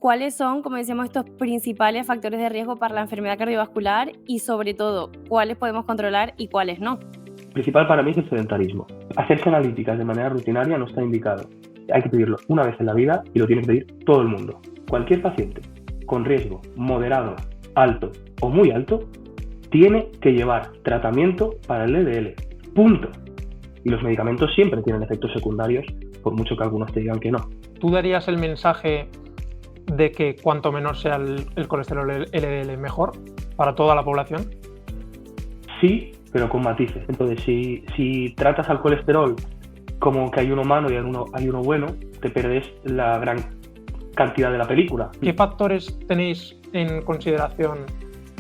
¿Cuáles son, como decíamos, estos principales factores de riesgo para la enfermedad cardiovascular y, sobre todo, cuáles podemos controlar y cuáles no? Principal para mí es el sedentarismo. Hacerse analíticas de manera rutinaria no está indicado. Hay que pedirlo una vez en la vida y lo tiene que pedir todo el mundo. Cualquier paciente con riesgo moderado, alto o muy alto tiene que llevar tratamiento para el LDL. Punto. Y los medicamentos siempre tienen efectos secundarios, por mucho que algunos te digan que no. ¿Tú darías el mensaje de que cuanto menor sea el colesterol LDL mejor para toda la población? Sí, pero con matices. Entonces, si tratas al colesterol como que hay uno malo y hay uno bueno, te perdes la gran cantidad de la película. ¿Qué factores tenéis en consideración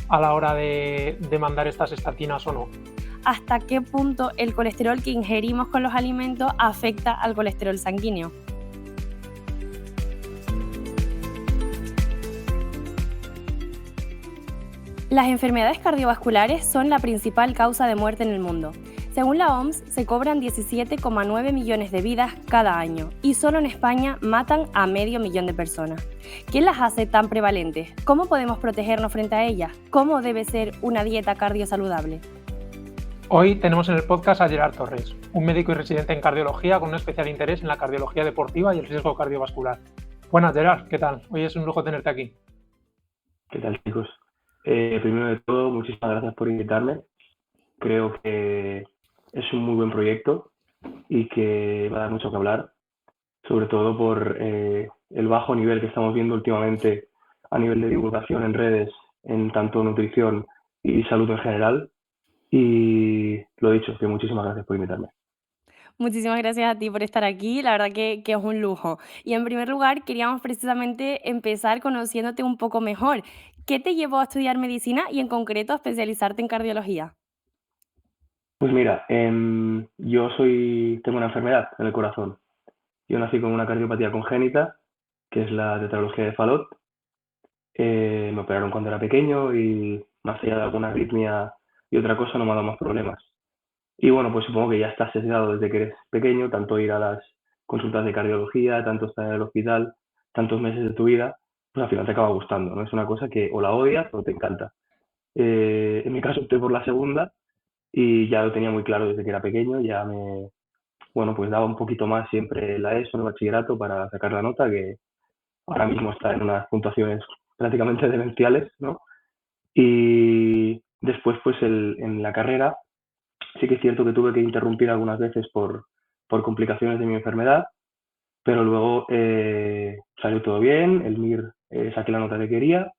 a la hora de mandar estas estatinas o no? ¿Hasta qué punto el colesterol que ingerimos con los alimentos afecta al colesterol sanguíneo? Las enfermedades cardiovasculares son la principal causa de muerte en el mundo. Según la OMS, se cobran 17,9 millones de vidas cada año y solo en España matan a 500.000 de personas. ¿Qué las hace tan prevalentes? ¿Cómo podemos protegernos frente a ellas? ¿Cómo debe ser una dieta cardiosaludable? Hoy tenemos en el podcast a Gerard Torres, un médico y residente en cardiología con un especial interés en la cardiología deportiva y el riesgo cardiovascular. Buenas, Gerard, ¿qué tal? Hoy es un lujo tenerte aquí. ¿Qué tal, chicos? Primero de todo, muchísimas gracias por invitarme. Creo que es un muy buen proyecto y que va a dar mucho que hablar, sobre todo por el bajo nivel que estamos viendo últimamente a nivel de divulgación en redes, en tanto nutrición y salud en general. Y lo dicho, que muchísimas gracias por invitarme. Muchísimas gracias a ti por estar aquí, la verdad que es un lujo. Y en primer lugar, queríamos precisamente empezar conociéndote un poco mejor. ¿Qué te llevó a estudiar medicina y en concreto a especializarte en cardiología? Pues mira, tengo una enfermedad en el corazón. Yo nací con una cardiopatía congénita, que es la tetralogía de Fallot. Me operaron cuando era pequeño y más allá de alguna arritmia y otra cosa no me ha dado más problemas. Y bueno, pues supongo que ya estás sesgado desde que eres pequeño, tanto ir a las consultas de cardiología, tanto estar en el hospital, tantos meses de tu vida, pues al final te acaba gustando, ¿no? Es una cosa que o la odias o te encanta. En mi caso opté por la segunda y ya lo tenía muy claro desde que era pequeño, bueno, pues daba un poquito más siempre la ESO en el bachillerato para sacar la nota, que ahora mismo está en unas puntuaciones prácticamente demenciales, ¿no? Y después, pues en la carrera, sí que es cierto que tuve que interrumpir algunas veces por complicaciones de mi enfermedad, pero luego salió todo bien, el MIR saqué la nota que quería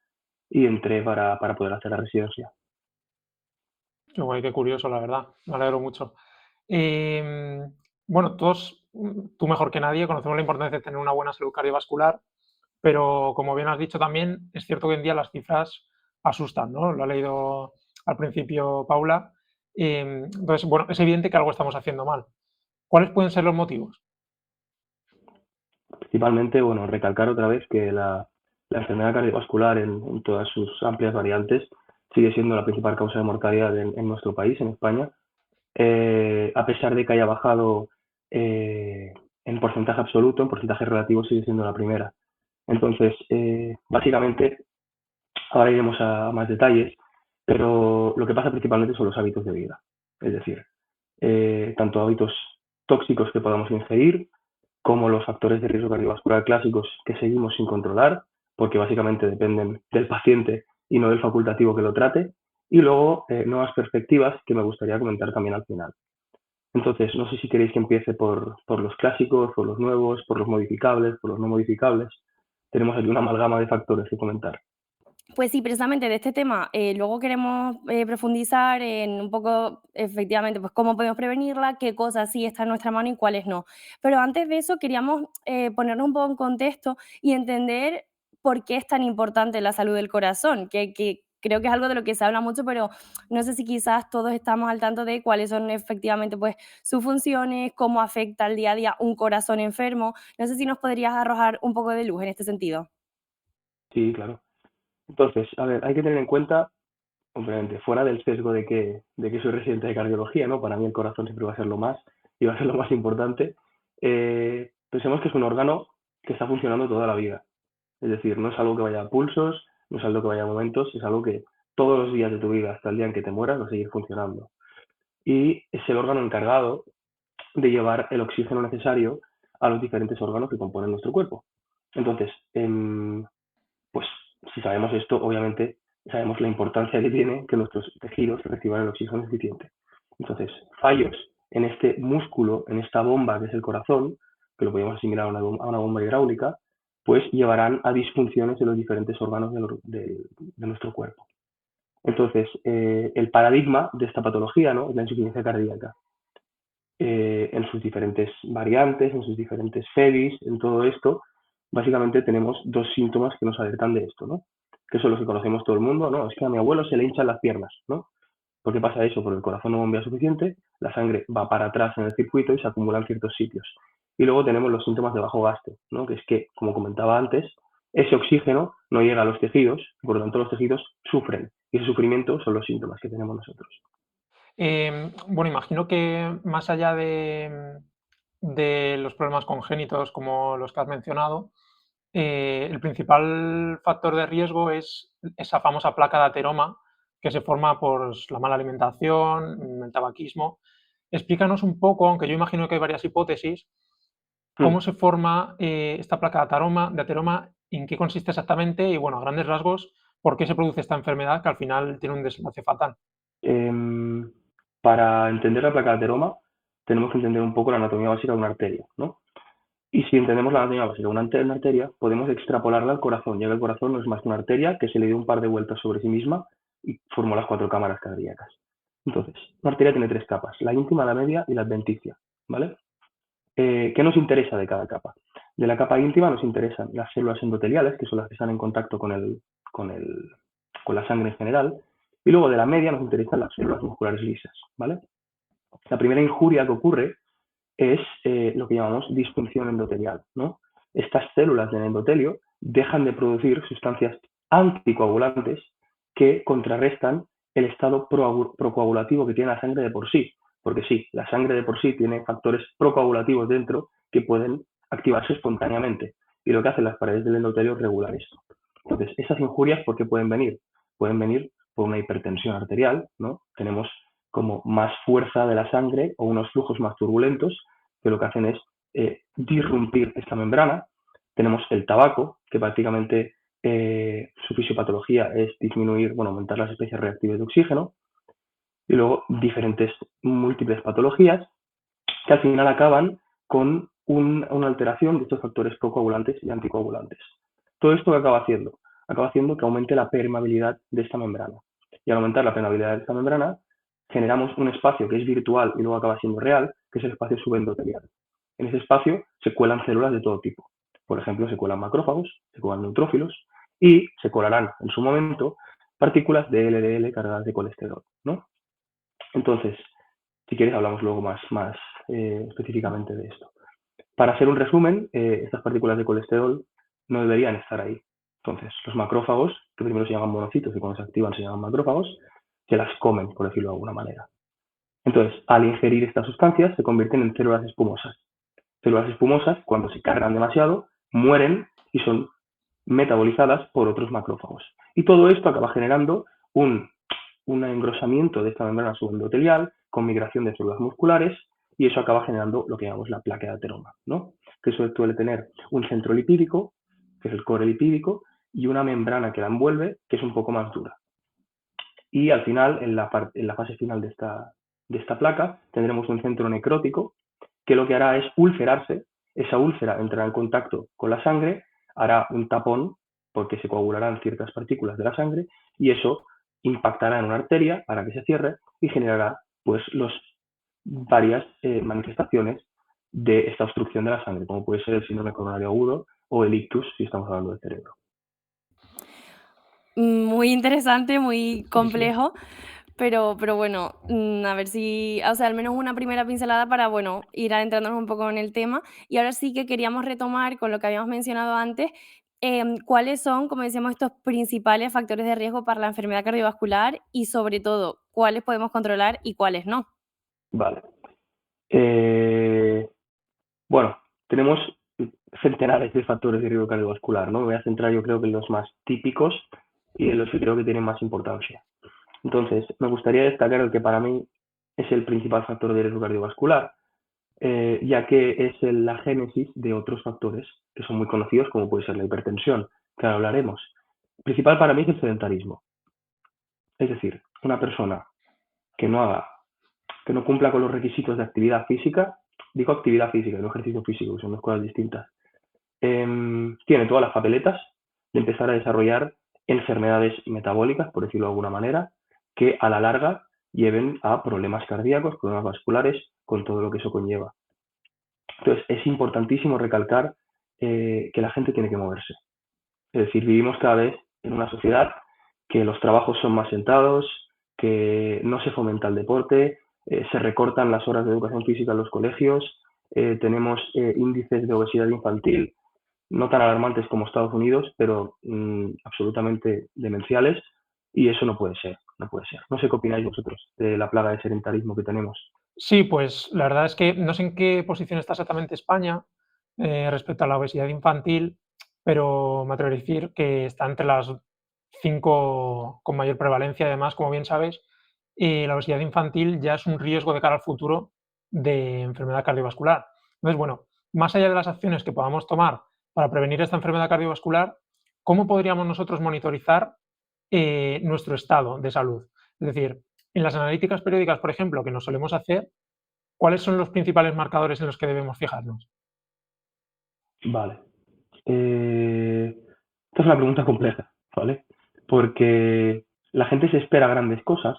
y entré para poder hacer la residencia. Qué guay, qué curioso, la verdad. Me alegro mucho. Bueno, todos, tú mejor que nadie, conocemos la importancia de tener una buena salud cardiovascular, pero como bien has dicho también, es cierto que hoy en día las cifras asustan, ¿no? Lo ha leído al principio Paula. Entonces, bueno, es evidente que algo estamos haciendo mal. ¿Cuáles pueden ser los motivos? Principalmente, bueno, recalcar otra vez que la enfermedad cardiovascular en todas sus amplias variantes sigue siendo la principal causa de mortalidad en nuestro país, en España. A pesar de que haya bajado en porcentaje absoluto, en porcentaje relativo sigue siendo la primera. Entonces, básicamente, ahora iremos a más detalles, pero lo que pasa principalmente son los hábitos de vida. Es decir, tanto hábitos tóxicos que podamos ingerir, como los factores de riesgo cardiovascular clásicos que seguimos sin controlar, porque básicamente dependen del paciente y no del facultativo que lo trate, y luego nuevas perspectivas que me gustaría comentar también al final. Entonces, no sé si queréis que empiece por los clásicos, por los nuevos, por los modificables, por los no modificables. Tenemos aquí una amalgama de factores que comentar. Pues sí, precisamente de este tema, luego queremos profundizar en un poco, efectivamente, pues cómo podemos prevenirla, qué cosas sí están en nuestra mano y cuáles no. Pero antes de eso queríamos ponernos un poco en contexto y entender por qué es tan importante la salud del corazón, que creo que es algo de lo que se habla mucho, pero no sé si quizás todos estamos al tanto de cuáles son efectivamente pues, sus funciones, cómo afecta al día a día un corazón enfermo. No sé si nos podrías arrojar un poco de luz en este sentido. Sí, claro. Entonces, a ver, hay que tener en cuenta, obviamente, fuera del sesgo de que soy residente de cardiología, ¿no? Para mí el corazón siempre va a ser lo más y va a ser lo más importante. Pensemos que es un órgano que está funcionando toda la vida. Es decir, no es algo que vaya a pulsos, no es algo que vaya a momentos, es algo que todos los días de tu vida, hasta el día en que te mueras, va a seguir funcionando. Y es el órgano encargado de llevar el oxígeno necesario a los diferentes órganos que componen nuestro cuerpo. Entonces, pues si sabemos esto, obviamente sabemos la importancia que tiene que nuestros tejidos reciban el oxígeno suficiente. Entonces, fallos en este músculo, en esta bomba que es el corazón, que lo podemos asimilar a una bomba hidráulica, pues llevarán a disfunciones en los diferentes órganos de nuestro cuerpo. Entonces, el paradigma de esta patología, ¿no?, es la insuficiencia cardíaca. En sus diferentes variantes, en sus diferentes FEBIs, en todo esto, básicamente tenemos dos síntomas que nos alertan de esto, ¿no? Que son los que conocemos todo el mundo, ¿no? Es que a mi abuelo se le hinchan las piernas, ¿no? ¿Por qué pasa eso? Porque el corazón no bombea suficiente, la sangre va para atrás en el circuito y se acumula en ciertos sitios. Y luego tenemos los síntomas de bajo gasto, ¿no? Que es que, como comentaba antes, ese oxígeno no llega a los tejidos, y por lo tanto los tejidos sufren. Y ese sufrimiento son los síntomas que tenemos nosotros. Bueno, imagino que más allá de los problemas congénitos como los que has mencionado, el principal factor de riesgo es esa famosa placa de ateroma que se forma por la mala alimentación, el tabaquismo. Explícanos un poco, aunque yo imagino que hay varias hipótesis, cómo se forma esta placa de ateroma, en qué consiste exactamente y, bueno, a grandes rasgos, por qué se produce esta enfermedad que al final tiene un desenlace fatal. Para entender la placa de ateroma, tenemos que entender un poco la anatomía básica de una arteria, ¿no? Y si entendemos la anatomía básica de una arteria, podemos extrapolarla al corazón, ya que el corazón no es más que una arteria que se le dio un par de vueltas sobre sí misma y formó las 4 cámaras cardíacas. Entonces, una arteria tiene 3 capas, la íntima, la media y la adventicia, ¿vale? ¿Qué nos interesa de cada capa? De la capa íntima nos interesan las células endoteliales, que son las que están en contacto con la sangre en general, y luego de la media nos interesan las células musculares lisas, ¿vale? La primera injuria que ocurre es lo que llamamos disfunción endotelial, ¿no? Estas células del endotelio dejan de producir sustancias anticoagulantes que contrarrestan el estado procoagulativo que tiene la sangre de por sí. Porque sí, la sangre de por sí tiene factores procoagulativos dentro que pueden activarse espontáneamente. Y lo que hacen las paredes del endotelio es regular esto. Entonces, esas injurias, ¿por qué pueden venir? Pueden venir por una hipertensión arterial, ¿no? Tenemos como más fuerza de la sangre o unos flujos más turbulentos que lo que hacen es disrumpir esta membrana. Tenemos el tabaco, que prácticamente su fisiopatología es disminuir, bueno, aumentar las especies reactivas de oxígeno. Y luego diferentes múltiples patologías que al final acaban con una alteración de estos factores procoagulantes y anticoagulantes. ¿Todo esto qué acaba haciendo? Acaba haciendo que aumente la permeabilidad de esta membrana. Y al aumentar la permeabilidad de esta membrana, generamos un espacio que es virtual y luego acaba siendo real, que es el espacio subendotelial. En ese espacio se cuelan células de todo tipo. Por ejemplo, se cuelan macrófagos, se cuelan neutrófilos y se colarán en su momento partículas de LDL cargadas de colesterol, ¿no? Entonces, si quieres hablamos luego más específicamente de esto. Para hacer un resumen, estas partículas de colesterol no deberían estar ahí. Entonces, los macrófagos, que primero se llaman monocitos y cuando se activan se llaman macrófagos, se las comen, por decirlo de alguna manera. Entonces, al ingerir estas sustancias, se convierten en células espumosas. Células espumosas, cuando se cargan demasiado, mueren y son metabolizadas por otros macrófagos. Y todo esto acaba generando un engrosamiento de esta membrana subendotelial con migración de células musculares y eso acaba generando lo que llamamos la placa de ateroma, ¿no? Que suele tener un centro lipídico, que es el core lipídico, y una membrana que la envuelve, que es un poco más dura. Y al final, en la fase final de esta placa, tendremos un centro necrótico que lo que hará es ulcerarse. Esa úlcera entrará en contacto con la sangre, hará un tapón porque se coagularán ciertas partículas de la sangre y eso impactará en una arteria para que se cierre y generará pues varias manifestaciones de esta obstrucción de la sangre, como puede ser el síndrome coronario agudo o el ictus si estamos hablando del cerebro. Muy interesante, muy complejo. Sí. Pero bueno, a ver si, o sea, al menos una primera pincelada para, bueno, ir adentrándonos un poco en el tema. Y ahora sí que queríamos retomar con lo que habíamos mencionado antes, cuáles son, como decíamos, estos principales factores de riesgo para la enfermedad cardiovascular y sobre todo, cuáles podemos controlar y cuáles no. Vale. Bueno, tenemos centenares de factores de riesgo cardiovascular, ¿no? Me voy a centrar yo creo que en los más típicos y en los que creo que tienen más importancia. Entonces, me gustaría destacar el que para mí es el principal factor de riesgo cardiovascular, ya que es la génesis de otros factores que son muy conocidos, como puede ser la hipertensión, que ahora hablaremos. El principal para mí es el sedentarismo. Es decir, una persona que no cumpla con los requisitos de actividad física, digo actividad física, no ejercicio físico, que son dos cosas distintas, tiene todas las papeletas de empezar a desarrollar enfermedades metabólicas, por decirlo de alguna manera, que a la larga lleven a problemas cardíacos, problemas vasculares, con todo lo que eso conlleva. Entonces, es importantísimo recalcar que la gente tiene que moverse. Es decir, vivimos cada vez en una sociedad que los trabajos son más sentados, que no se fomenta el deporte, se recortan las horas de educación física en los colegios, tenemos índices de obesidad infantil no tan alarmantes como Estados Unidos, pero absolutamente demenciales, y eso no puede ser, no puede ser. No sé qué opináis vosotros de la plaga de sedentarismo que tenemos. Sí, pues la verdad es que no sé en qué posición está exactamente España respecto a la obesidad infantil, pero me atrevo a decir que está entre las 5 con mayor prevalencia. Además, como bien sabes, la obesidad infantil ya es un riesgo de cara al futuro de enfermedad cardiovascular. Entonces, bueno, más allá de las acciones que podamos tomar para prevenir esta enfermedad cardiovascular, ¿cómo podríamos nosotros monitorizar nuestro estado de salud? Es decir, en las analíticas periódicas, por ejemplo, que nos solemos hacer, ¿cuáles son los principales marcadores en los que debemos fijarnos? Vale. Esta es una pregunta compleja, ¿vale? Porque la gente se espera grandes cosas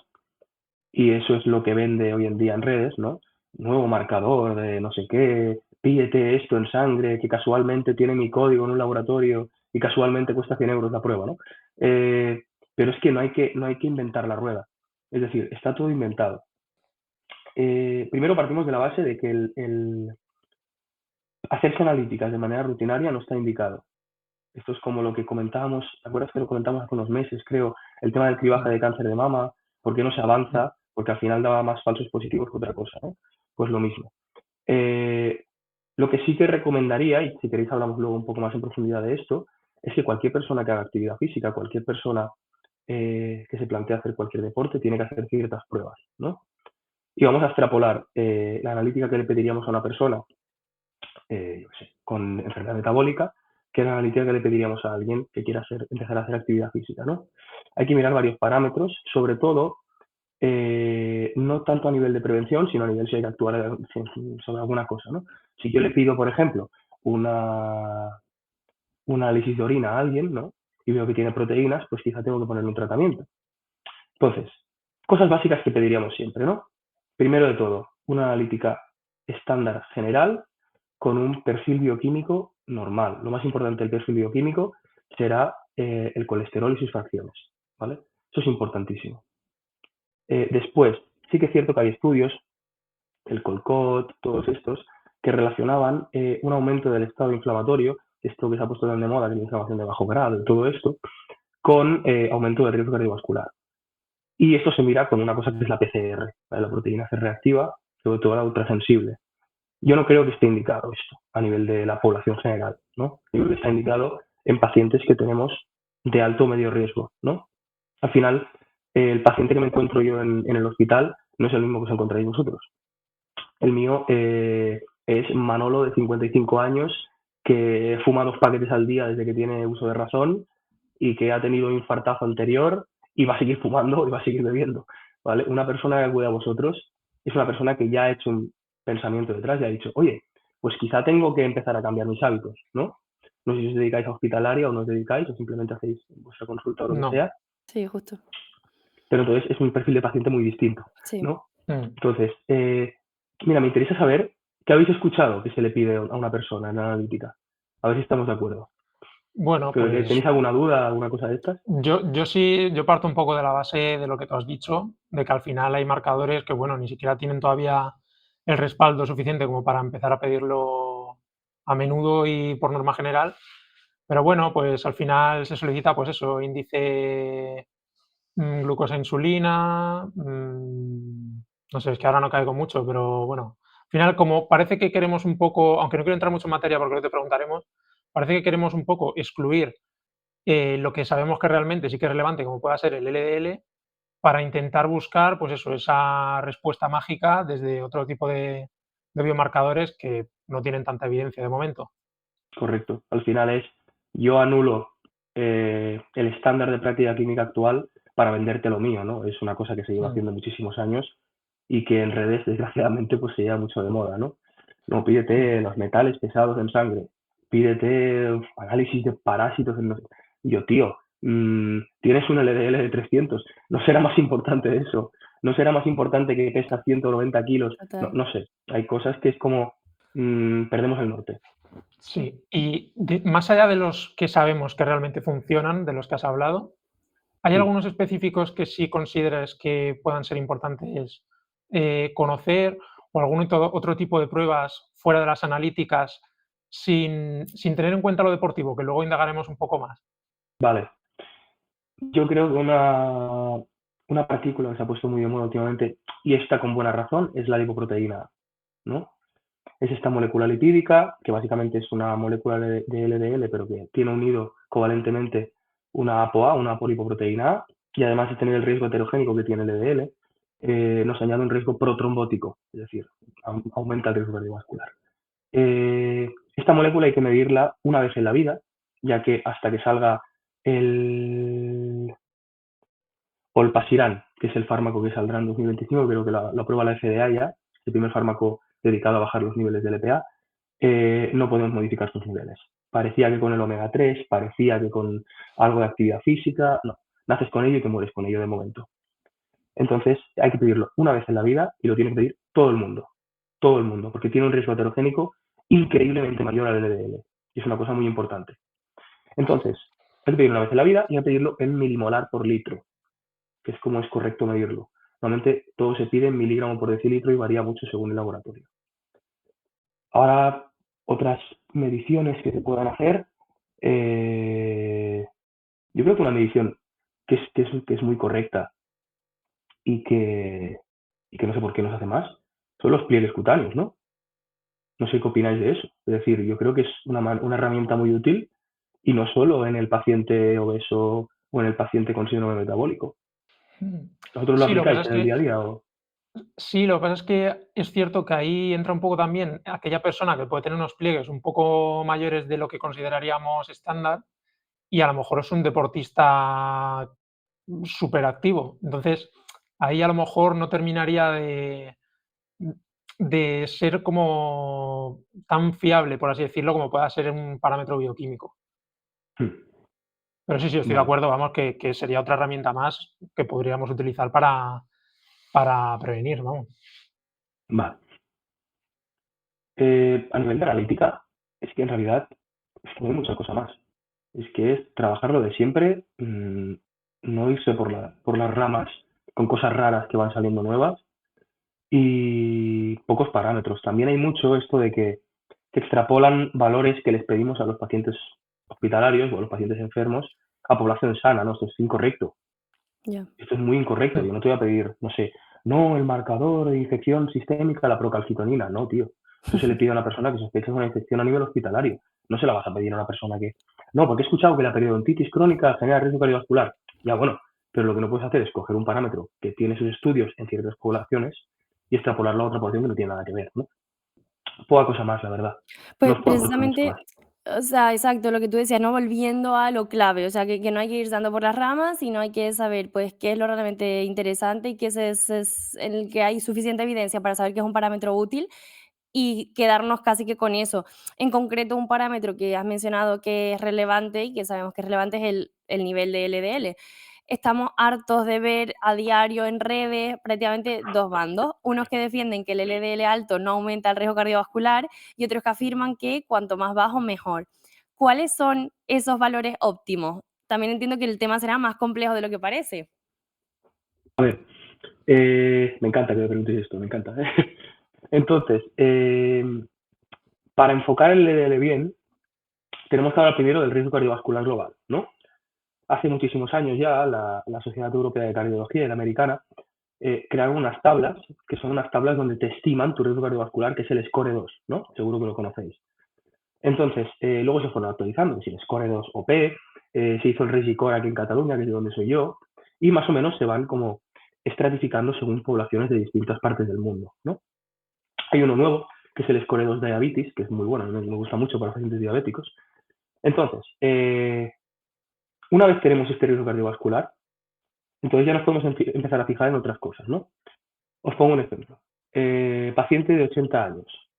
y eso es lo que vende hoy en día en redes, ¿no? Nuevo marcador de no sé qué, pídete esto en sangre, que casualmente tiene mi código en un laboratorio y casualmente cuesta 100 euros la prueba, ¿no? Pero es que no hay que inventar la rueda. Es decir, está todo inventado. Primero partimos de la base de que hacerse analíticas de manera rutinaria no está indicado. Esto es como lo que comentábamos, ¿te acuerdas que lo comentamos hace unos meses, creo? El tema del cribaje de cáncer de mama, ¿por qué no se avanza? Porque al final daba más falsos positivos que otra cosa, ¿no? Pues lo mismo. Lo que sí que recomendaría, y si queréis hablamos luego un poco más en profundidad de esto, es que cualquier persona que haga actividad física, cualquier persona que se plantea hacer cualquier deporte, tiene que hacer ciertas pruebas, ¿no? Y vamos a extrapolar la analítica que le pediríamos a una persona yo qué sé, con enfermedad metabólica, que es la analítica que le pediríamos a alguien que quiera empezar a hacer actividad física, ¿no? Hay que mirar varios parámetros, sobre todo, no tanto a nivel de prevención, sino a nivel si hay que actuar sobre alguna cosa, ¿no? Si yo le pido, por ejemplo, un análisis de orina a alguien, ¿no? Y veo que tiene proteínas, pues quizá tengo que ponerle un tratamiento. Entonces, cosas básicas que pediríamos siempre, ¿no? Primero de todo, una analítica estándar general con un perfil bioquímico normal. Lo más importante del perfil bioquímico será el colesterol y sus fracciones, ¿vale? Eso es importantísimo. Después, sí que es cierto que hay estudios, el Colcott, todos estos, que relacionaban un aumento del estado inflamatorio, esto que se ha puesto tan de moda, que es la inflamación de bajo grado y todo esto, con aumento del riesgo cardiovascular. Y esto se mira con una cosa que es la PCR, la proteína C reactiva, sobre todo la ultrasensible. Yo no creo que esté indicado esto a nivel de la población general, ¿no? Yo creo que está indicado en pacientes que tenemos de alto o medio riesgo, ¿no? Al final, el paciente que me encuentro yo en el hospital no es el mismo que os encontráis vosotros. El mío es Manolo, de 55 años, que fuma 2 paquetes al día desde que tiene uso de razón y que ha tenido un infartazo anterior y va a seguir fumando y va a seguir bebiendo, ¿vale? Una persona que acude a vosotros es una persona que ya ha hecho un pensamiento detrás y ha dicho, oye, pues quizá tengo que empezar a cambiar mis hábitos, ¿no? No sé si os dedicáis a hospitalaria o no os dedicáis o simplemente hacéis vuestra consulta o lo que No. sea, Sí, justo. pero entonces es un perfil de paciente muy distinto, Sí. ¿no? Entonces, mira, me interesa saber qué habéis escuchado que se le pide a una persona en la analítica. A ver si estamos de acuerdo. Bueno, ¿Pero pues tenéis alguna duda, alguna cosa de estas? yo sí, yo parto un poco de la base de lo que tú has dicho, de que al final hay marcadores que, bueno, ni siquiera tienen todavía el respaldo suficiente como para empezar a pedirlo a menudo y por norma general. Pero bueno, pues al final se solicita, pues eso, índice glucosa insulina, no sé, es que ahora no caigo mucho, pero bueno, final, como parece que queremos un poco, aunque no quiero entrar mucho en materia porque no te preguntaremos, parece que queremos un poco excluir lo que sabemos que realmente sí que es relevante, como pueda ser el LDL, para intentar buscar, pues eso, esa respuesta mágica desde otro tipo de biomarcadores que no tienen tanta evidencia de momento. Correcto. Al final es, yo anulo el estándar de práctica química actual para venderte lo mío, ¿no? Es una cosa que se lleva haciendo muchísimos años y que en redes, desgraciadamente, pues se lleva mucho de moda, ¿no? No, pídete los metales pesados en sangre, pídete análisis de parásitos en los... Yo, tío, tienes un LDL de 300, ¿no será más importante eso? ¿No será más importante que pesa 190 kilos? No, Total. no sé, hay cosas que es como perdemos el norte. Sí, y más allá de los que sabemos que realmente funcionan, de los que has hablado, ¿hay Mm. algunos específicos que sí consideras que puedan ser importantes conocer o algún otro tipo de pruebas fuera de las analíticas sin tener en cuenta lo deportivo, que luego indagaremos un poco más? Vale, yo creo que una partícula que se ha puesto muy de moda últimamente, y está con buena razón, es la lipoproteína, ¿no? Es esta molécula lipídica, que básicamente es una molécula de LDL, pero que tiene unido covalentemente una ApoA, una apolipoproteína A, y además de tener el riesgo heterogénico que tiene el LDL, nos añade un riesgo protrombótico, es decir, aumenta el riesgo cardiovascular. Esta molécula hay que medirla una vez en la vida, ya que hasta que salga el Olpasiran, que es el fármaco que saldrá en 2025, creo que lo aprueba la FDA ya, el primer fármaco dedicado a bajar los niveles de LPA, no podemos modificar sus niveles. Parecía que con el omega 3, parecía que con algo de actividad física, no, naces con ello y te mueres con ello de momento. Entonces hay que pedirlo una vez en la vida y lo tiene que pedir todo el mundo, porque tiene un riesgo heterogénico increíblemente mayor al LDL. Y es una cosa muy importante. Entonces, hay que pedirlo una vez en la vida y hay que pedirlo en milimolar por litro, que es como es correcto medirlo. Normalmente todo se pide en miligramos por decilitro y varía mucho según el laboratorio. Ahora, otras mediciones que se puedan hacer, yo creo que una medición que es muy correcta y que no sé por qué no se hace más, son los pliegues cutáneos, ¿no? No sé qué opináis de eso. Es decir, yo creo que es una herramienta muy útil y no solo en el paciente obeso o en el paciente con síndrome metabólico. Mm. ¿Vosotros lo Sí, lo que aplicáis pasa es en el día a que día? O... sí, lo que pasa es que es cierto que ahí entra un poco también aquella persona que puede tener unos pliegues un poco mayores de lo que consideraríamos estándar y a lo mejor es un deportista súper activo. Entonces, ahí a lo mejor no terminaría de ser como tan fiable, por así decirlo, como pueda ser un parámetro bioquímico. Pero sí, sí, estoy de Vale, acuerdo, vamos, que sería otra herramienta más que podríamos utilizar para prevenir, vamos. vale. A nivel de analítica, es que en realidad es que no hay mucha cosa más. Es que es trabajar lo de siempre, no irse por las ramas con cosas raras que van saliendo nuevas y pocos parámetros. También hay mucho esto de que extrapolan valores que les pedimos a los pacientes hospitalarios o a los pacientes enfermos a población sana, ¿no? Esto es incorrecto. Ya. Esto es muy incorrecto. Yo no te voy a pedir, no sé, no, el marcador de infección sistémica, la procalcitonina. No, tío. Eso se le pide a una persona que sospecha una infección a nivel hospitalario. No se la vas a pedir a una persona que... No, porque he escuchado que la periodontitis crónica genera riesgo cardiovascular. Ya, bueno, pero lo que no puedes hacer es coger un parámetro que tiene sus estudios en ciertas poblaciones y extrapolarlo a otra población que no tiene nada que ver, ¿no? Poca cosa más, la verdad. No Pues os puedo aportar mucho precisamente, más. o sea, exacto, lo que tú decías, ¿no? Volviendo a lo clave, o sea, que no hay que ir dando por las ramas, sino hay que saber, pues, qué es lo realmente interesante y qué es en el que hay suficiente evidencia para saber que es un parámetro útil y quedarnos casi que con eso. En concreto, un parámetro que has mencionado que es relevante y que sabemos que es relevante es el nivel de LDL. Estamos hartos de ver a diario en redes prácticamente dos bandos, unos que defienden que el LDL alto no aumenta el riesgo cardiovascular y otros que afirman que cuanto más bajo, mejor. ¿Cuáles son esos valores óptimos? También entiendo que el tema será más complejo de lo que parece. A ver, me encanta que me preguntéis esto, me encanta. Entonces, para enfocar el LDL bien, tenemos que hablar primero del riesgo cardiovascular global, ¿no? Hace muchísimos años ya la Sociedad Europea de Cardiología y la americana crearon unas tablas, que son unas tablas donde te estiman tu riesgo cardiovascular, que es el SCORE-2, ¿no? Seguro que lo conocéis. Entonces, luego se fueron actualizando, que si el SCORE-2 OP, se hizo el REGICOR aquí en Cataluña, que es de donde soy yo, y más o menos se van como estratificando según poblaciones de distintas partes del mundo, ¿no? Hay uno nuevo, que es el SCORE-2 Diabetes, que es muy bueno, me gusta mucho para pacientes diabéticos. Entonces, una vez tenemos este riesgo cardiovascular, entonces ya nos podemos empezar a fijar en otras cosas, ¿no? Os pongo un ejemplo. Paciente de 80 años,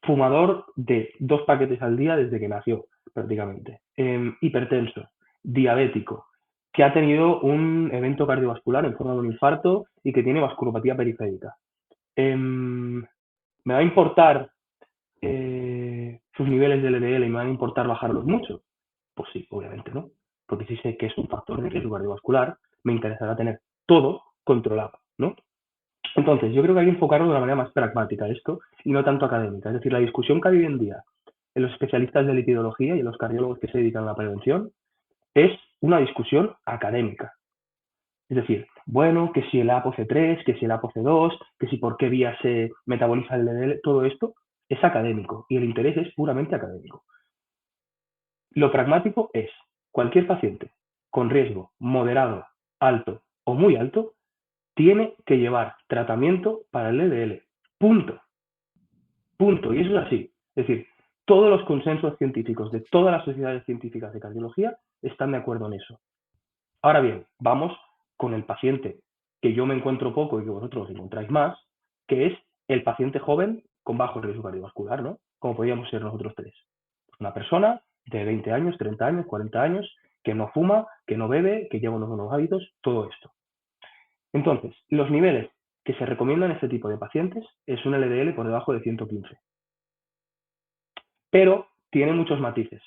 fumador de 2 paquetes al día desde que nació, prácticamente. Hipertenso, diabético, que ha tenido un evento cardiovascular en forma de un infarto y que tiene vasculopatía periférica. ¿Me va a importar sus niveles de LDL y me van a importar bajarlos mucho? Pues sí, obviamente, ¿no? Porque si sé que es un factor de riesgo cardiovascular, me interesará tener todo controlado, ¿no? Entonces, yo creo que hay que enfocarlo de una manera más pragmática esto y no tanto académica. Es decir, la discusión que hay hoy en día en los especialistas de lipidología y en los cardiólogos que se dedican a la prevención es una discusión académica. Es decir, bueno, que si el ApoC3, que si el ApoC2, que si por qué vía se metaboliza el LDL, todo esto es académico y el interés es puramente académico. Lo pragmático es cualquier paciente con riesgo moderado, alto o muy alto tiene que llevar tratamiento para el LDL. Punto. Punto. Y eso es así. Es decir, todos los consensos científicos de todas las sociedades científicas de cardiología están de acuerdo en eso. Ahora bien, vamos con el paciente que yo me encuentro poco y que vosotros encontráis más, que es el paciente joven con bajo riesgo cardiovascular, ¿no? Como podríamos ser nosotros tres. Una persona de 20 años, 30 años, 40 años, que no fuma, que no bebe, que lleva unos buenos hábitos, todo esto. Entonces, los niveles que se recomiendan en este tipo de pacientes es un LDL por debajo de 115. Pero tiene muchos matices.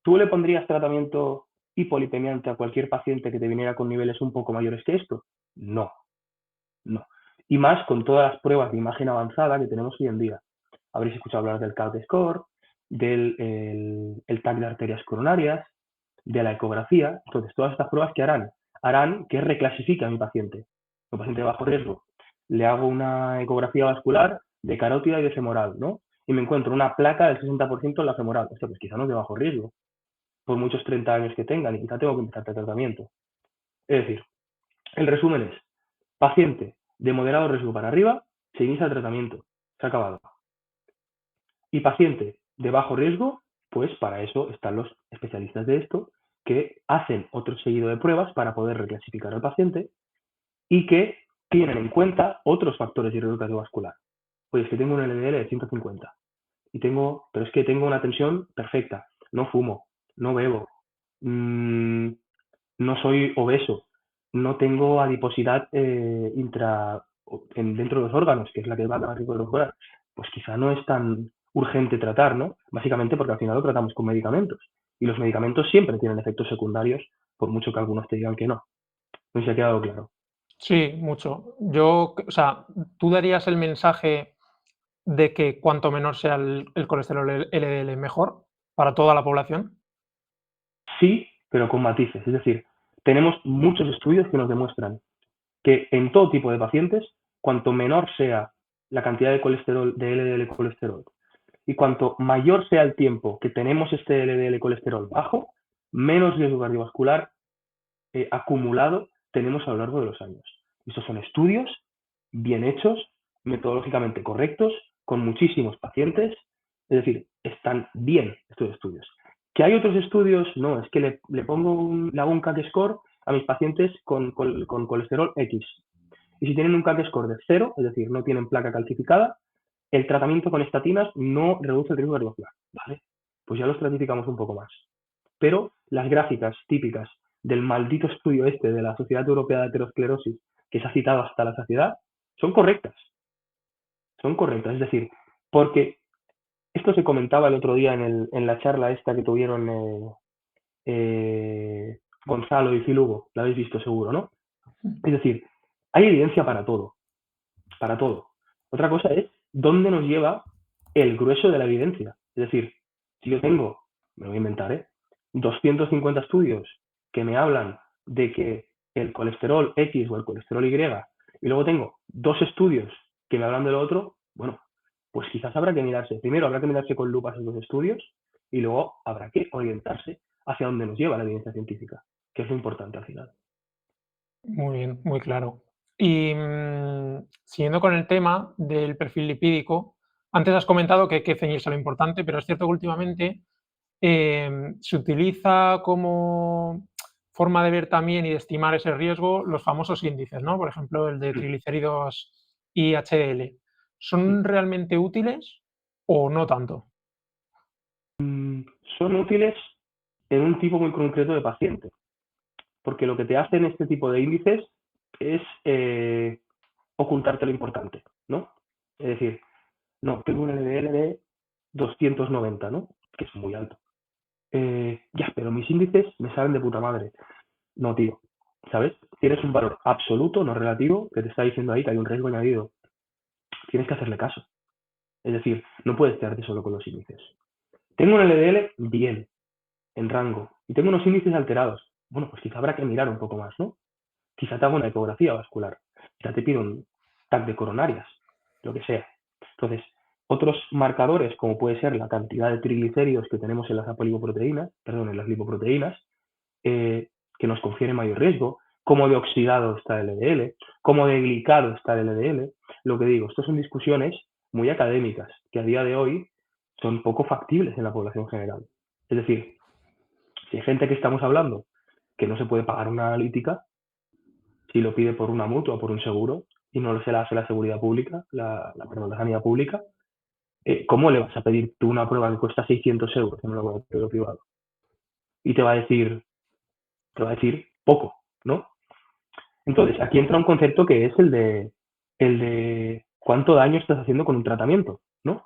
¿Tú le pondrías tratamiento hipolipemiante a cualquier paciente que te viniera con niveles un poco mayores que esto? No, no. Y más con todas las pruebas de imagen avanzada que tenemos hoy en día. Habréis escuchado hablar del CALT-SCORE, del el TAC de arterias coronarias, de la ecografía. Entonces, todas estas pruebas que harán que reclasifique a mi paciente. Un paciente de bajo riesgo. Le hago una ecografía vascular de carótida y de femoral, ¿no? Y me encuentro una placa del 60% en la femoral. O sea, pues quizá no es de bajo riesgo, por muchos 30 años que tengan, y quizá tengo que empezar el tratamiento. Es decir, el resumen es, paciente de moderado riesgo para arriba, se inicia el tratamiento. Se ha acabado. Y paciente de bajo riesgo, pues para eso están los especialistas de esto, que hacen otro seguido de pruebas para poder reclasificar al paciente y que tienen en cuenta otros factores de riesgo cardiovascular. Pues es que tengo un LDL de 150, pero es que tengo una tensión perfecta, no fumo, no bebo, no soy obeso, no tengo adiposidad dentro de los órganos, que es la que va a dar riesgo cardiovascular. Pues quizá no es tan urgente tratar, ¿no? Básicamente porque al final lo tratamos con medicamentos. Y los medicamentos siempre tienen efectos secundarios, por mucho que algunos te digan que no. No sé si ha quedado claro. Sí, mucho. O sea, ¿tú darías el mensaje de que cuanto menor sea el colesterol LDL mejor para toda la población? Sí, pero con matices. Es decir, tenemos muchos estudios que nos demuestran que en todo tipo de pacientes, cuanto menor sea la cantidad de colesterol, de LDL colesterol, y cuanto mayor sea el tiempo que tenemos este LDL colesterol bajo, menos riesgo cardiovascular acumulado tenemos a lo largo de los años. Estos son estudios bien hechos, metodológicamente correctos, con muchísimos pacientes, es decir, están bien estos estudios. ¿Que hay otros estudios? No, es que le hago un CAC score a mis pacientes con colesterol X. Y si tienen un CAC score de 0, es decir, no tienen placa calcificada, el tratamiento con estatinas no reduce el riesgo cardiovascular. ¿Vale? Pues ya lo estratificamos un poco más. Pero las gráficas típicas del maldito estudio este de la Sociedad Europea de Aterosclerosis, que se ha citado hasta la saciedad, son correctas. Son correctas. Es decir, porque esto se comentaba el otro día en la charla esta que tuvieron Gonzalo y Phil Hugo, la habéis visto seguro, ¿no? Es decir, hay evidencia para todo. Para todo. Otra cosa es dónde nos lleva el grueso de la evidencia. Es decir, si yo tengo, me lo voy a inventar, 250 estudios que me hablan de que el colesterol X o el colesterol Y y luego tengo 2 estudios que me hablan de lo otro, bueno, pues quizás habrá que mirarse. Primero habrá que mirarse con lupa esos 2 estudios y luego habrá que orientarse hacia dónde nos lleva la evidencia científica, que es lo importante al final. Muy bien, muy claro. Y siguiendo con el tema del perfil lipídico, antes has comentado que hay que ceñirse a lo importante, pero es cierto que últimamente se utiliza como forma de ver también y de estimar ese riesgo los famosos índices, ¿no? Por ejemplo, el de triglicéridos y HDL. ¿Son realmente útiles o no tanto? Son útiles en un tipo muy concreto de paciente, porque lo que te hacen este tipo de índices es ocultarte lo importante, ¿no? Es decir, no, tengo un LDL de 290, ¿no? Que es muy alto. Ya, pero mis índices me salen de puta madre. No, tío, ¿sabes? Tienes un valor absoluto, no relativo, que te está diciendo ahí que hay un riesgo añadido. Tienes que hacerle caso. Es decir, no puedes quedarte solo con los índices. Tengo un LDL bien, en rango, y tengo unos índices alterados. Bueno, pues quizá habrá que mirar un poco más, ¿no? Quizá te hago una ecografía vascular, quizá te pido un TAC de coronarias, lo que sea. Entonces, otros marcadores, como puede ser la cantidad de triglicéridos que tenemos en las apolipoproteínas, perdón, en las lipoproteínas, que nos confiere mayor riesgo, cómo de oxidado está el LDL, cómo de glicado está el LDL. Lo que digo, estas son discusiones muy académicas que a día de hoy son poco factibles en la población general. Es decir, si hay gente que estamos hablando que no se puede pagar una analítica, si lo pide por una mutua o por un seguro y no se la hace la seguridad pública, perdón, la sanidad pública, ¿cómo le vas a pedir tú una prueba que cuesta 600 euros en un laboratorio privado? Y te va a decir poco, ¿no? Entonces, aquí entra un concepto que es el de cuánto daño estás haciendo con un tratamiento, ¿no?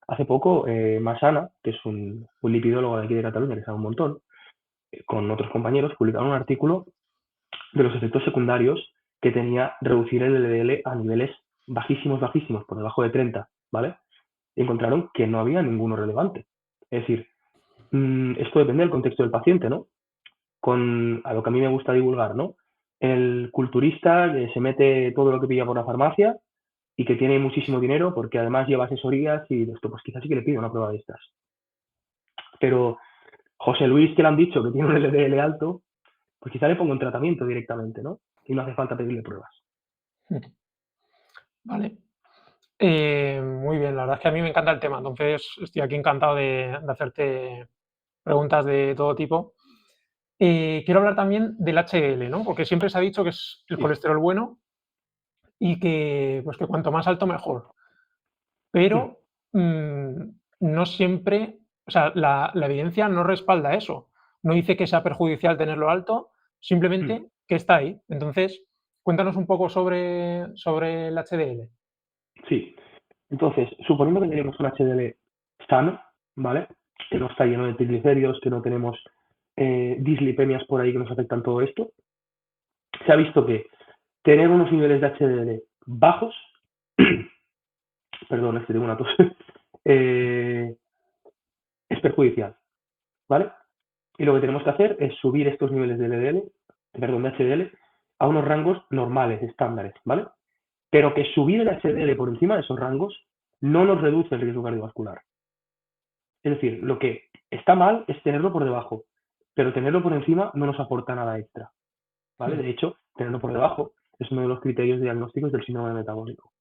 Hace poco, Masana, que es un lipidólogo de aquí de Cataluña, que sabe un montón, con otros compañeros, publicaron un artículo de los efectos secundarios que tenía reducir el LDL a niveles bajísimos, bajísimos, por debajo de 30, ¿vale? Y encontraron que no había ninguno relevante. Es decir, esto depende del contexto del paciente, ¿no? A lo que a mí me gusta divulgar, ¿no? El culturista que se mete todo lo que pilla por la farmacia y que tiene muchísimo dinero porque además lleva asesorías y esto, pues quizás sí que le pide una prueba de estas. Pero José Luis, que le han dicho que tiene un LDL alto, pues quizá le pongo un tratamiento directamente, ¿no? Y no hace falta pedirle pruebas. Vale. Muy bien, la verdad es que a mí me encanta el tema, entonces estoy aquí encantado de hacerte preguntas de todo tipo. Quiero hablar también del HDL, ¿no? Porque siempre se ha dicho que es el Sí. colesterol bueno y que, pues que cuanto más alto mejor. Pero no siempre, o sea, la evidencia no respalda eso. No dice que sea perjudicial tenerlo alto, simplemente que está ahí. Entonces, cuéntanos un poco sobre el HDL. Sí. Entonces, suponiendo que tenemos un HDL sano, ¿vale? Que no está lleno de triglicéridos, que no tenemos dislipemias por ahí que nos afectan todo esto, se ha visto que tener unos niveles de HDL bajos, perdón, es que tengo una tos, es perjudicial, ¿vale? Y lo que tenemos que hacer es subir estos niveles de de HDL a unos rangos normales, estándares, ¿vale? Pero que subir el HDL por encima de esos rangos no nos reduce el riesgo cardiovascular. Es decir, lo que está mal es tenerlo por debajo, pero tenerlo por encima no nos aporta nada extra, ¿vale? De hecho, tenerlo por debajo es uno de los criterios diagnósticos del síndrome metabólico.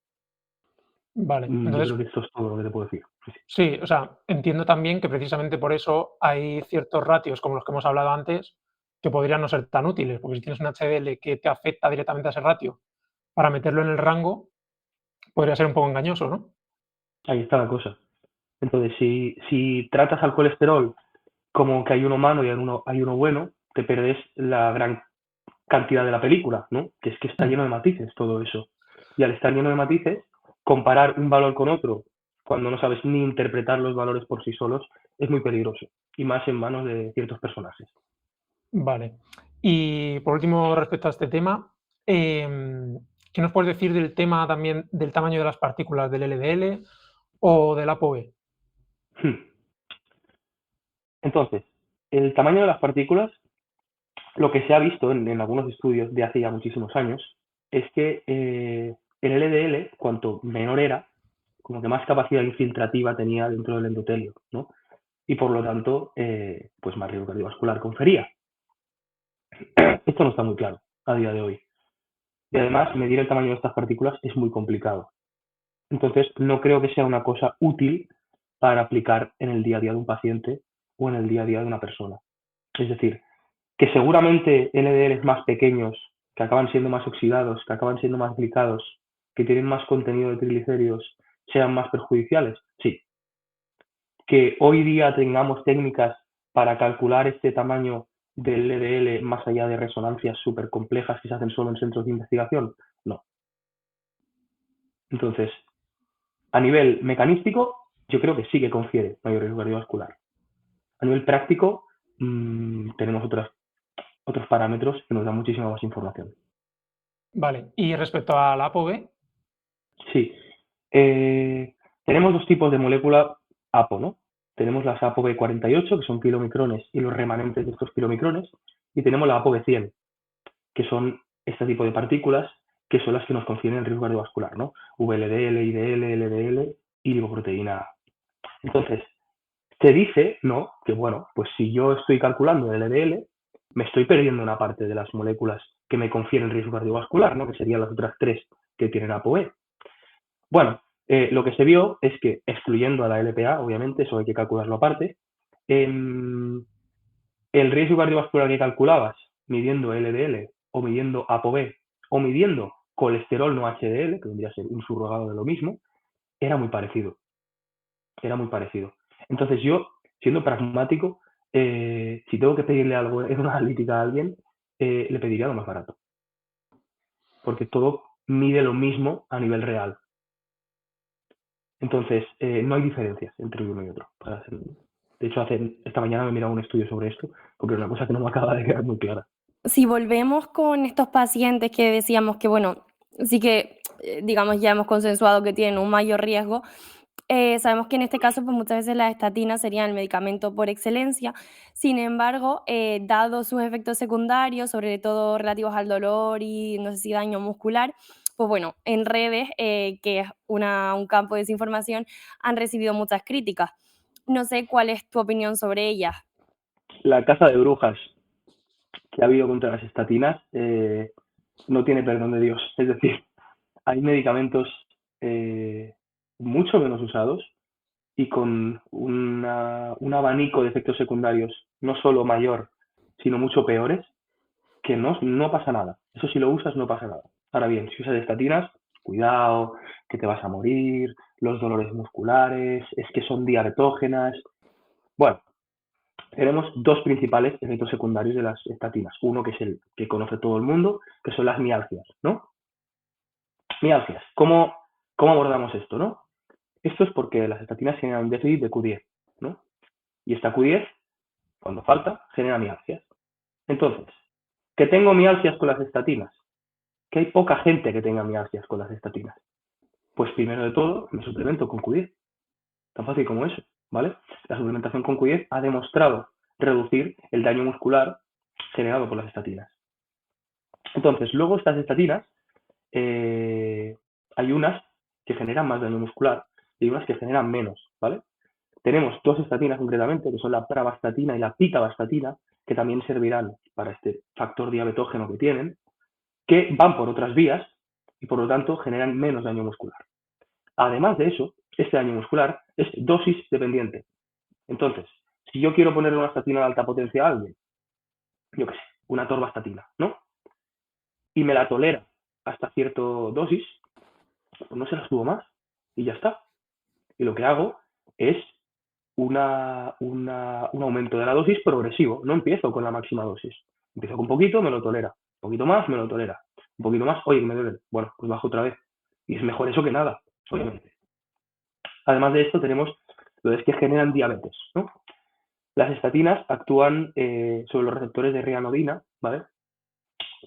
Vale, Yo entonces, creo que esto es todo lo que te puedo decir. Sí, sí. sí, o sea, entiendo también que precisamente por eso hay ciertos ratios como los que hemos hablado antes que podrían no ser tan útiles, porque si tienes un HDL que te afecta directamente a ese ratio, para meterlo en el rango podría ser un poco engañoso, ¿no? Ahí está la cosa. Entonces, si tratas al colesterol como que hay uno malo y hay uno bueno, te perdes la gran cantidad de la película, ¿no? Que es que está lleno de matices todo eso. Y al estar lleno de matices, comparar un valor con otro cuando no sabes ni interpretar los valores por sí solos es muy peligroso. Y más en manos de ciertos personajes. Vale. Y por último, respecto a este tema, ¿qué nos puedes decir del tema también del tamaño de las partículas del LDL o del ApoB? Entonces, el tamaño de las partículas, lo que se ha visto en algunos estudios de hace ya muchísimos años, es que el LDL, cuanto menor era, como que más capacidad infiltrativa tenía dentro del endotelio, ¿no? Y por lo tanto, pues más riesgo cardiovascular confería. Esto no está muy claro a día de hoy. Y además, medir el tamaño de estas partículas es muy complicado. Entonces, no creo que sea una cosa útil para aplicar en el día a día de un paciente o en el día a día de una persona. Es decir, que seguramente LDLs más pequeños, que acaban siendo más oxidados, que acaban siendo más glicados, que tienen más contenido de triglicéridos, sean más perjudiciales. Sí. Que hoy día tengamos técnicas para calcular este tamaño del LDL más allá de resonancias súper complejas que se hacen solo en centros de investigación, no. Entonces, a nivel mecanístico, yo creo que sí que confiere mayor riesgo cardiovascular. A nivel práctico, tenemos otros parámetros que nos dan muchísima más información. Vale, y respecto a la ApoB, Sí. Tenemos dos tipos de molécula APO, ¿no? Tenemos las ApoB48, que son kilomicrones, y los remanentes de estos kilomicrones, y tenemos la ApoB100, que son este tipo de partículas que son las que nos confieren el riesgo cardiovascular, ¿no? VLDL, IDL, LDL y lipoproteína A. Entonces, se dice, ¿no? Que bueno, pues si yo estoy calculando el LDL, me estoy perdiendo una parte de las moléculas que me confieren el riesgo cardiovascular, ¿no? Que serían las otras tres que tienen ApoE. Bueno, lo que se vio es que, excluyendo a la LPA, obviamente, eso hay que calcularlo aparte, el riesgo cardiovascular que calculabas midiendo LDL o midiendo ApoB o midiendo colesterol no HDL, que vendría a ser un subrogado de lo mismo, era muy parecido. Era muy parecido. Entonces yo, siendo pragmático, si tengo que pedirle algo en una analítica a alguien, le pediría lo más barato. Porque todo mide lo mismo a nivel real. Entonces, no hay diferencias entre uno y otro. De hecho, esta mañana me he mirado un estudio sobre esto, porque es una cosa que no me acaba de quedar muy clara. Si volvemos con estos pacientes que decíamos que, bueno, sí que, digamos, ya hemos consensuado que tienen un mayor riesgo, sabemos que en este caso, pues muchas veces las estatinas serían el medicamento por excelencia. Sin embargo, dado sus efectos secundarios, sobre todo relativos al dolor y no sé si daño muscular, pues bueno, en redes, que es un campo de desinformación, han recibido muchas críticas. No sé cuál es tu opinión sobre ellas. La caza de brujas que ha habido contra las estatinas no tiene perdón de Dios. Es decir, hay medicamentos mucho menos usados y con un abanico de efectos secundarios no solo mayor, sino mucho peores, que no pasa nada. Eso si lo usas no pasa nada. Ahora bien, si usas estatinas, cuidado, que te vas a morir, los dolores musculares, es que son diabetógenas. Bueno, tenemos dos principales efectos secundarios de las estatinas. Uno que es el que conoce todo el mundo, que son las mialgias, ¿no? Mialgias. ¿Cómo abordamos esto, no? Esto es porque las estatinas generan un déficit de Q10, ¿no? Y esta Q10, cuando falta, genera mialgias. Entonces, ¿que tengo mialgias con las estatinas? Que hay poca gente que tenga mialgias con las estatinas. Pues primero de todo, me suplemento con Q10. Tan fácil como eso, ¿vale? La suplementación con Q10 ha demostrado reducir el daño muscular generado por las estatinas. Entonces, luego estas estatinas, hay unas que generan más daño muscular y unas que generan menos, ¿vale? Tenemos dos estatinas concretamente, que son la pravastatina y la pitavastatina, que también servirán para este factor diabetógeno que tienen, que van por otras vías y por lo tanto generan menos daño muscular. Además de eso, este daño muscular es dosis dependiente. Entonces, si yo quiero ponerle una estatina de alta potencia a alguien, yo qué sé, una torvastatina, ¿no? Y me la tolera hasta cierta dosis, pues no se la subo más y ya está. Y lo que hago es un aumento de la dosis progresivo. No empiezo con la máxima dosis. Empiezo con un poquito, me lo tolera. Un poquito más, me lo tolera. Un poquito más, oye, que me duele. Bueno, pues bajo otra vez. Y es mejor eso que nada, obviamente. Además de esto, tenemos lo que generan diabetes, ¿no? Las estatinas actúan sobre los receptores de rianodina, ¿vale?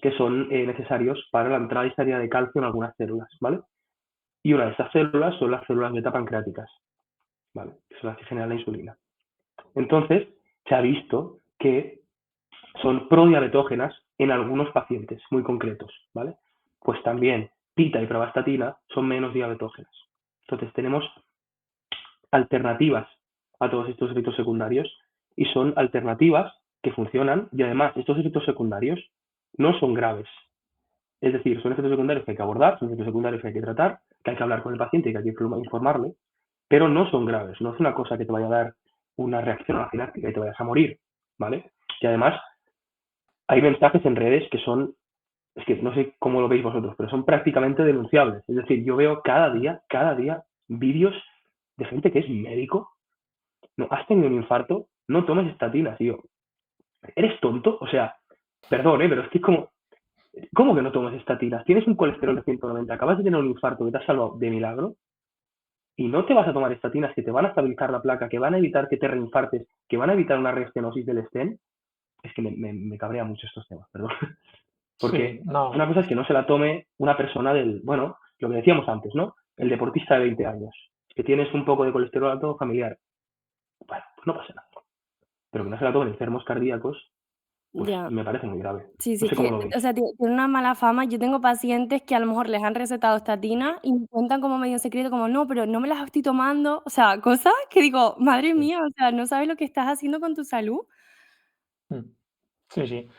Que son necesarios para la entrada y salida de calcio en algunas células, ¿vale? Y una de estas células son las células beta pancreáticas, ¿vale? Que son las que generan la insulina. Entonces, se ha visto que son prodiabetógenas en algunos pacientes muy concretos, ¿vale? pues también pita y pravastatina son menos diabetógenas. Entonces tenemos alternativas a todos estos efectos secundarios y son alternativas que funcionan y además estos efectos secundarios no son graves. Es decir, son efectos secundarios que hay que abordar, son efectos secundarios que hay que tratar, que hay que hablar con el paciente y que hay que informarle, pero no son graves, no es una cosa que te vaya a dar una reacción anafiláctica y te vayas a morir, ¿vale? Y además hay mensajes en redes que son, es que no sé cómo lo veis vosotros, pero son prácticamente denunciables. Es decir, yo veo cada día vídeos de gente que es médico, no, has tenido un infarto, no tomes estatinas, y yo, ¿eres tonto? O sea, perdón, pero es que es como, ¿cómo que no tomes estatinas? Tienes un colesterol de 190, acabas de tener un infarto que te has salvado de milagro, y no te vas a tomar estatinas que te van a estabilizar la placa, que van a evitar que te reinfartes, que van a evitar una reestenosis del estén. Es que me cabrea mucho estos temas, perdón. Sí, Porque no. una cosa es que no se la tome una persona del, bueno, lo que decíamos antes, ¿no? El deportista de 20 años, que tienes un poco de colesterol alto familiar. Bueno, pues no pasa nada. Pero que no se la tomen enfermos cardíacos, pues Ya. me parece muy grave. Sí, sí, No es sé cómo que, lo veis. o sea, tiene una mala fama. Yo tengo pacientes que a lo mejor les han recetado estatina y me cuentan como medio en secreto, como: "No, pero no me las estoy tomando". O sea, cosas que digo: "Madre Sí. mía, o sea, ¿no sabes lo que estás haciendo con tu salud?". Mm. Sí, sí.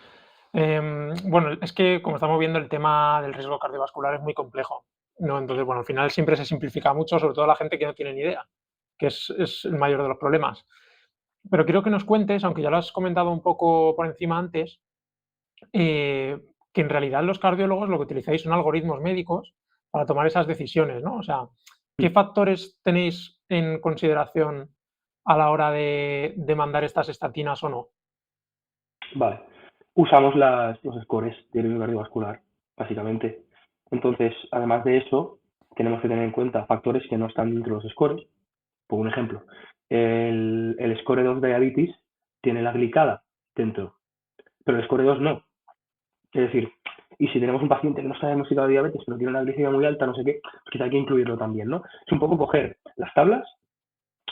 Bueno, es que como estamos viendo el tema del riesgo cardiovascular es muy complejo, ¿no? Entonces, bueno, al final siempre se simplifica mucho, sobre todo a la gente que no tiene ni idea, que es el mayor de los problemas. Pero quiero que nos cuentes, aunque ya lo has comentado un poco por encima antes, que en realidad los cardiólogos lo que utilizáis son algoritmos médicos para tomar esas decisiones, ¿no? O sea, ¿qué factores tenéis en consideración a la hora de mandar estas estatinas o no? Vale. Usamos los scores de riesgo cardiovascular, básicamente. Entonces, además de eso, tenemos que tener en cuenta factores que no están dentro de los scores. Por un ejemplo, el score 2 de diabetes tiene la glicada dentro, pero el score 2 no. Es decir, y si tenemos un paciente que no está diagnosticado de diabetes, pero tiene una glicemia muy alta, no sé qué, pues quizá hay que incluirlo también, ¿no? Es un poco coger las tablas,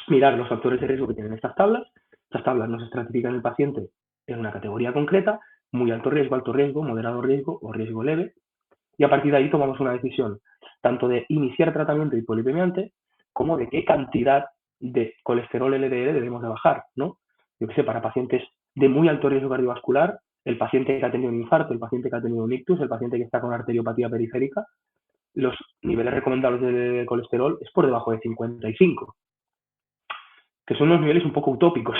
mirar los factores de riesgo que tienen estas tablas nos estratifican el paciente en una categoría concreta, muy alto riesgo, moderado riesgo o riesgo leve, y a partir de ahí tomamos una decisión, tanto de iniciar tratamiento hipolipemiante, como de qué cantidad de colesterol LDL debemos de bajar, ¿no? Yo qué sé, para pacientes de muy alto riesgo cardiovascular, el paciente que ha tenido un infarto, el paciente que ha tenido un ictus, el paciente que está con arteriopatía periférica, los niveles recomendables de colesterol es por debajo de 55, que son unos niveles un poco utópicos.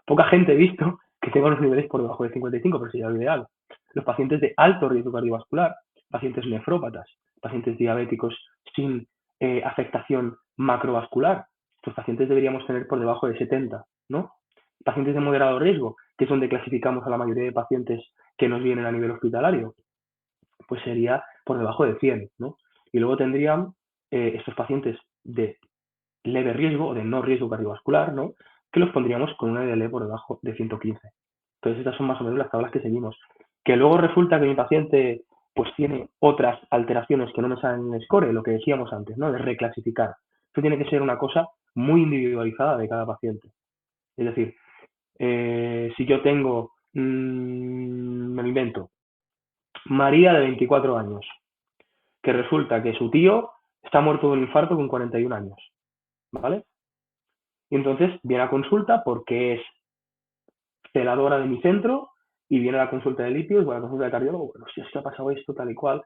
Poca gente ha visto que tenga los niveles por debajo de 55, pero sería lo ideal. Los pacientes de alto riesgo cardiovascular, pacientes nefrópatas, pacientes diabéticos sin afectación macrovascular, estos pacientes deberíamos tener por debajo de 70, ¿no? Pacientes de moderado riesgo, que es donde clasificamos a la mayoría de pacientes que nos vienen a nivel hospitalario, pues sería por debajo de 100, ¿no? Y luego tendrían estos pacientes de leve riesgo o de no riesgo cardiovascular, ¿no? Que los pondríamos con una LDL por debajo de 115. Entonces, estas son más o menos las tablas que seguimos. Que luego resulta que mi paciente pues tiene otras alteraciones que no me salen en el score, lo que decíamos antes, ¿no? De reclasificar. Esto tiene que ser una cosa muy individualizada de cada paciente. Es decir, si yo tengo, me lo invento, María de 24 años, que resulta que su tío está muerto de un infarto con 41 años, ¿vale? Y entonces viene a consulta porque es celadora de mi centro y viene a la consulta de litios o a la consulta de cardiólogo. Bueno, si es que ha pasado esto tal y cual.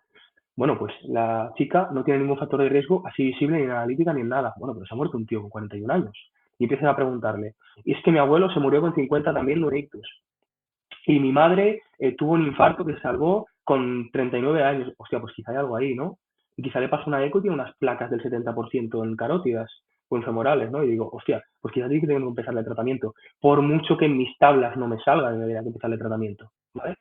Bueno, pues la chica no tiene ningún factor de riesgo así visible ni en analítica ni en nada. Bueno, pero se ha muerto un tío con 41 años. Y empiezan a preguntarle, y es que mi abuelo se murió con 50 también de un ictus. Y mi madre tuvo un infarto que se salvó con 39 años. Hostia, pues quizá hay algo ahí, ¿no? Y quizá le pasa una eco y tiene unas placas del 70% en carótidas o en femorales, ¿no? Y digo, hostia, pues quizá tiene que tengo que empezarle el tratamiento. Por mucho que en mis tablas no me salga, debería que empezarle el tratamiento, ¿vale?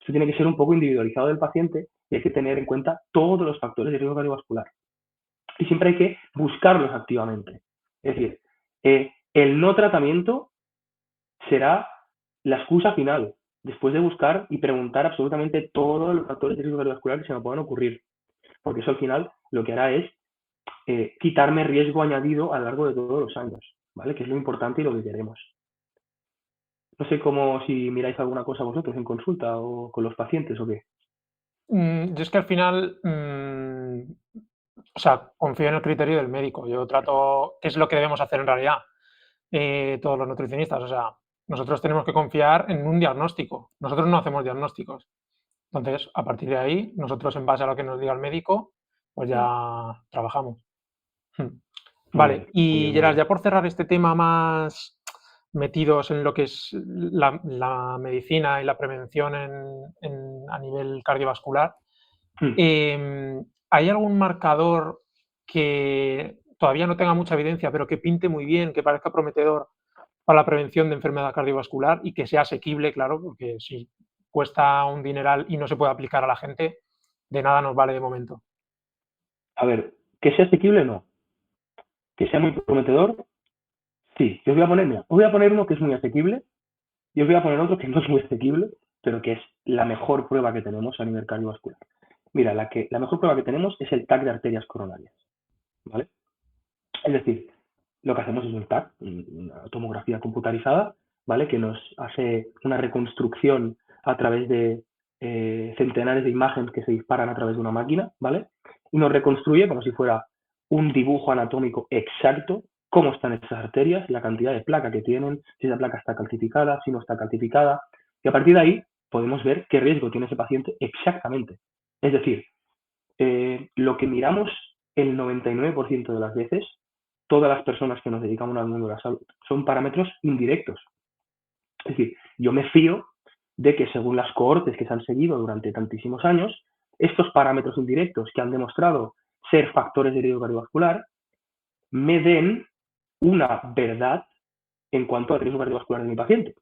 Esto tiene que ser un poco individualizado del paciente y hay que tener en cuenta todos los factores de riesgo cardiovascular. Y siempre hay que buscarlos activamente. Es decir, el no tratamiento será la excusa final, después de buscar y preguntar absolutamente todos los factores de riesgo cardiovascular que se me puedan ocurrir, porque eso al final lo que hará es quitarme riesgo añadido a lo largo de todos los años, ¿vale? Que es lo importante y lo que queremos. No sé cómo si miráis alguna cosa vosotros en consulta o con los pacientes o qué. Yo es que al final, o sea, confío en el criterio del médico. Yo trato, ¿qué es lo que debemos hacer en realidad? Todos los nutricionistas, o sea, nosotros tenemos que confiar en un diagnóstico. Nosotros no hacemos diagnósticos. Entonces, a partir de ahí, nosotros en base a lo que nos diga el médico, pues Mm. ya trabajamos. Muy Vale, bien, muy y bien, muy Gerard, bien. ya por cerrar este tema más metidos en lo que es la medicina y la prevención a nivel cardiovascular, Hmm. ¿hay algún marcador que todavía no tenga mucha evidencia, pero que pinte muy bien, que parezca prometedor para la prevención de enfermedad cardiovascular y que sea asequible, claro, porque si cuesta un dineral y no se puede aplicar a la gente, de nada nos vale de momento? A ver, que sea asequible, no. Que sea muy prometedor, sí. Yo os voy a poner, mira, os voy a poner uno que es muy asequible y os voy a poner otro que no es muy asequible, pero que es la mejor prueba que tenemos a nivel cardiovascular. Mira, la mejor prueba que tenemos es el TAC de arterias coronarias, ¿vale? Es decir, lo que hacemos es un TAC, una tomografía computarizada, ¿vale? Que nos hace una reconstrucción a través de centenares de imágenes que se disparan a través de una máquina, ¿vale? Y nos reconstruye como si fuera un dibujo anatómico exacto, cómo están esas arterias, la cantidad de placa que tienen, si esa placa está calcificada, si no está calcificada, y a partir de ahí podemos ver qué riesgo tiene ese paciente exactamente. Es decir, lo que miramos el 99% de las veces, todas las personas que nos dedicamos al mundo de la salud, son parámetros indirectos. Es decir, yo me fío de que según las cohortes que se han seguido durante tantísimos años, estos parámetros indirectos que han demostrado ser factores de riesgo cardiovascular, me den una verdad en cuanto al riesgo cardiovascular de mi paciente,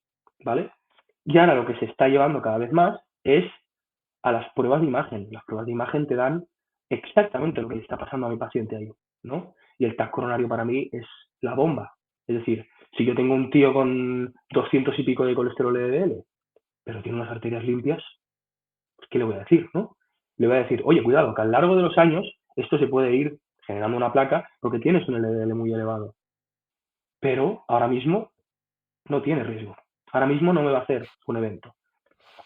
¿vale? Y ahora lo que se está llevando cada vez más es a las pruebas de imagen. Las pruebas de imagen te dan exactamente lo que le está pasando a mi paciente ahí, ¿no? Y el TAC coronario para mí es la bomba. Es decir, si yo tengo un tío con 200 y pico de colesterol LDL, pero tiene unas arterias limpias, pues, ¿qué le voy a decir, no? Le voy a decir, oye, cuidado, que a lo largo de los años esto se puede ir generando una placa porque tienes un LDL muy elevado. Pero ahora mismo no tiene riesgo. Ahora mismo no me va a hacer un evento.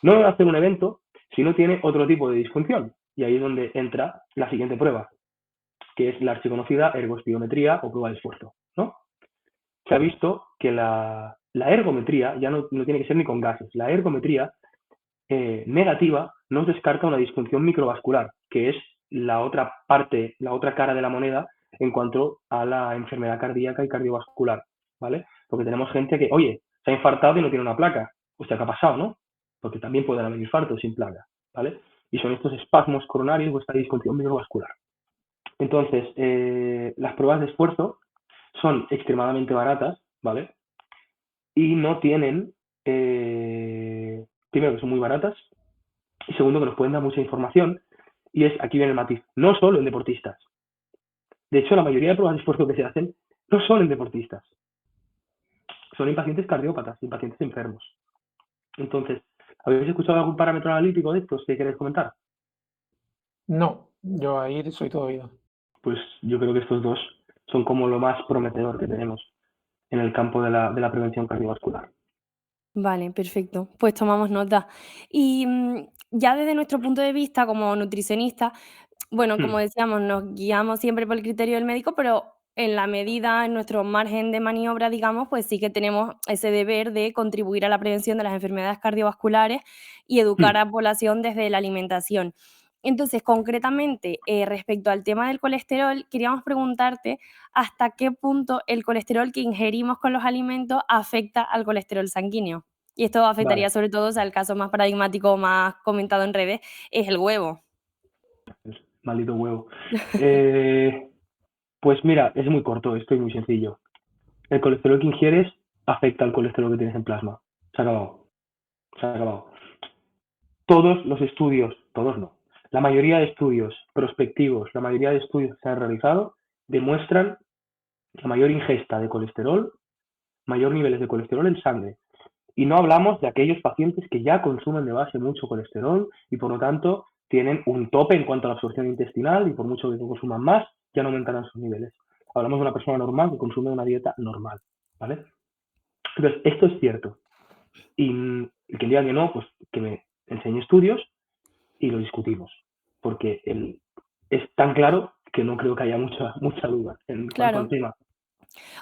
No me va a hacer un evento si no tiene otro tipo de disfunción. Y ahí es donde entra la siguiente prueba, que es la archiconocida ergospirometría o prueba de esfuerzo, ¿no? Se ha visto que la ergometría ya no tiene que ser ni con gases. La ergometría negativa nos descarta una disfunción microvascular, que es la otra parte, la otra cara de la moneda en cuanto a la enfermedad cardíaca y cardiovascular, ¿vale? Porque tenemos gente que, oye, se ha infartado y no tiene una placa. Hostia, ¿qué ha pasado, no? Porque también pueden haber infartos sin placa, ¿vale? Y son estos espasmos coronarios o esta disfunción microvascular. Entonces, las pruebas de esfuerzo son extremadamente baratas, ¿vale? Y no tienen, primero que son muy baratas, y segundo que nos pueden dar mucha información, y es, aquí viene el matiz, no solo en deportistas. De hecho, la mayoría de pruebas de esfuerzo que se hacen no son en deportistas, son en pacientes cardiópatas, en pacientes enfermos. Entonces, ¿habéis escuchado algún parámetro analítico de estos que queréis comentar? No, yo ahí soy todo oído. Pues yo creo que estos dos son como lo más prometedor que tenemos en el campo de la prevención cardiovascular. Vale, perfecto. Pues tomamos nota. Y ya desde nuestro punto de vista como nutricionista, bueno, como Hmm. decíamos, nos guiamos siempre por el criterio del médico, pero en la medida, en nuestro margen de maniobra, digamos, pues sí que tenemos ese deber de contribuir a la prevención de las enfermedades cardiovasculares y educar Hmm. a la población desde la alimentación. Entonces, concretamente, respecto al tema del colesterol, queríamos preguntarte hasta qué punto el colesterol que ingerimos con los alimentos afecta al colesterol sanguíneo. Y esto afectaría Vale, sobre todo, o sea, el caso más paradigmático, más comentado en redes, es el huevo. maldito huevo. Eh, pues mira, es muy corto, esto es muy sencillo. El colesterol que ingieres afecta al colesterol que tienes en plasma. Se ha acabado. Se ha acabado. Todos los estudios, todos no, la mayoría de estudios prospectivos, la mayoría de estudios que se han realizado demuestran que mayor ingesta de colesterol, mayor niveles de colesterol en sangre. Y no hablamos de aquellos pacientes que ya consumen de base mucho colesterol y por lo tanto tienen un tope en cuanto a la absorción intestinal y por mucho que consuman más, ya no aumentarán sus niveles. Hablamos de una persona normal que consume una dieta normal, ¿vale? Entonces, esto es cierto. Y el que diga que no, pues que me enseñe estudios y lo discutimos, porque es tan claro que no creo que haya mucha duda en cuanto al Claro. tema.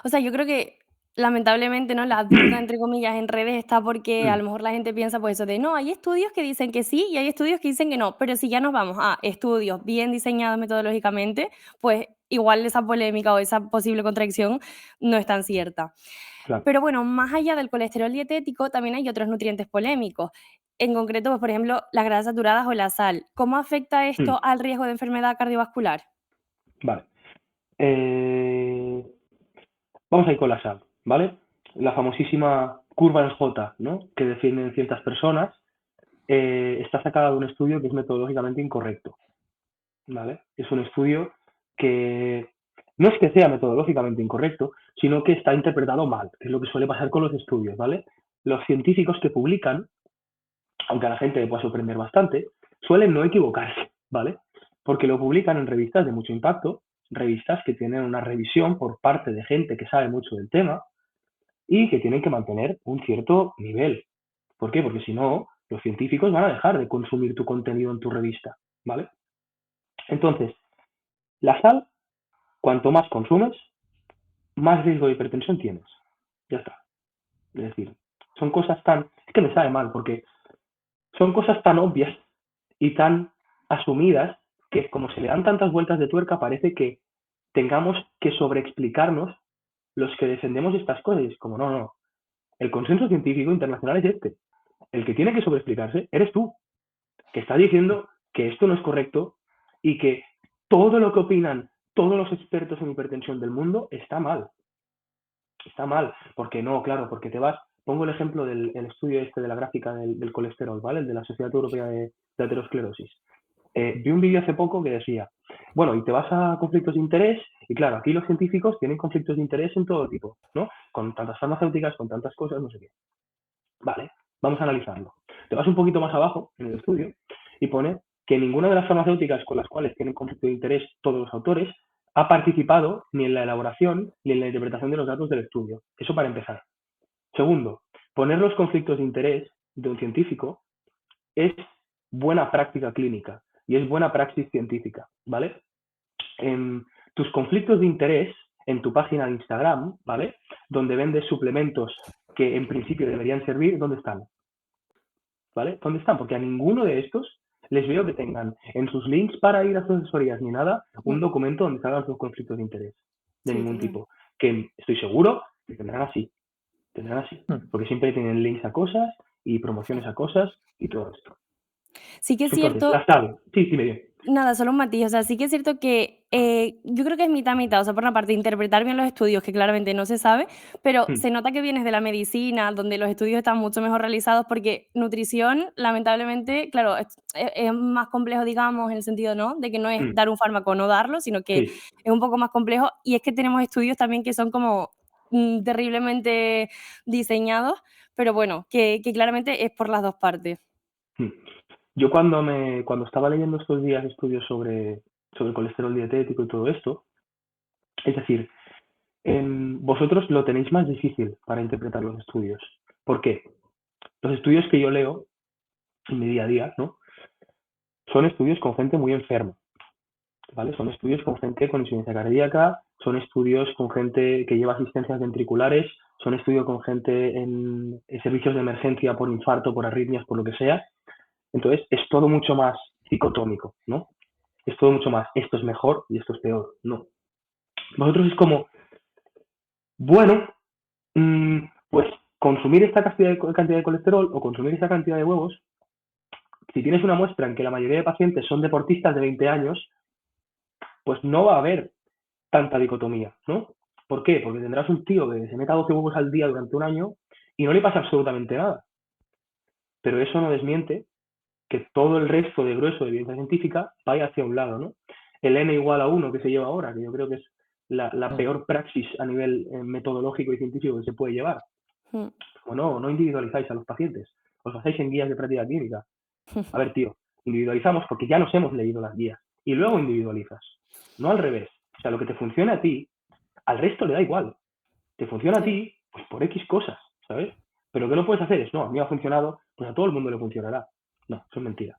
O sea, yo creo que lamentablemente, ¿no? La duda, entre comillas, en redes está porque a lo mejor la gente piensa pues eso de, no, hay estudios que dicen que sí y hay estudios que dicen que no, pero si ya nos vamos a estudios bien diseñados metodológicamente, pues igual esa polémica o esa posible contradicción no es tan cierta. Claro. Pero bueno, más allá del colesterol dietético, también hay otros nutrientes polémicos. En concreto, pues, por ejemplo, las grasas saturadas o la sal. ¿Cómo afecta Mm, esto al riesgo de enfermedad cardiovascular? Vale. Eh, Vamos a ir con la sal, ¿vale? La famosísima curva en J, ¿no? Que defienden ciertas personas, está sacada de un estudio que es metodológicamente incorrecto, ¿vale? Es un estudio que no es que sea metodológicamente incorrecto, sino que está interpretado mal, que es lo que suele pasar con los estudios, ¿vale? Los científicos que publican, aunque a la gente le pueda sorprender bastante, suelen no equivocarse, ¿vale? Porque lo publican en revistas de mucho impacto, revistas que tienen una revisión por parte de gente que sabe mucho del tema y que tienen que mantener un cierto nivel. ¿Por qué? Porque si no, los científicos van a dejar de consumir tu contenido en tu revista, ¿vale? Entonces, la sal, cuanto más consumes, más riesgo de hipertensión tienes. Ya está. Es decir, son cosas tan... Es que me sabe mal, porque son cosas tan obvias y tan asumidas que como se le dan tantas vueltas de tuerca, parece que tengamos que sobreexplicarnos los que defendemos estas cosas. Y es como, no, no. El consenso científico internacional es este. El que tiene que sobreexplicarse eres tú, que estás diciendo que esto no es correcto y que todo lo que opinan todos los expertos en hipertensión del mundo está mal. Está mal, porque no, claro, porque te vas, pongo el ejemplo del el estudio este de la gráfica del colesterol, ¿vale? El de la Sociedad Europea de Aterosclerosis. Vi un vídeo hace poco que decía, bueno, y te vas a conflictos de interés, y claro, aquí los científicos tienen conflictos de interés en todo tipo, ¿no? Con tantas farmacéuticas, con tantas cosas, no sé qué. Vale, vamos a analizarlo. Te vas un poquito más abajo en el estudio y pone que ninguna de las farmacéuticas con las cuales tienen conflicto de interés todos los autores ha participado ni en la elaboración ni en la interpretación de los datos del estudio. Eso para empezar. Segundo, poner los conflictos de interés de un científico es buena práctica clínica y es buena praxis científica, ¿vale? En tus conflictos de interés en tu página de Instagram, ¿vale? Donde vendes suplementos que en principio deberían servir, ¿dónde están? ¿Vale? ¿Dónde están? Porque a ninguno de estos les veo que tengan en sus links para ir a sus asesorías ni nada un Mm, documento donde salgan sus conflictos de interés de sí, ningún total. tipo. Que estoy seguro que tendrán así, Mm. porque siempre tienen links a cosas y promociones a cosas y todo esto. Sí que es Entonces, cierto. las saben. Sí, dime bien. Nada, solo un matiz. O sea, sí que es cierto que yo creo que es mitad, mitad. O sea, por una parte, interpretar bien los estudios, que claramente no se sabe, pero Hmm, se nota que vienes de la medicina, donde los estudios están mucho mejor realizados, porque nutrición, lamentablemente, claro, es más complejo, digamos, en el sentido, ¿no? De que no es hmm, dar un fármaco o no darlo, sino que sí. es un poco más complejo. Y es que tenemos estudios también que son como terriblemente diseñados, pero bueno, que claramente es por las dos partes. Hmm. Yo cuando estaba leyendo estos días estudios sobre colesterol dietético y todo esto, es decir, vosotros lo tenéis más difícil para interpretar los estudios. ¿Por qué? Los estudios que yo leo en mi día a día, ¿no? Son estudios con gente muy enferma, ¿vale? Son estudios con gente con insuficiencia cardíaca, son estudios con gente que lleva asistencias ventriculares, son estudios con gente en servicios de emergencia por infarto, por arritmias, por lo que sea. Entonces, es todo mucho más dicotómico, ¿no? Es todo mucho más, esto es mejor y esto es peor. No. Vosotros es como, bueno, pues consumir esta cantidad de colesterol o consumir esta cantidad de huevos, si tienes una muestra en que la mayoría de pacientes son deportistas de 20 años, pues no va a haber tanta dicotomía, ¿no? ¿Por qué? Porque tendrás un tío que se meta 12 huevos al día durante un año y no le pasa absolutamente nada. Pero eso no desmiente que todo el resto de grueso de evidencia científica vaya hacia un lado, ¿no? El n igual a 1 que se lleva ahora, que yo creo que es la Mm. peor praxis a nivel metodológico y científico que se puede llevar. Mm. O no individualizáis a los pacientes, os hacéis en guías de práctica clínica. A ver, tío, individualizamos porque ya nos hemos leído las guías y luego individualizas, no al revés. O sea, lo que te funciona a ti, al resto le da igual. Te funciona a Sí. ti, pues por X cosas, ¿sabes? Pero ¿qué no puedes hacer? Es, no, a mí me ha funcionado, pues a todo el mundo le funcionará. No, eso es mentira.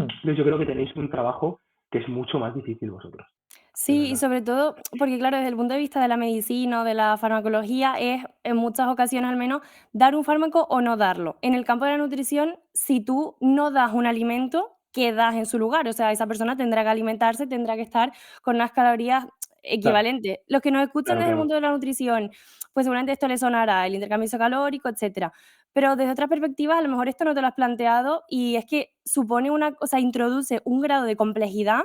Entonces yo creo que tenéis un trabajo que es mucho más difícil vosotros, de Sí, y verdad. sobre todo, porque claro, desde el punto de vista de la medicina o de la farmacología es, en muchas ocasiones al menos, dar un fármaco o no darlo. En el campo de la nutrición, si tú no das un alimento, ¿qué das en su lugar? O sea, esa persona tendrá que alimentarse, tendrá que estar con unas calorías Claro, equivalentes. Los que nos escuchan claro, desde el claro. mundo de la nutrición, pues seguramente esto les sonará, el intercambio isocalórico, etcétera. Pero desde otras perspectivas, a lo mejor esto no te lo has planteado y es que supone una, o sea, introduce un grado de complejidad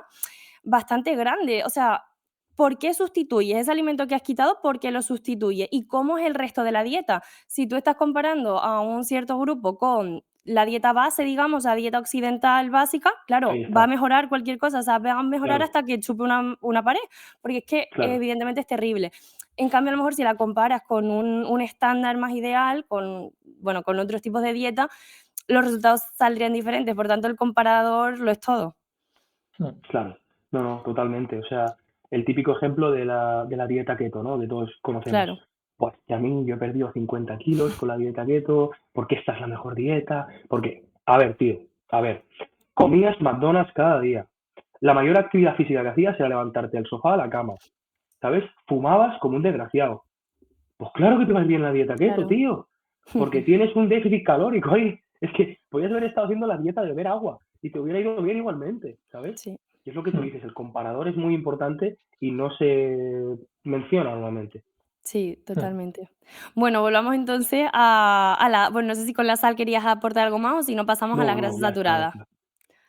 bastante grande. O sea, ¿por qué sustituyes ese alimento que has quitado? ¿Por qué lo sustituyes? ¿Y cómo es el resto de la dieta? Si tú estás comparando a un cierto grupo con la dieta base, digamos, la dieta occidental básica, Ahí claro, va a está. mejorar cualquier cosa, o sea, va a mejorar Claro, hasta que chupe una pared, porque es que claro. evidentemente es terrible. En cambio, a lo mejor si la comparas con un estándar más ideal, con, bueno, con otros tipos de dieta, los resultados saldrían diferentes, por tanto el comparador lo es todo. Claro, no, no, totalmente. O sea, el típico ejemplo de la dieta keto, ¿no? Que todos conocemos. Claro, Pues que a mí yo he perdido 50 kilos con la dieta keto, porque esta es la mejor dieta, porque, a ver, tío, a ver, comías McDonald's cada día. La mayor actividad física que hacías era levantarte del sofá a la cama, ¿sabes? Fumabas como un desgraciado. Pues claro que te vas bien la dieta keto, claro. tío, porque tienes un déficit calórico ahí. Es que podías haber estado haciendo la dieta de beber agua y te hubiera ido bien igualmente, ¿sabes? Sí. Y es lo que tú dices, el comparador es muy importante y no se menciona normalmente. Sí, totalmente. Bueno, volvamos entonces a la bueno, no sé si con la sal querías aportar algo más o si no pasamos a No, las no, grasas ya está, ya saturadas. está.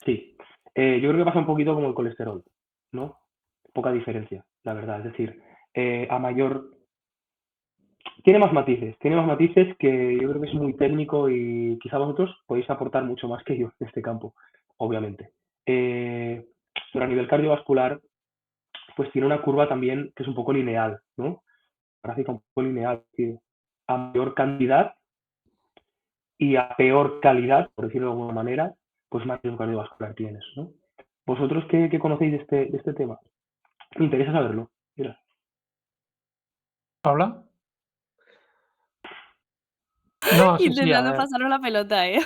Sí, yo creo que pasa un poquito como el colesterol, ¿no? Poca diferencia, la verdad. Es decir, a mayor tiene más matices que yo creo que es muy técnico y quizá vosotros podéis aportar mucho más que yo en este campo, obviamente. Pero a nivel cardiovascular, pues tiene una curva también que es un poco lineal, ¿no? Gráfica un poco lineal, que a mayor cantidad y a peor calidad, por decirlo de alguna manera, pues más riesgo cardiovascular tienes, ¿no? ¿Vosotros qué conocéis de este tema? Me interesa saberlo. Mira. ¿Paula? No, sí, sí, a Intentando ver. pasarnos la pelota, ¿eh?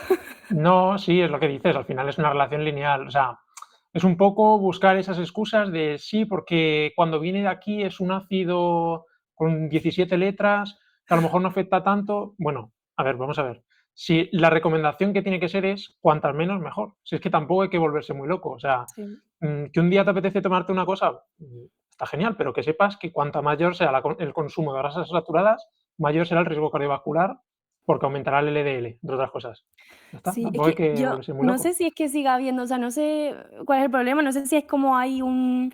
No, sí, es lo que dices, al final es una relación lineal. O sea, es un poco buscar esas excusas de sí, porque cuando viene de aquí es un ácido con 17 letras, que a lo mejor no afecta tanto. Bueno, a ver, vamos a ver. Si la recomendación que tiene que ser es cuantas menos mejor. Si es que tampoco hay que volverse muy loco. O sea, Sí. que un día te apetece tomarte una cosa, está genial, pero que sepas que cuanta mayor sea el consumo de grasas saturadas, mayor será el riesgo cardiovascular porque aumentará el LDL, entre otras cosas. Ya está, Sí, es tampoco hay que que yo volverse muy no sé loco. si es que siga habiendo, o sea, no sé cuál es el problema, no sé si es como hay no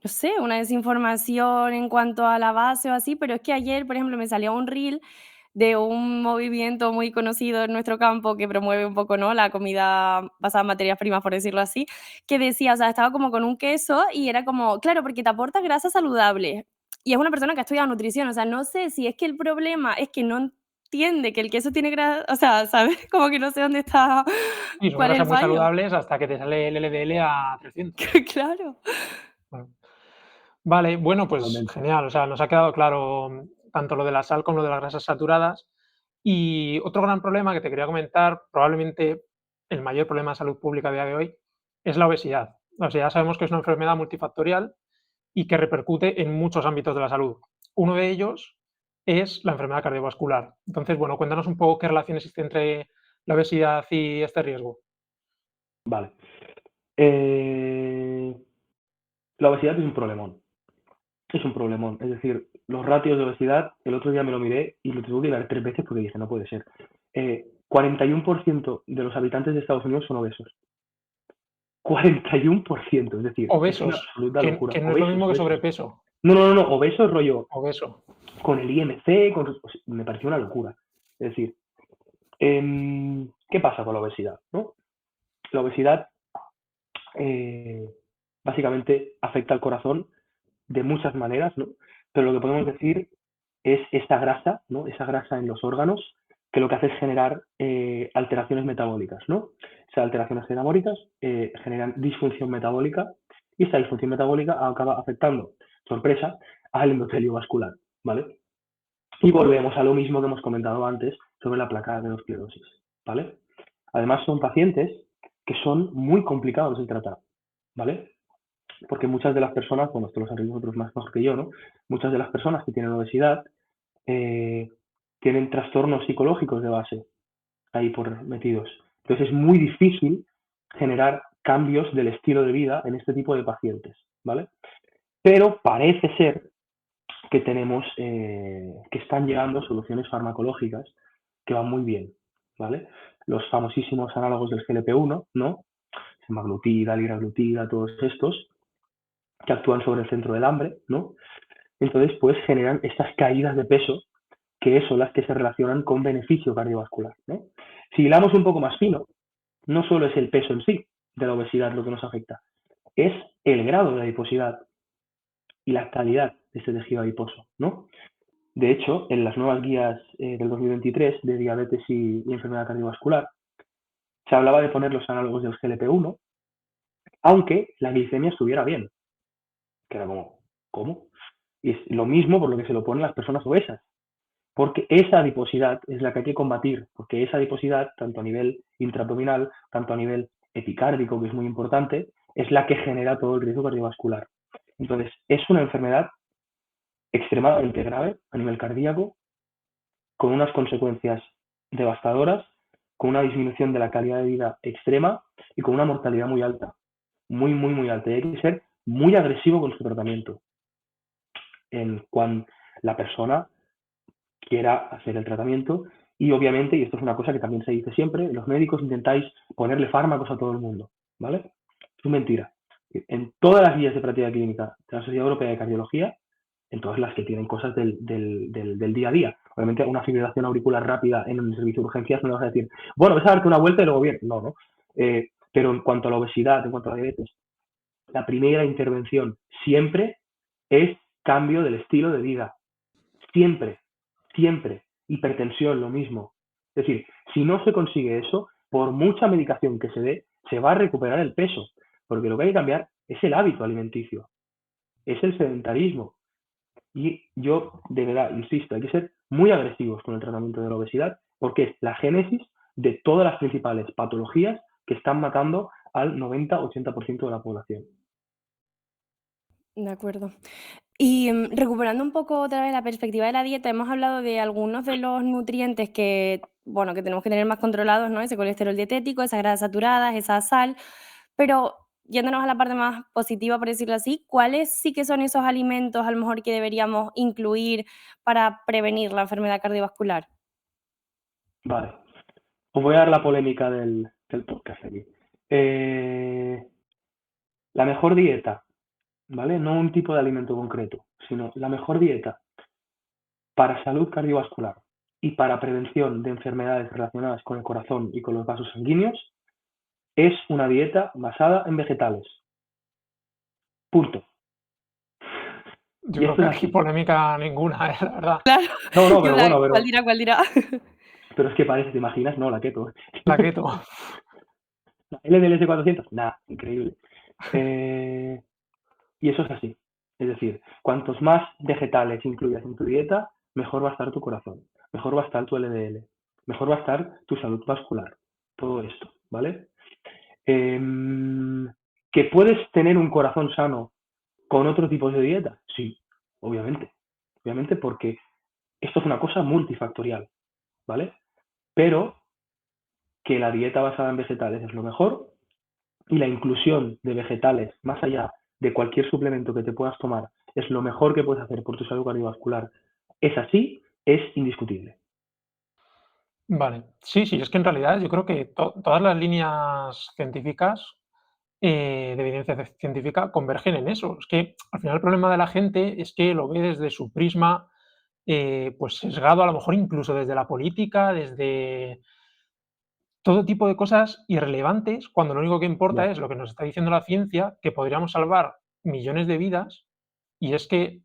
sé, una desinformación en cuanto a la base o así, pero es que ayer, por ejemplo, me salió un reel de un movimiento muy conocido en nuestro campo que promueve un poco, ¿no?, la comida basada en materias primas, por decirlo así, que decía, o sea, estaba como con un queso y era como, claro, porque te aporta grasa saludable. Y es una persona que ha estudiado nutrición, o sea, no sé si es que el problema es que no entiende que el queso tiene grasa, o sea, ¿sabes? Como que no sé dónde está, Y son cuál es el grasas muy fallo. saludables hasta que te sale el LDL a 300. Claro. Bueno. Vale, bueno, pues Totalmente. genial. O sea, nos ha quedado claro tanto lo de la sal como lo de las grasas saturadas. Y otro gran problema que te quería comentar, probablemente el mayor problema de salud pública a día de hoy, es la obesidad. La obesidad sabemos que es una enfermedad multifactorial y que repercute en muchos ámbitos de la salud. Uno de ellos es la enfermedad cardiovascular. Entonces, bueno, cuéntanos un poco qué relación existe entre la obesidad y este riesgo. Vale. Eh, la obesidad es un problemón. Es un problemón. Es decir, los ratios de obesidad, el otro día me lo miré y lo tuve que ver 3 veces porque dije, no puede ser. 41% de los habitantes de Estados Unidos son obesos. 41%, es decir, es una Obesos, absoluta locura. que no es lo Obesos, mismo que obesos. sobrepeso. No, no, no, no, obesos rollo Obeso. con el IMC, me pareció una locura. Es decir, ¿qué pasa con la obesidad? ¿No? La obesidad eh, básicamente afecta al corazón de muchas maneras, ¿no? Pero lo que podemos decir es esta grasa, ¿no? Esa grasa en los órganos que lo que hace es generar alteraciones metabólicas, ¿no? Esas alteraciones metabólicas generan disfunción metabólica y esta disfunción metabólica acaba afectando, sorpresa, al endotelio vascular, ¿vale? Y volvemos a lo mismo que hemos comentado antes sobre la placa de osteoporosis, ¿vale? Además son pacientes que son muy complicados de tratar, ¿vale? Porque muchas de las personas, bueno, esto lo sabréis vosotros más mejor que yo, ¿no? Muchas de las personas que tienen obesidad tienen trastornos psicológicos de base ahí por metidos. Entonces es muy difícil generar cambios del estilo de vida en este tipo de pacientes, ¿vale? Pero parece ser que tenemos, que están llegando soluciones farmacológicas que van muy bien, ¿vale? Los famosísimos análogos del GLP-1, ¿no? Semaglutida, liraglutida, todos estos, que actúan sobre el centro del hambre, ¿no? Entonces, pues generan estas caídas de peso que son las que se relacionan con beneficio cardiovascular, ¿no? Si hilamos un poco más fino, no solo es el peso en sí de la obesidad lo que nos afecta, es el grado de adiposidad y la calidad de ese tejido adiposo, ¿no? De hecho, en las nuevas guías del 2023 de diabetes y enfermedad cardiovascular, se hablaba de poner los análogos del GLP-1, aunque la glicemia estuviera bien. Que era como, ¿cómo? Y es lo mismo por lo que se lo ponen las personas obesas. Porque esa adiposidad es la que hay que combatir, porque esa adiposidad, tanto a nivel intraabdominal, tanto a nivel epicárdico, que es muy importante, es la que genera todo el riesgo cardiovascular. Entonces, es una enfermedad extremadamente grave a nivel cardíaco, con unas consecuencias devastadoras, con una disminución de la calidad de vida extrema y con una mortalidad muy alta, muy, muy, muy alta. Y hay que ser muy agresivo con su tratamiento en cuanto la persona quiera hacer el tratamiento. Y obviamente, y esto es una cosa que también se dice siempre, los médicos intentáis ponerle fármacos a todo el mundo, ¿vale? Es mentira. En todas las guías de práctica clínica de la Sociedad Europea de Cardiología, en todas las que tienen cosas del día a día. Obviamente, una fibrilación auricular rápida en un servicio de urgencias no le vas a decir, bueno, ves a darte una vuelta y luego bien. No, no. Pero en cuanto a la obesidad, en cuanto a la diabetes, la primera intervención siempre es cambio del estilo de vida. Siempre, siempre. Hipertensión, lo mismo. Es decir, si no se consigue eso, por mucha medicación que se dé, se va a recuperar el peso. Porque lo que hay que cambiar es el hábito alimenticio, es el sedentarismo. Y yo, de verdad, insisto, hay que ser muy agresivos con el tratamiento de la obesidad porque es la génesis de todas las principales patologías que están matando al 90-80% de la población. De acuerdo. Y recuperando un poco otra vez la perspectiva de la dieta, hemos hablado de algunos de los nutrientes que, bueno, que tenemos que tener más controlados, ¿no? Ese colesterol dietético, esas grasas saturadas, esa sal, pero yéndonos a la parte más positiva, por decirlo así, ¿cuáles sí que son esos alimentos a lo mejor que deberíamos incluir para prevenir la enfermedad cardiovascular? Vale, os voy a dar la polémica del podcast aquí. La mejor dieta, ¿vale? No un tipo de alimento concreto, sino la mejor dieta para salud cardiovascular y para prevención de enfermedades relacionadas con el corazón y con los vasos sanguíneos es una dieta basada en vegetales. Punto. Yo Y creo esto que es aquí así. polémica ninguna, la verdad. Claro, No, no, yo pero en plan, bueno, ¿cuál dirá, cuál dirá? pero es que parece, ¿te imaginas? No, la keto. La keto. La LDLC 400, nada, increíble. Y eso es así. Es decir, cuantos más vegetales incluyas en tu dieta, mejor va a estar tu corazón, mejor va a estar tu LDL, mejor va a estar tu salud vascular. Todo esto, ¿vale? ¿Que puedes tener un corazón sano con otro tipo de dieta? Sí, obviamente. Obviamente porque esto es una cosa multifactorial, ¿vale? Pero que la dieta basada en vegetales es lo mejor y la inclusión de vegetales más allá de cualquier suplemento que te puedas tomar es lo mejor que puedes hacer por tu salud cardiovascular, es así, es indiscutible. Vale. Sí, sí, es que en realidad yo creo que todas las líneas científicas, de evidencia científica, convergen en eso. Es que al final el problema de la gente es que lo ve desde su prisma, pues sesgado, a lo mejor incluso desde la política, desde todo tipo de cosas irrelevantes, cuando lo único que importa Ya. es lo que nos está diciendo la ciencia, que podríamos salvar millones de vidas, y es que,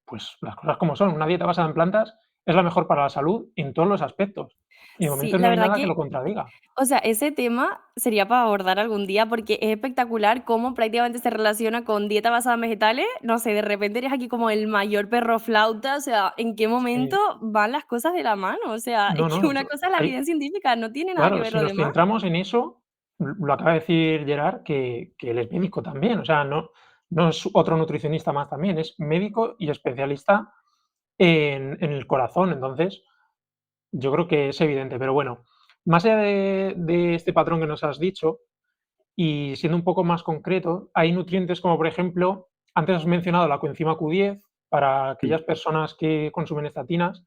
pues, las cosas como son, una dieta basada en plantas es la mejor para la salud en todos los aspectos, y de Sí, momento no la hay verdad nada que que, lo contradiga. o sea, ese tema sería para abordar algún día porque es espectacular cómo prácticamente se relaciona con dieta basada en vegetales. No sé, de repente eres aquí como el mayor perro flauta, o sea, ¿en qué momento Sí. van las cosas de la mano? O sea, es No, que no, una cosa es la hay evidencia científica, no tiene nada que claro, ver si lo nos demás. centramos en eso, lo acaba de decir Gerard, que él es médico también, o sea, no es otro nutricionista más también, es médico y especialista en el corazón. Entonces, yo creo que es evidente, pero bueno, más allá de este patrón que nos has dicho, y siendo un poco más concreto, hay nutrientes como, por ejemplo, antes has mencionado la coenzima Q10 para aquellas personas que consumen estatinas,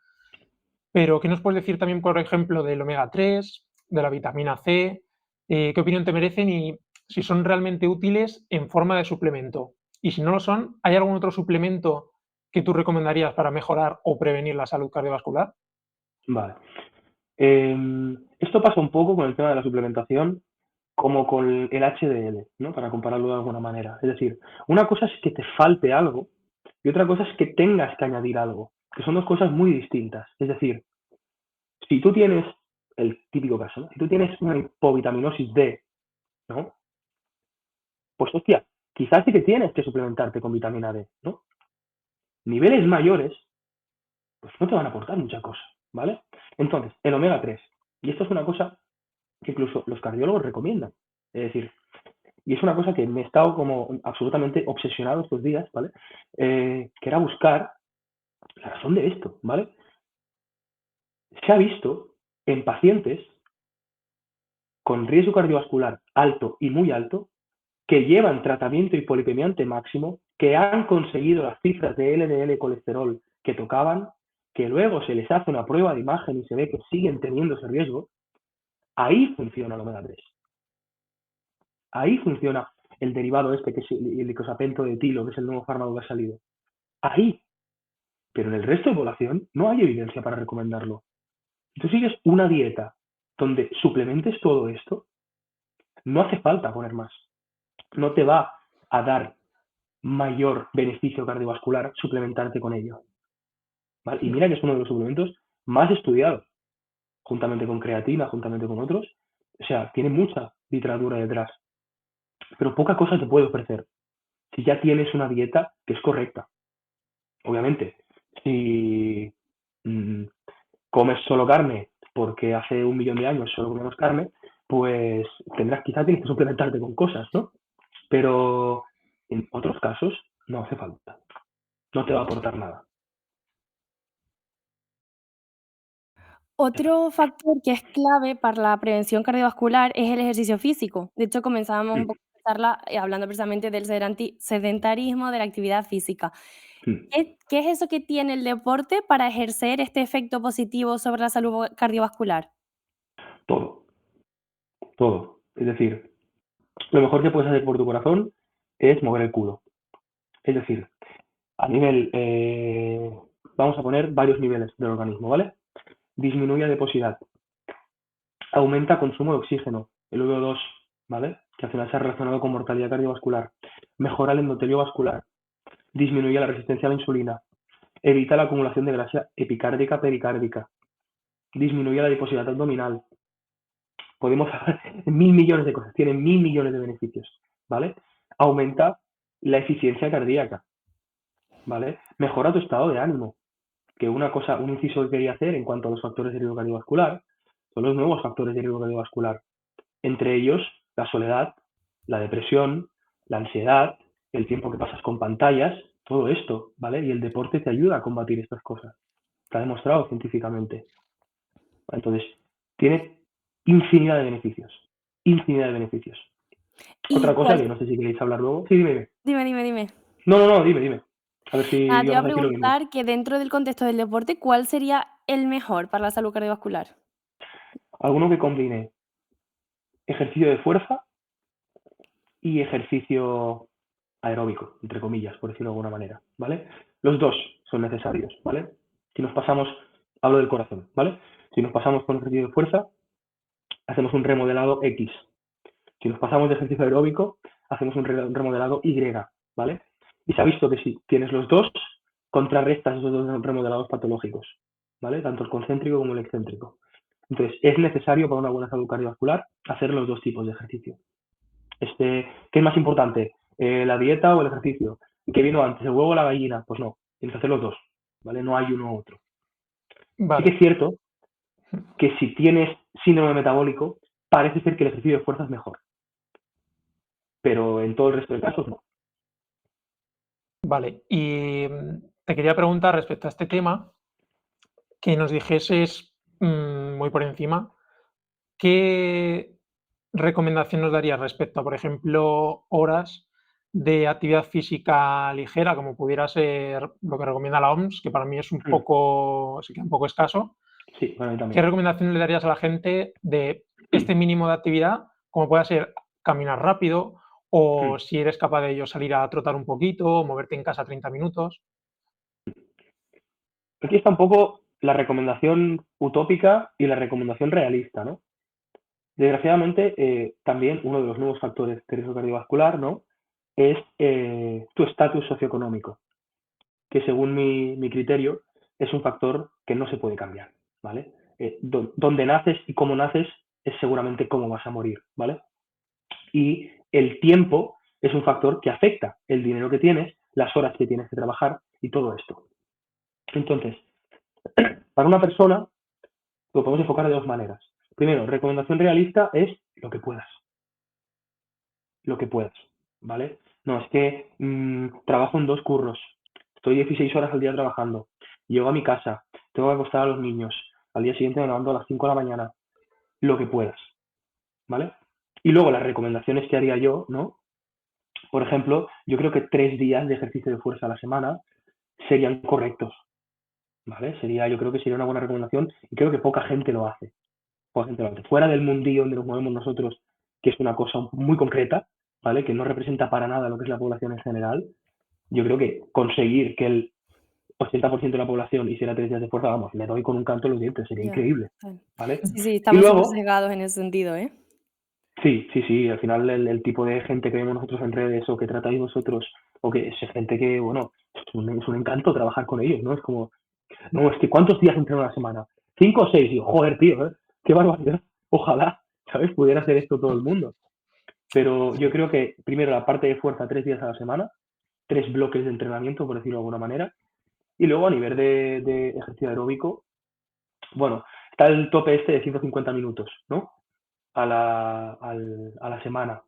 pero ¿qué nos puedes decir también, por ejemplo, del omega 3, de la vitamina C? ¿Qué opinión te merecen y si son realmente útiles en forma de suplemento? Y si no lo son, ¿hay algún otro suplemento que tú recomendarías para mejorar o prevenir la salud cardiovascular? Vale. Esto pasa un poco con el tema de la suplementación como con el HDL, ¿no? Para compararlo de alguna manera. Es decir, una cosa es que te falte algo y otra cosa es que tengas que añadir algo, que son dos cosas muy distintas. Es decir, si tú tienes, el típico caso, ¿no? Si tú tienes una hipovitaminosis D, ¿no? Pues hostia, quizás sí que tienes que suplementarte con vitamina D, ¿no? Niveles mayores, pues no te van a aportar mucha cosa, ¿vale? Entonces, el omega 3, y esto es una cosa que incluso los cardiólogos recomiendan, es decir, y es una cosa que me he estado como absolutamente obsesionado estos días, ¿vale? Que era buscar la razón de esto, ¿vale? Se ha visto en pacientes con riesgo cardiovascular alto y muy alto que llevan tratamiento hipolipemiante máximo, que han conseguido las cifras de LDL colesterol que tocaban, que luego se les hace una prueba de imagen y se ve que siguen teniendo ese riesgo, ahí funciona el omega 3. Ahí funciona el derivado este, que es el icosapento de etilo, que es el nuevo fármaco que ha salido. Ahí. Pero en el resto de población no hay evidencia para recomendarlo. Si tú sigues una dieta donde suplementes todo esto, no hace falta poner más. No te va a dar mayor beneficio cardiovascular suplementarte con ello. ¿Vale? Y mira que es uno de los suplementos más estudiados, juntamente con creatina, juntamente con otros. O sea, tiene mucha literatura detrás. Pero poca cosa te puede ofrecer si ya tienes una dieta que es correcta. Obviamente, si comes solo carne porque hace 1 millón de años solo comemos carne, pues quizás tienes que suplementarte con cosas, ¿no? Pero en otros casos no hace falta. No te va a aportar nada. Otro factor que es clave para la prevención cardiovascular es el ejercicio físico. De hecho, comenzábamos un Mm, poco la charla, hablando precisamente del sedentarismo, de la actividad física. mm. ¿Qué es eso que tiene el deporte para ejercer este efecto positivo sobre la salud cardiovascular? Todo, todo. Es decir, lo mejor que puedes hacer por tu corazón es mover el culo. Es decir, a nivel, vamos a poner varios niveles del organismo, ¿vale? Disminuye adiposidad, aumenta consumo de oxígeno, el VO2, ¿vale? Que al final se ha relacionado con mortalidad cardiovascular, mejora el endotelio vascular, disminuye la resistencia a la insulina, evita la acumulación de grasa epicárdica pericárdica, disminuye la adiposidad abdominal. Podemos hablar de 1.000 millones de cosas, tiene 1.000 millones de beneficios, ¿vale? Aumenta la eficiencia cardíaca, ¿vale? Mejora tu estado de ánimo, que un inciso que quería hacer en cuanto a los factores de riesgo cardiovascular, son los nuevos factores de riesgo cardiovascular. Entre ellos, la soledad, la depresión, la ansiedad, el tiempo que pasas con pantallas, todo esto, ¿vale? Y el deporte te ayuda a combatir estas cosas. Está demostrado científicamente. Entonces, tiene infinidad de beneficios. Infinidad de beneficios. ¿Y Otra cosa cuál? que no sé si queréis hablar luego. Sí, dime, dime. Dime. No, dime. A ver si Nada, te iba a íbamos a decir lo mismo. preguntar que dentro del contexto del deporte, ¿cuál sería el mejor para la salud cardiovascular? Alguno que combine ejercicio de fuerza y ejercicio aeróbico, entre comillas, por decirlo de alguna manera, ¿vale? Los dos son necesarios, ¿vale? Si nos pasamos, hablo del corazón, ¿vale? Si nos pasamos con ejercicio de fuerza, hacemos un remodelado X. Si nos pasamos de ejercicio aeróbico, hacemos un remodelado Y, ¿vale? Y se ha visto que si tienes los dos, contrarrestas esos dos remodelados patológicos, ¿vale? Tanto el concéntrico como el excéntrico. Entonces, es necesario para una buena salud cardiovascular hacer los dos tipos de ejercicio. ¿Qué es más importante? ¿La dieta o el ejercicio? ¿Qué vino antes, el huevo o la gallina? Pues no, tienes que hacer los dos, ¿vale? No hay uno u otro. Sí que Vale. es cierto que si tienes síndrome metabólico, parece ser que el ejercicio de fuerza es mejor. Pero en todo el resto de casos no. Vale, y te quería preguntar respecto a este tema, que nos dijeses muy por encima, ¿qué recomendación nos darías respecto a, por ejemplo, horas de actividad física ligera, como pudiera ser lo que recomienda la OMS, que para mí es un poco, se queda un poco escaso? Sí, para mí ¿Qué también. recomendación le darías a la gente de este mínimo de actividad, como pueda ser caminar rápido o si eres capaz de ello salir a trotar un poquito, o moverte en casa 30 minutos? Aquí está un poco la recomendación utópica y la recomendación realista, ¿no? Desgraciadamente, también uno de los nuevos factores de riesgo cardiovascular, ¿no? Es tu estatus socioeconómico, que según mi criterio es un factor que no se puede cambiar, ¿vale? Donde naces y cómo naces es seguramente cómo vas a morir, ¿vale? Y el tiempo es un factor que afecta el dinero que tienes, las horas que tienes que trabajar y todo esto. Entonces, para una persona lo podemos enfocar de dos maneras. Primero, recomendación realista es lo que puedas. Lo que puedas, ¿vale? No, es que trabajo en 2 curros, estoy 16 horas al día trabajando, llego a mi casa, tengo que acostar a los niños, al día siguiente me levanto a las 5 de la mañana, lo que puedas, ¿vale? Y luego las recomendaciones que haría yo, ¿no? Por ejemplo, yo creo que 3 días de ejercicio de fuerza a la semana serían correctos, ¿vale? Yo creo que sería una buena recomendación y creo que poca gente lo hace. Poca gente lo hace. Fuera del mundillo donde nos movemos nosotros, que es una cosa muy concreta, ¿vale? Que no representa para nada lo que es la población en general, yo creo que conseguir que el 80% de la población hiciera 3 días de fuerza, vamos, le doy con un canto en los dientes, sería Ya, increíble, total. ¿vale? Sí, sí, Y estamos súper luego, sesgados en ese sentido, ¿eh? sí, al final el tipo de gente que vemos nosotros en redes o que tratáis vosotros, o que es gente que, bueno, es un encanto trabajar con ellos, ¿no? Es como, no, es que ¿cuántos días entreno a la semana? 5 o 6, digo, joder, tío, qué barbaridad, ojalá, ¿sabes? Pudiera hacer esto todo el mundo. Pero yo creo que primero la parte de fuerza 3 días a la semana, 3 bloques de entrenamiento, por decirlo de alguna manera, y luego a nivel de ejercicio aeróbico, bueno, está el tope este de 150 minutos, ¿no? A la semana.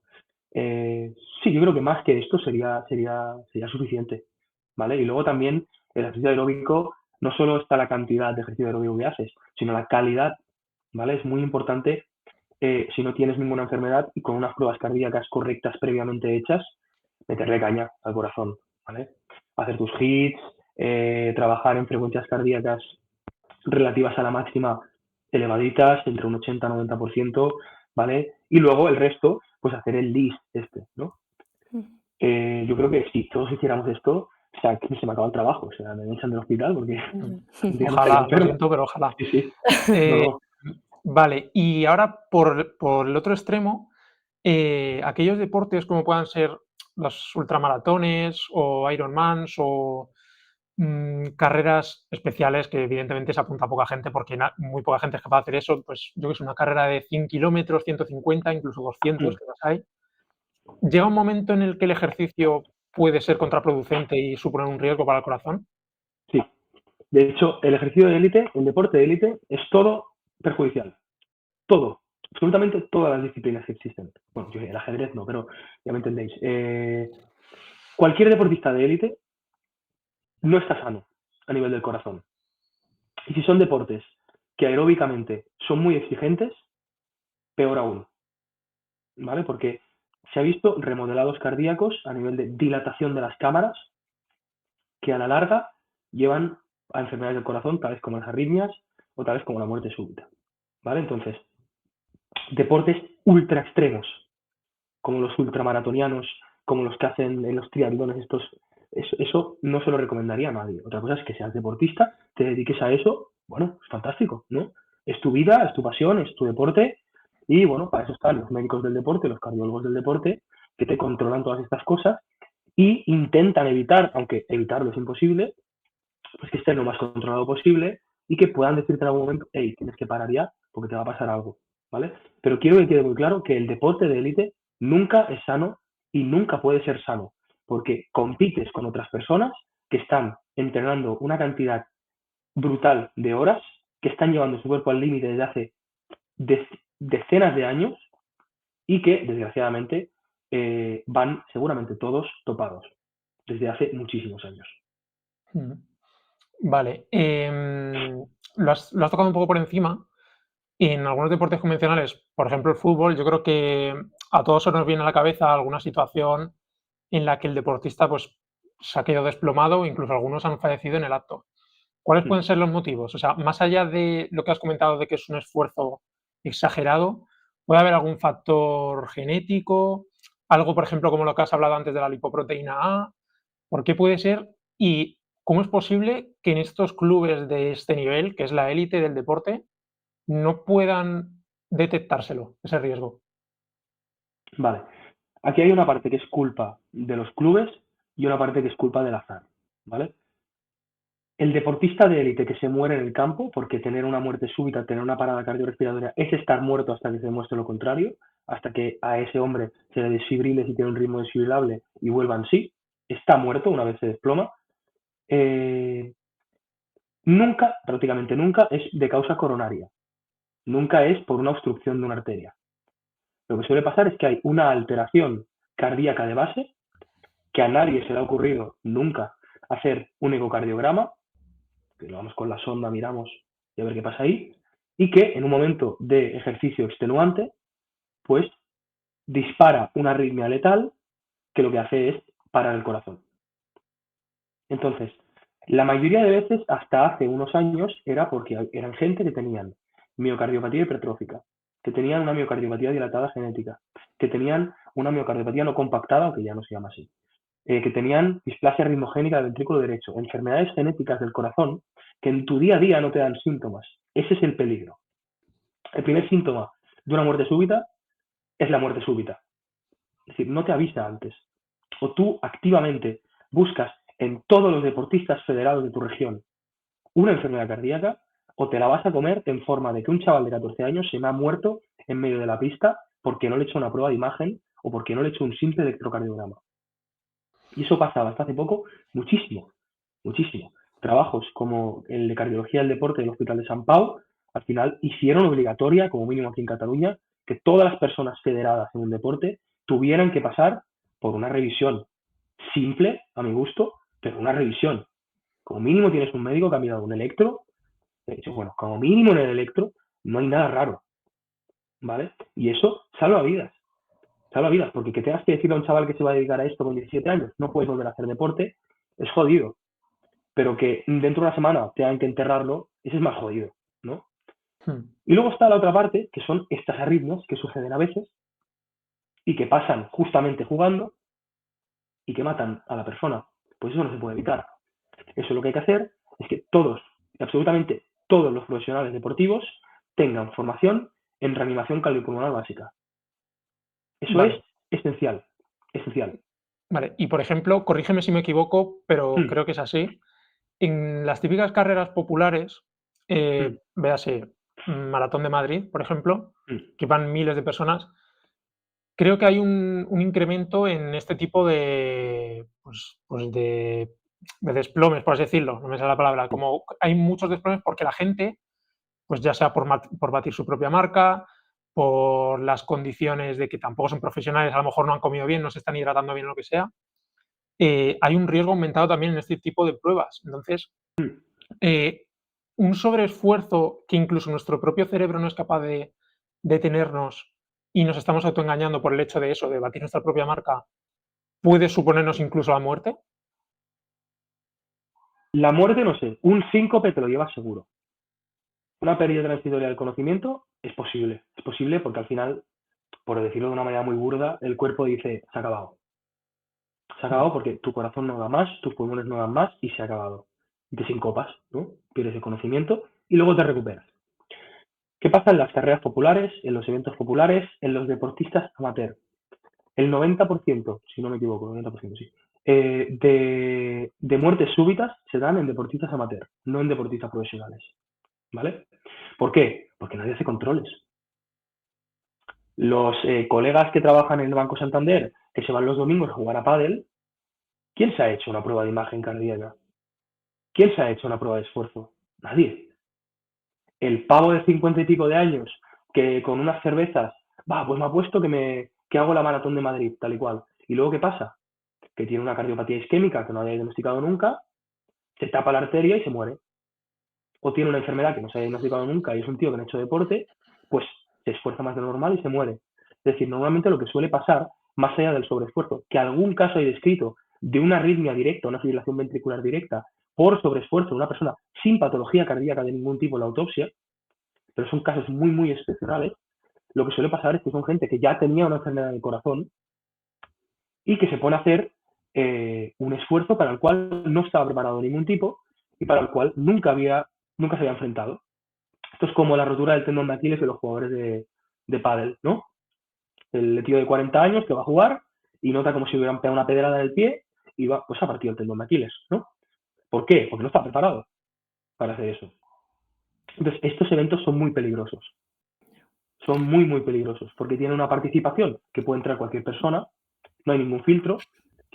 Sí, yo creo que más que esto sería suficiente, ¿vale? Y luego también el ejercicio aeróbico, no solo está la cantidad de ejercicio aeróbico que haces, sino la calidad, ¿vale? Es muy importante, si no tienes ninguna enfermedad y con unas pruebas cardíacas correctas previamente hechas, meterle caña al corazón, ¿vale? Hacer tus hits, trabajar en frecuencias cardíacas relativas a la máxima elevaditas, entre un 80-90%, ¿vale? Y luego el resto, pues hacer el list ¿no? Yo creo que si todos hiciéramos esto, o sea, que se me acaba el trabajo, o sea, me echan del hospital porque gente que no estaría Ojalá, lo enferma. siento, pero ojalá. Sí, sí. No, Eh, no. vale, y ahora por el otro extremo, aquellos deportes como puedan ser los ultramaratones o Ironmans o carreras especiales que evidentemente se apunta a poca gente porque muy poca gente es capaz de hacer eso, pues yo que sé, una carrera de 100 kilómetros, 150, incluso 200, que las hay. ¿Llega un momento en el que el ejercicio puede ser contraproducente y suponer un riesgo para el corazón? Sí. De hecho, el ejercicio de élite, el deporte de élite, es todo perjudicial. Todo. Absolutamente todas las disciplinas que existen. Bueno, yo el ajedrez no, pero ya me entendéis. Cualquier deportista de élite no está sano a nivel del corazón. Y si son deportes que aeróbicamente son muy exigentes, peor aún, ¿vale? Porque se ha visto remodelados cardíacos a nivel de dilatación de las cámaras que a la larga llevan a enfermedades del corazón, tales como las arritmias o tales como la muerte súbita, ¿vale? Entonces, deportes ultra extremos, como los ultramaratonianos, como los que hacen en los triatlones estos, eso no se lo recomendaría a nadie. Otra cosa es que seas deportista, te dediques a eso, bueno, es fantástico, ¿no? Es tu vida, es tu pasión, es tu deporte y bueno, para eso están los médicos del deporte, los cardiólogos del deporte, que te controlan todas estas cosas y intentan evitar, aunque evitarlo es imposible, pues que esté lo más controlado posible y que puedan decirte en algún momento, hey, tienes que parar ya porque te va a pasar algo, ¿vale? Pero quiero que quede muy claro que el deporte de élite nunca es sano y nunca puede ser sano, porque compites con otras personas que están entrenando una cantidad brutal de horas, que están llevando su cuerpo al límite desde hace decenas de años y que, desgraciadamente, van seguramente todos topados desde hace muchísimos años. Mm. Vale. Lo has tocado un poco por encima. En algunos deportes convencionales, por ejemplo el fútbol, yo creo que a todos se nos viene a la cabeza alguna situación en la que el deportista pues, se ha quedado desplomado, incluso algunos han fallecido en el acto. ¿Cuáles pueden ser los motivos? O sea, más allá de lo que has comentado de que es un esfuerzo exagerado, ¿puede haber algún factor genético? Algo, por ejemplo, como lo que has hablado antes de la lipoproteína A. ¿Por qué puede ser? ¿Y cómo es posible que en estos clubes de este nivel, que es la élite del deporte, no puedan detectárselo, ese riesgo? Vale. Aquí hay una parte que es culpa de los clubes y una parte que es culpa del azar, ¿vale? El deportista de élite que se muere en el campo, porque tener una muerte súbita, tener una parada cardiorrespiratoria, es estar muerto hasta que se demuestre lo contrario, hasta que a ese hombre se le desfibrile si tiene un ritmo desfibrilable y vuelva en sí, está muerto una vez se desploma. Nunca, prácticamente nunca, es de causa coronaria. Nunca es por una obstrucción de una arteria. Lo que suele pasar es que hay una alteración cardíaca de base, que a nadie se le ha ocurrido nunca hacer un ecocardiograma, que lo vamos con la sonda, miramos y a ver qué pasa ahí, y que en un momento de ejercicio extenuante, pues dispara una arritmia letal que lo que hace es parar el corazón. Entonces, la mayoría de veces, hasta hace unos años, era porque eran gente que tenían miocardiopatía hipertrófica, que tenían una miocardiopatía dilatada genética, que tenían una miocardiopatía no compactada, aunque ya no se llama así, que tenían displasia ritmogénica del ventrículo derecho, enfermedades genéticas del corazón que en tu día a día no te dan síntomas. Ese es el peligro. El primer síntoma de una muerte súbita es la muerte súbita. Es decir, no te avisa antes. O tú activamente buscas en todos los deportistas federados de tu región una enfermedad cardíaca, o te la vas a comer en forma de que un chaval de 14 años se me ha muerto en medio de la pista porque no le he hecho una prueba de imagen o porque no le he hecho un simple electrocardiograma. Y eso pasaba hasta hace poco muchísimo, muchísimo. Trabajos como el de cardiología del deporte del Hospital de Sant Pau, al final hicieron obligatoria, como mínimo aquí en Cataluña, que todas las personas federadas en un deporte tuvieran que pasar por una revisión simple, a mi gusto, pero una revisión. Como mínimo tienes un médico que ha mirado un electro, de hecho, bueno, como mínimo en el electro no hay nada raro, ¿vale? Y eso salva vidas. Salva vidas, porque que tengas que decirle a un chaval que se va a dedicar a esto con 17 años, no puedes volver a hacer deporte, es jodido. Pero que dentro de una semana tengan que enterrarlo, ese es más jodido, ¿no? Y luego está la otra parte, que son estas arritmias que suceden a veces y que pasan justamente jugando y que matan a la persona. Pues eso no se puede evitar. Eso lo que hay que hacer es que todos, absolutamente todos los profesionales deportivos tengan formación en reanimación cardiopulmonar básica. Eso Vale. es esencial, esencial. Vale, y por ejemplo, corrígeme si me equivoco, pero creo que es así. En las típicas carreras populares, véase Maratón de Madrid, por ejemplo, que van miles de personas, creo que hay un incremento en este tipo de, pues de desplomes, por así decirlo, no me sale la palabra, como hay muchos desplomes porque la gente, pues ya sea por batir su propia marca, por las condiciones de que tampoco son profesionales, a lo mejor no han comido bien, no se están hidratando bien, lo que sea, hay un riesgo aumentado también en este tipo de pruebas. Entonces, un sobreesfuerzo que incluso nuestro propio cerebro no es capaz de detenernos y nos estamos autoengañando por el hecho de eso, de batir nuestra propia marca, puede suponernos incluso la muerte. La muerte no sé, un síncope te lo llevas seguro. Una pérdida transitoria del conocimiento es posible porque al final, por decirlo de una manera muy burda, el cuerpo dice, se ha acabado. Se ha acabado porque tu corazón no da más, tus pulmones no dan más y se ha acabado. Y te sincopas, ¿no? Pierdes el conocimiento y luego te recuperas. ¿Qué pasa en las carreras populares, en los eventos populares, en los deportistas amateur? El 90%, si no me equivoco, 90% sí, de muertes súbitas se dan en deportistas amateur, no en deportistas profesionales. ¿Vale? ¿Por qué? Porque nadie hace controles. Los colegas que trabajan en el Banco Santander, que se van los domingos a jugar a pádel, ¿quién se ha hecho una prueba de imagen cardíaca? ¿Quién se ha hecho una prueba de esfuerzo? Nadie. El pavo de 50 y pico de años que con unas cervezas, pues me ha puesto que hago la maratón de Madrid, tal y cual. ¿Y luego qué pasa? Que tiene una cardiopatía isquémica que no haya diagnosticado nunca, se tapa la arteria y se muere. O tiene una enfermedad que no se ha diagnosticado nunca y es un tío que no ha hecho deporte, pues se esfuerza más de lo normal y se muere. Es decir, normalmente lo que suele pasar, más allá del sobreesfuerzo, que algún caso hay descrito de una arritmia directa, una fibrilación ventricular directa, por sobreesfuerzo de una persona sin patología cardíaca de ningún tipo en la autopsia, pero son casos muy, muy excepcionales, lo que suele pasar es que son gente que ya tenía una enfermedad del corazón y que se pone a hacer un esfuerzo para el cual no estaba preparado de ningún tipo y para el cual nunca se había enfrentado. Esto es como la rotura del tendón de Aquiles de los jugadores de pádel, ¿no? El tío de 40 años que va a jugar y nota como si hubieran pegado una pedrada en el pie y pues ha partido el tendón de Aquiles, ¿no? ¿Por qué? Porque no está preparado para hacer eso. Entonces, estos eventos son muy peligrosos. Son muy, muy peligrosos porque tienen una participación que puede entrar cualquier persona, no hay ningún filtro,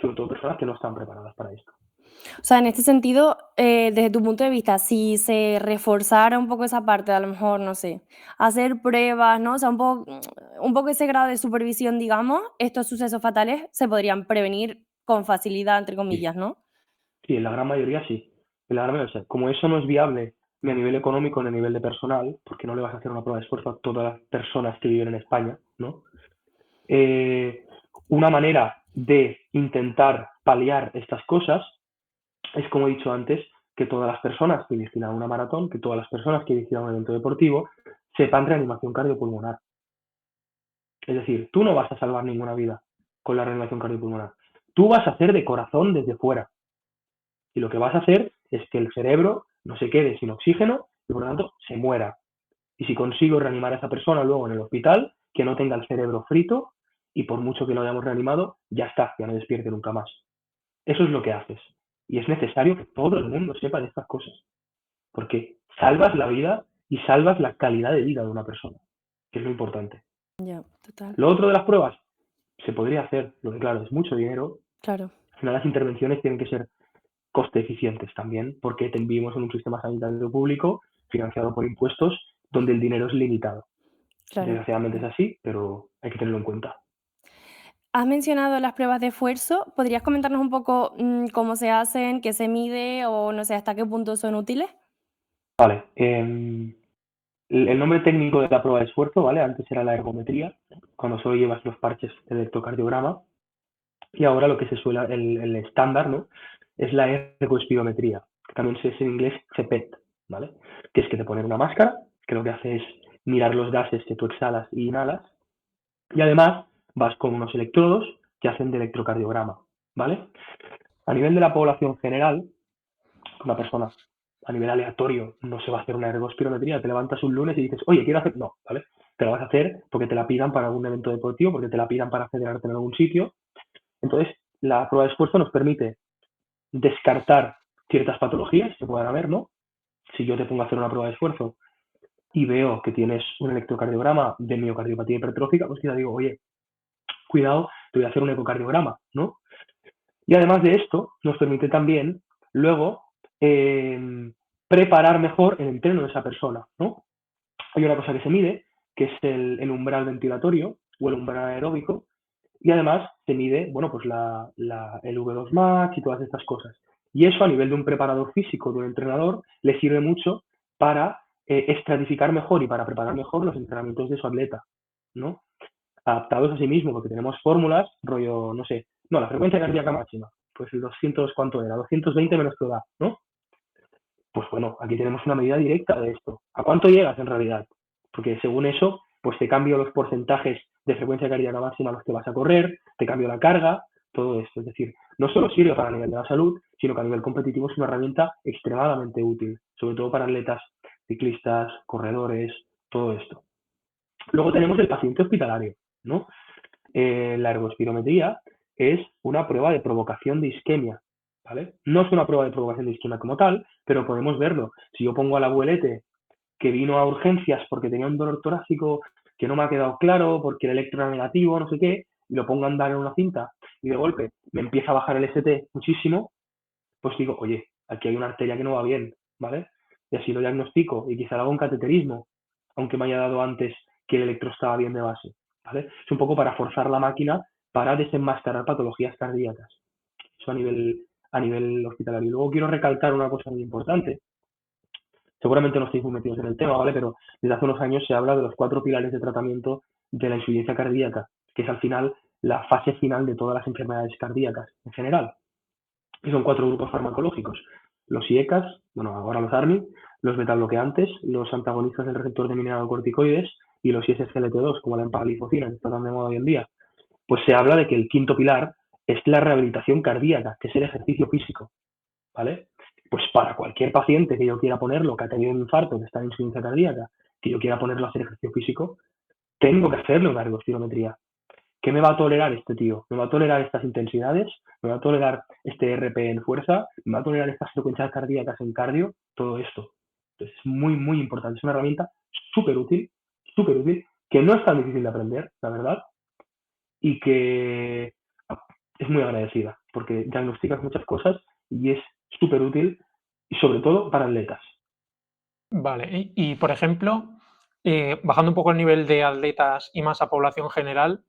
sobre todo personas que no están preparadas para esto. O sea, en este sentido, desde tu punto de vista, si se reforzara un poco esa parte, a lo mejor, no sé, hacer pruebas, ¿no? O sea, un poco ese grado de supervisión, digamos, estos sucesos fatales se podrían prevenir con facilidad, entre Sí, comillas, ¿no? sí, en la gran mayoría sí. En la gran mayoría, como eso no es viable ni a nivel económico ni a nivel de personal, porque no le vas a hacer una prueba de esfuerzo a todas las personas que viven en España, ¿no? Eh, una manera de intentar paliar estas cosas es, como he dicho antes, que todas las personas que vigilan una maratón, que todas las personas que vigilan un evento deportivo, sepan reanimación cardiopulmonar. Es decir, tú no vas a salvar ninguna vida con la reanimación cardiopulmonar. Tú vas a hacer de corazón desde fuera. Y lo que vas a hacer es que el cerebro no se quede sin oxígeno y por lo tanto se muera. Y si consigo reanimar a esa persona luego en el hospital, que no tenga el cerebro frito y por mucho que lo hayamos reanimado, ya está, ya no despierte nunca más. Eso es lo que haces. Y es necesario que todo el mundo sepa de estas cosas. Porque salvas la vida y salvas la calidad de vida de una persona, que es lo importante. Ya, total, Lo otro de las pruebas, se podría hacer, lo que claro, es mucho dinero. claro. Al final las intervenciones tienen que ser coste eficientes también, porque vivimos en un sistema sanitario público financiado por impuestos donde el dinero es limitado. Claro. Desgraciadamente es así, pero hay que tenerlo en cuenta. Has mencionado las pruebas de esfuerzo. ¿Podrías comentarnos un poco cómo se hacen, qué se mide o no sé hasta qué punto son útiles? Vale, el nombre técnico de la prueba de esfuerzo, ¿vale? Antes era la ergometría, cuando solo llevas los parches de electrocardiograma, y ahora lo que se suele, el estándar, ¿no? Es la ergoespirometría, que también se dice en inglés CPET, ¿vale? Que es que te ponen una máscara, que lo que hace es mirar los gases que tú exhalas y inhalas, y además vas con unos electrodos que hacen de electrocardiograma, ¿vale? A nivel de la población general, una persona a nivel aleatorio no se va a hacer una ergospirometría, te levantas un lunes y dices, oye, quiero hacer, no, ¿vale? Te la vas a hacer porque te la pidan para algún evento deportivo, porque te la pidan para federarte en algún sitio. Entonces, la prueba de esfuerzo nos permite descartar ciertas patologías que puedan haber, ¿no? Si yo te pongo a hacer una prueba de esfuerzo y veo que tienes un electrocardiograma de miocardiopatía hipertrófica, pues quizá digo, oye, cuidado, te voy a hacer un ecocardiograma, ¿no? Y además de esto, nos permite también luego preparar mejor el entreno de esa persona, ¿no? Hay una cosa que se mide, que es el umbral ventilatorio o el umbral aeróbico, y además se mide, bueno, pues el V2 max y todas estas cosas. Y eso a nivel de un preparador físico, de un entrenador, le sirve mucho para estratificar mejor y para preparar mejor los entrenamientos de su atleta, ¿no? Adaptados a sí mismo, porque tenemos fórmulas, rollo, no sé, no, la frecuencia cardíaca máxima, pues el 200, ¿cuánto era? 220 menos tu edad, ¿no? Pues bueno, aquí tenemos una medida directa de esto. ¿A cuánto llegas en realidad? Porque según eso, pues te cambio los porcentajes de frecuencia cardíaca máxima a los que vas a correr, te cambio la carga, todo esto. Es decir, no solo sirve para el nivel de la salud, sino que a nivel competitivo es una herramienta extremadamente útil, sobre todo para atletas, ciclistas, corredores, todo esto. Luego tenemos el paciente hospitalario, ¿no? La ergospirometría es una prueba de provocación de isquemia, ¿vale? No es una prueba de provocación de isquemia como tal, pero podemos verlo. Si yo pongo al abuelete que vino a urgencias porque tenía un dolor torácico que no me ha quedado claro, porque el electro era negativo, no sé qué, y lo pongo a andar en una cinta y de golpe me empieza a bajar el ST muchísimo, pues digo, oye, aquí hay una arteria que no va bien, ¿vale? Y así lo diagnostico y quizá hago un cateterismo, aunque me haya dado antes que el electro estaba bien de base, ¿vale? Es un poco para forzar la máquina para desenmascarar patologías cardíacas. Eso a nivel hospitalario. Y luego quiero recalcar una cosa muy importante. Seguramente no estáis muy metidos en el tema, ¿vale? Pero desde hace unos años se habla de los 4 pilares de tratamiento de la insuficiencia cardíaca, que es al final la fase final de todas las enfermedades cardíacas en general. Y son 4 grupos farmacológicos. Los IECAS, bueno, ahora los ARNI, los betabloqueantes, los antagonistas del receptor de mineralocorticoides y los ISGLT2, como la empaglifosina, que está tan de moda hoy en día. Pues se habla de que el quinto pilar es la rehabilitación cardíaca, que es el ejercicio físico, ¿vale? Pues para cualquier paciente que yo quiera ponerlo, que ha tenido un infarto, que está en insuficiencia cardíaca, que yo quiera ponerlo a hacer ejercicio físico, tengo que hacerle una ergospirometría. ¿Qué me va a tolerar este tío? ¿Me va a tolerar estas intensidades? ¿Me va a tolerar este RP en fuerza? ¿Me va a tolerar estas frecuencias cardíacas en cardio? Todo esto. Entonces es muy, muy importante. Es una herramienta súper útil, que no es tan difícil de aprender, la verdad, y que es muy agradecida, porque diagnosticas muchas cosas y es súper útil, y sobre todo para atletas. Vale, por ejemplo, bajando un poco el nivel de atletas y más a población general,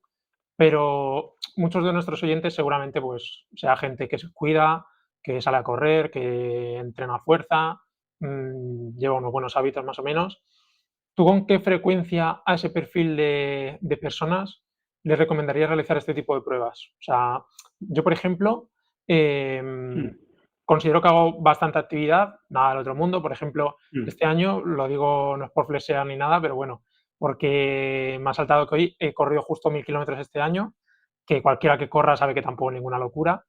pero muchos de nuestros oyentes seguramente, pues, sea gente que se cuida, que sale a correr, que entrena a fuerza, lleva unos buenos hábitos más o menos. ¿Tú con qué frecuencia a ese perfil de personas les recomendarías realizar este tipo de pruebas? O sea, yo, por ejemplo, Mm, considero que hago bastante actividad, nada del otro mundo. Por ejemplo, mm, este año, lo digo, no es por flesear ni nada, pero bueno, porque me ha saltado que hoy he corrido justo 1000 kilómetros este año, que cualquiera que corra sabe que tampoco es ninguna locura.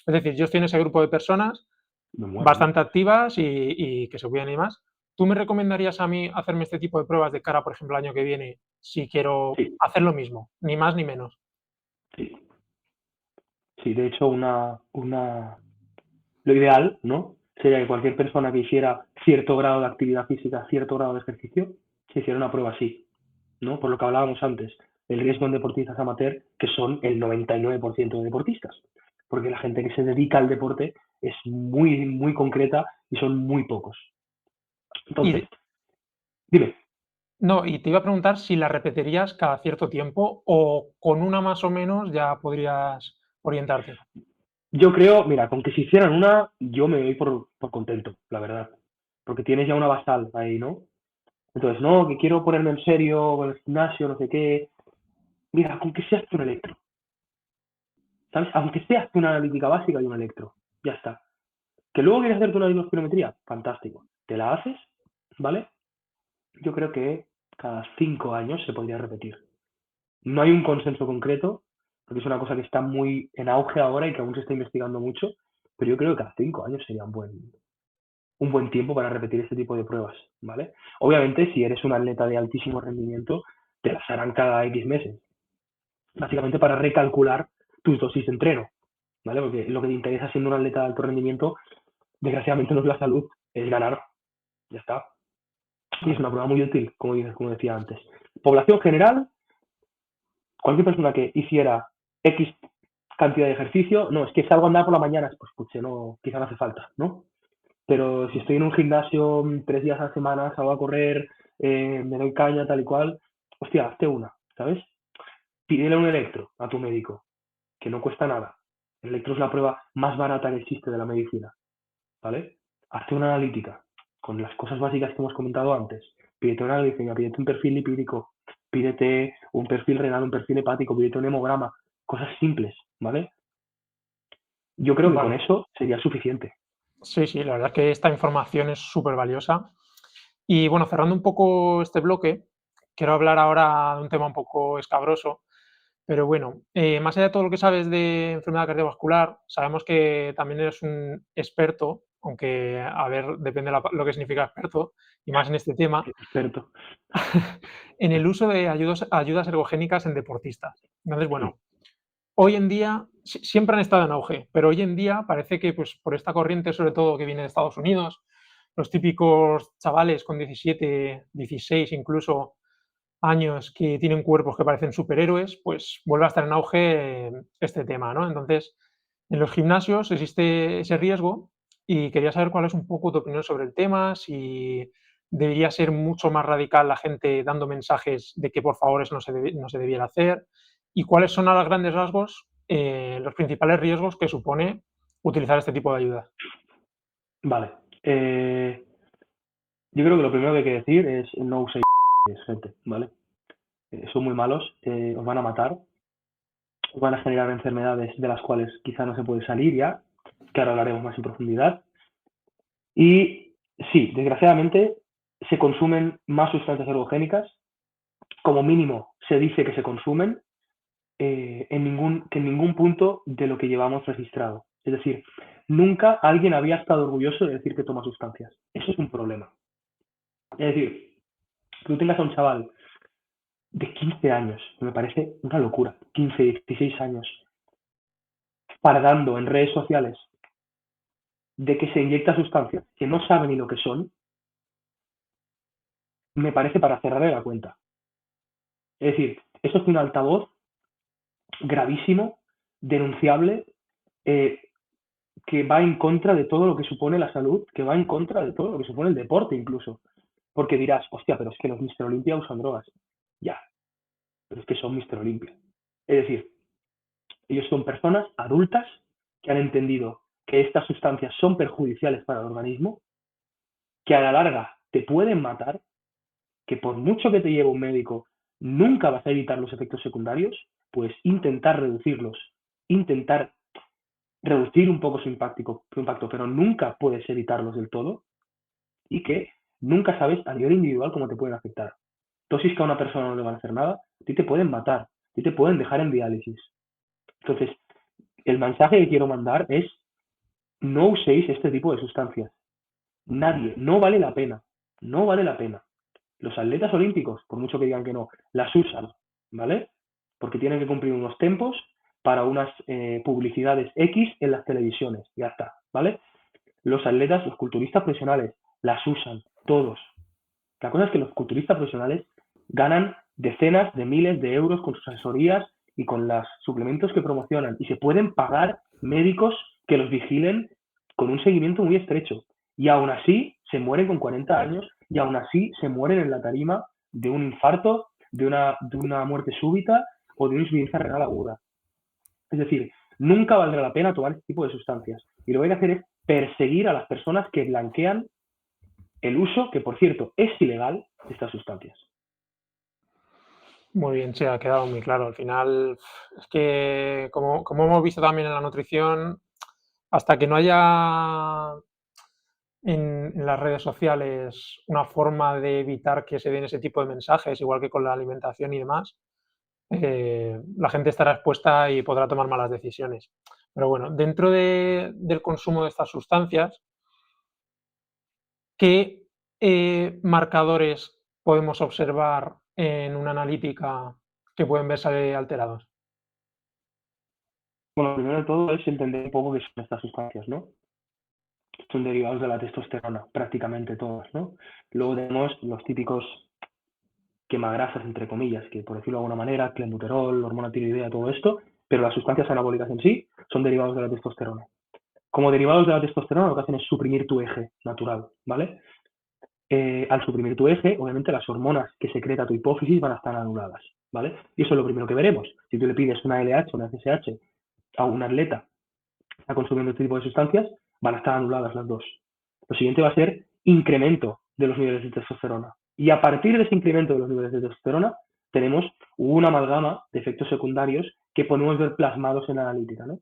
Es decir, yo estoy en ese grupo de personas Me muero, ¿no? bastante activas y que se cuidan y más. ¿Tú me recomendarías a mí hacerme este tipo de pruebas de cara, por ejemplo, al año que viene, si quiero Sí, hacer lo mismo, ni más ni menos? sí, sí. De hecho, lo ideal, ¿no? Sería que cualquier persona que hiciera cierto grado de actividad física, cierto grado de ejercicio, se hiciera una prueba así, ¿no? Por lo que hablábamos antes, el riesgo en deportistas amateur, que son el 99% de deportistas. Porque la gente que se dedica al deporte es muy, muy concreta y son muy pocos. Y Entonces, de dime, no, y te iba a preguntar si la repetirías cada cierto tiempo o con una más o menos ya podrías orientarte. yo creo, mira, con que se hicieran una, yo me doy por contento, la verdad. Porque tienes ya una basal ahí, ¿no? Entonces, no, que quiero ponerme en serio con el gimnasio, no sé qué. Mira, con que seas un electro, ¿sabes? Aunque seas una analítica básica y un electro, ya está. Que luego quieres hacerte una espirometría, fantástico. Te la haces, ¿vale? Yo creo que cada 5 años se podría repetir. No hay un consenso concreto, porque es una cosa que está muy en auge ahora y que aún se está investigando mucho, pero yo creo que cada 5 años sería un buen tiempo para repetir este tipo de pruebas, ¿vale? Obviamente, si eres un atleta de altísimo rendimiento, te las harán cada X meses, básicamente para recalcular tus dosis de entreno, ¿vale? Porque lo que te interesa siendo un atleta de alto rendimiento, desgraciadamente no es la salud, es ganar, ya está. Y es una prueba muy útil, como decía antes. Población general, cualquier persona que hiciera X cantidad de ejercicio, no, es que salgo a andar por la mañana, pues puche, no, quizá no hace falta, ¿no? Pero si estoy en un gimnasio 3 días a la semana, salgo a correr, me doy caña, tal y cual, hostia, hazte una, ¿sabes? Pídele un electro a tu médico, que no cuesta nada. El electro es la prueba más barata que existe de la medicina, ¿vale? Hazte una analítica con las cosas básicas que hemos comentado antes. Pídete una glicemia, pídete un perfil lipídico, pídete un perfil renal, un perfil hepático, pídete un hemograma, cosas simples, ¿vale? Yo creo que con Vale, eso sería suficiente. sí, sí, la verdad es que esta información es súper valiosa. Y bueno, cerrando un poco este bloque, quiero hablar ahora de un tema un poco escabroso, pero bueno, más allá de todo lo que sabes de enfermedad cardiovascular, sabemos que también eres un experto, aunque, a ver, depende lo que significa experto, y más en este tema, Experto. en el uso de ayudas ergogénicas en deportistas. Entonces, bueno, hoy en día siempre han estado en auge, pero hoy en día parece que pues, por esta corriente, sobre todo que viene de Estados Unidos, los típicos chavales con 17, 16 incluso años que tienen cuerpos que parecen superhéroes, pues vuelve a estar en auge este tema, ¿no? Entonces, en los gimnasios existe ese riesgo y quería saber cuál es un poco tu opinión sobre el tema, si debería ser mucho más radical la gente dando mensajes de que por favor eso no se debiera hacer, y cuáles son a los grandes rasgos los principales riesgos que supone utilizar este tipo de ayuda. Vale. Yo creo que lo primero que hay que decir es no uséis gente, ¿vale? Son muy malos, os van a matar, os van a generar enfermedades de las cuales quizá no se puede salir ya, que ahora hablaremos más en profundidad. Y sí, desgraciadamente se consumen más sustancias ergogénicas, como mínimo se dice que se consumen, en ningún punto de lo que llevamos registrado. Es decir, nunca alguien había estado orgulloso de decir que toma sustancias. Eso es un problema. Es decir, que tú tengas a un chaval de 15 años, me parece una locura, 15, 16 años, fardando en redes sociales de que se inyecta sustancias que no sabe ni lo que son, me parece para cerrarle la cuenta. Es decir, esto es un altavoz gravísimo, denunciable, que va en contra de todo lo que supone la salud, que va en contra de todo lo que supone el deporte incluso. Porque dirás, hostia, pero es que los Mr. Olympia usan drogas. Ya, pero es que son Mr. Olympia. Es decir, ellos son personas adultas que han entendido que estas sustancias son perjudiciales para el organismo, que a la larga te pueden matar, que por mucho que te lleve un médico, nunca vas a evitar los efectos secundarios, pues intentar reducirlos, intentar reducir un poco su impacto, pero nunca puedes evitarlos del todo, y que nunca sabes a nivel individual cómo te pueden afectar. Dosis que a una persona no le van a hacer nada, a ti te pueden matar, a ti te pueden dejar en diálisis. Entonces, el mensaje que quiero mandar es: no uséis este tipo de sustancias. Nadie, no vale la pena, no vale la pena. Los atletas olímpicos, por mucho que digan que no, las usan, ¿vale? Porque tienen que cumplir unos tempos para unas publicidades X en las televisiones, ya está, ¿vale? Los atletas, los culturistas profesionales, las usan, todos. La cosa es que los culturistas profesionales ganan decenas de miles de euros con sus asesorías y con los suplementos que promocionan, y se pueden pagar médicos que los vigilen con un seguimiento muy estrecho. Y aún así se mueren con 40 años, y aún así se mueren en la tarima de un infarto, de una muerte súbita o de una insuficiencia renal aguda. Es decir, nunca valdrá la pena tomar este tipo de sustancias. Y lo que hay que hacer es perseguir a las personas que blanquean el uso, que por cierto es ilegal, de estas sustancias. Muy bien, sí, ha quedado muy claro. Al final, es que, como hemos visto también en la nutrición, hasta que no haya en las redes sociales una forma de evitar que se den ese tipo de mensajes, igual que con la alimentación y demás, la gente estará expuesta y podrá tomar malas decisiones. Pero bueno, dentro del consumo de estas sustancias, ¿qué marcadores podemos observar en una analítica que pueden verse alterados? Bueno, lo primero de todo es entender un poco qué son estas sustancias, ¿no? Son derivados de la testosterona, prácticamente todas, ¿no? Luego tenemos los típicos quemagrasas, entre comillas, que por decirlo de alguna manera, clenbuterol, hormona tiroidea, todo esto, pero las sustancias anabólicas en sí son derivados de la testosterona. Como derivados de la testosterona, lo que hacen es suprimir tu eje natural, ¿vale? Al suprimir tu eje, obviamente las hormonas que secreta tu hipófisis van a estar anuladas, ¿vale? Y eso es lo primero que veremos. Si tú le pides una LH o una FSH a un atleta que está consumiendo este tipo de sustancias, van a estar anuladas las dos. Lo siguiente va a ser incremento de los niveles de testosterona. Y a partir de ese incremento de los niveles de testosterona, tenemos una amalgama de efectos secundarios que podemos ver plasmados en la analítica, ¿no?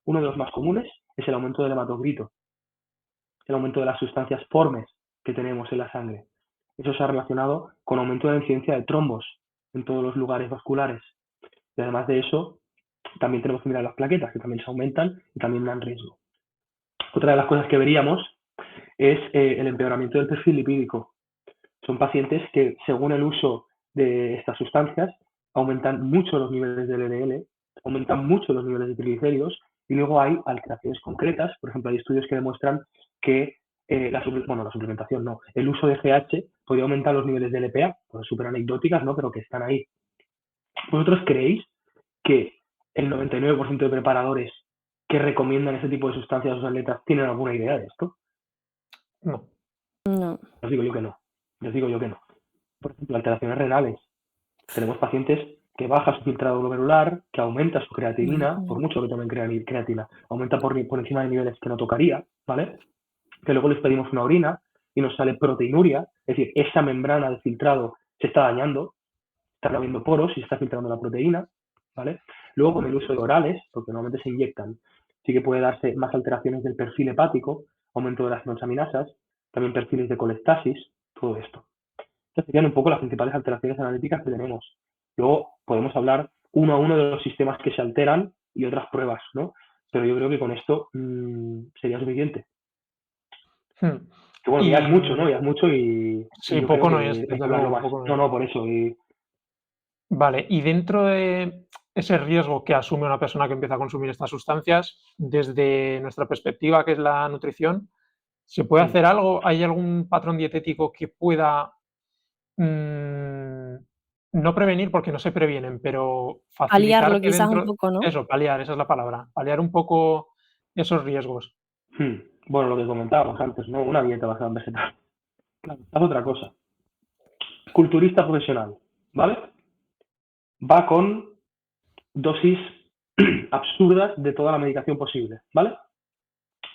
Uno de los más comunes es el aumento del hematocrito, el aumento de las sustancias formes que tenemos en la sangre. Eso se ha relacionado con aumento de la incidencia de trombos en todos los lugares vasculares. Y además de eso, también tenemos que mirar las plaquetas, que también se aumentan y también dan riesgo. Otra de las cosas que veríamos es el empeoramiento del perfil lipídico. Son pacientes que, según el uso de estas sustancias, aumentan mucho los niveles de LDL, aumentan mucho los niveles de triglicéridos, y luego hay alteraciones concretas. Por ejemplo, hay estudios que demuestran que la suplementación no, el uso de GH podría aumentar los niveles de LPA, cosas súper anecdóticas, ¿no? Pero que están ahí. ¿Vosotros creéis que el 99% de preparadores que recomiendan este tipo de sustancias a sus atletas tienen alguna idea de esto? No. No. Os digo yo que no. Les digo yo que no. Por ejemplo, alteraciones renales. Tenemos pacientes que baja su filtrado glomerular, que aumenta su creatinina, por mucho que tomen creatina, aumenta por encima de niveles que no tocaría, ¿vale? Que luego les pedimos una orina y nos sale proteinuria, es decir, esa membrana de filtrado se está dañando, está abriendo poros y se está filtrando la proteína, ¿vale? Luego con el uso de orales, porque normalmente se inyectan, sí que puede darse más alteraciones del perfil hepático, aumento de las transaminasas, también perfiles de colestasis, todo esto. Estas serían un poco las principales alteraciones analíticas que tenemos. Luego podemos hablar uno a uno de los sistemas que se alteran y otras pruebas, ¿no? Pero yo creo que con esto sería suficiente. Que bueno, ya es mucho, ¿no? Ya es mucho y Sí, yo poco creo no que es, hay desde que hablarlo luego, más. poco no No, es. no, por eso. Vale, y dentro de ese riesgo que asume una persona que empieza a consumir estas sustancias, desde nuestra perspectiva, que es la nutrición, ¿se puede hacer algo? ¿Hay algún patrón dietético que pueda no prevenir porque no se previenen, pero facilitar Paliarlo que quizás un dentro, poco, ¿no? eso, paliar, esa es la palabra, paliar un poco esos riesgos? Bueno, lo que comentábamos antes, ¿no? Una dieta basada en vegetales. Claro, es otra cosa. Culturista profesional, ¿vale? Va con dosis absurdas de toda la medicación posible, ¿vale?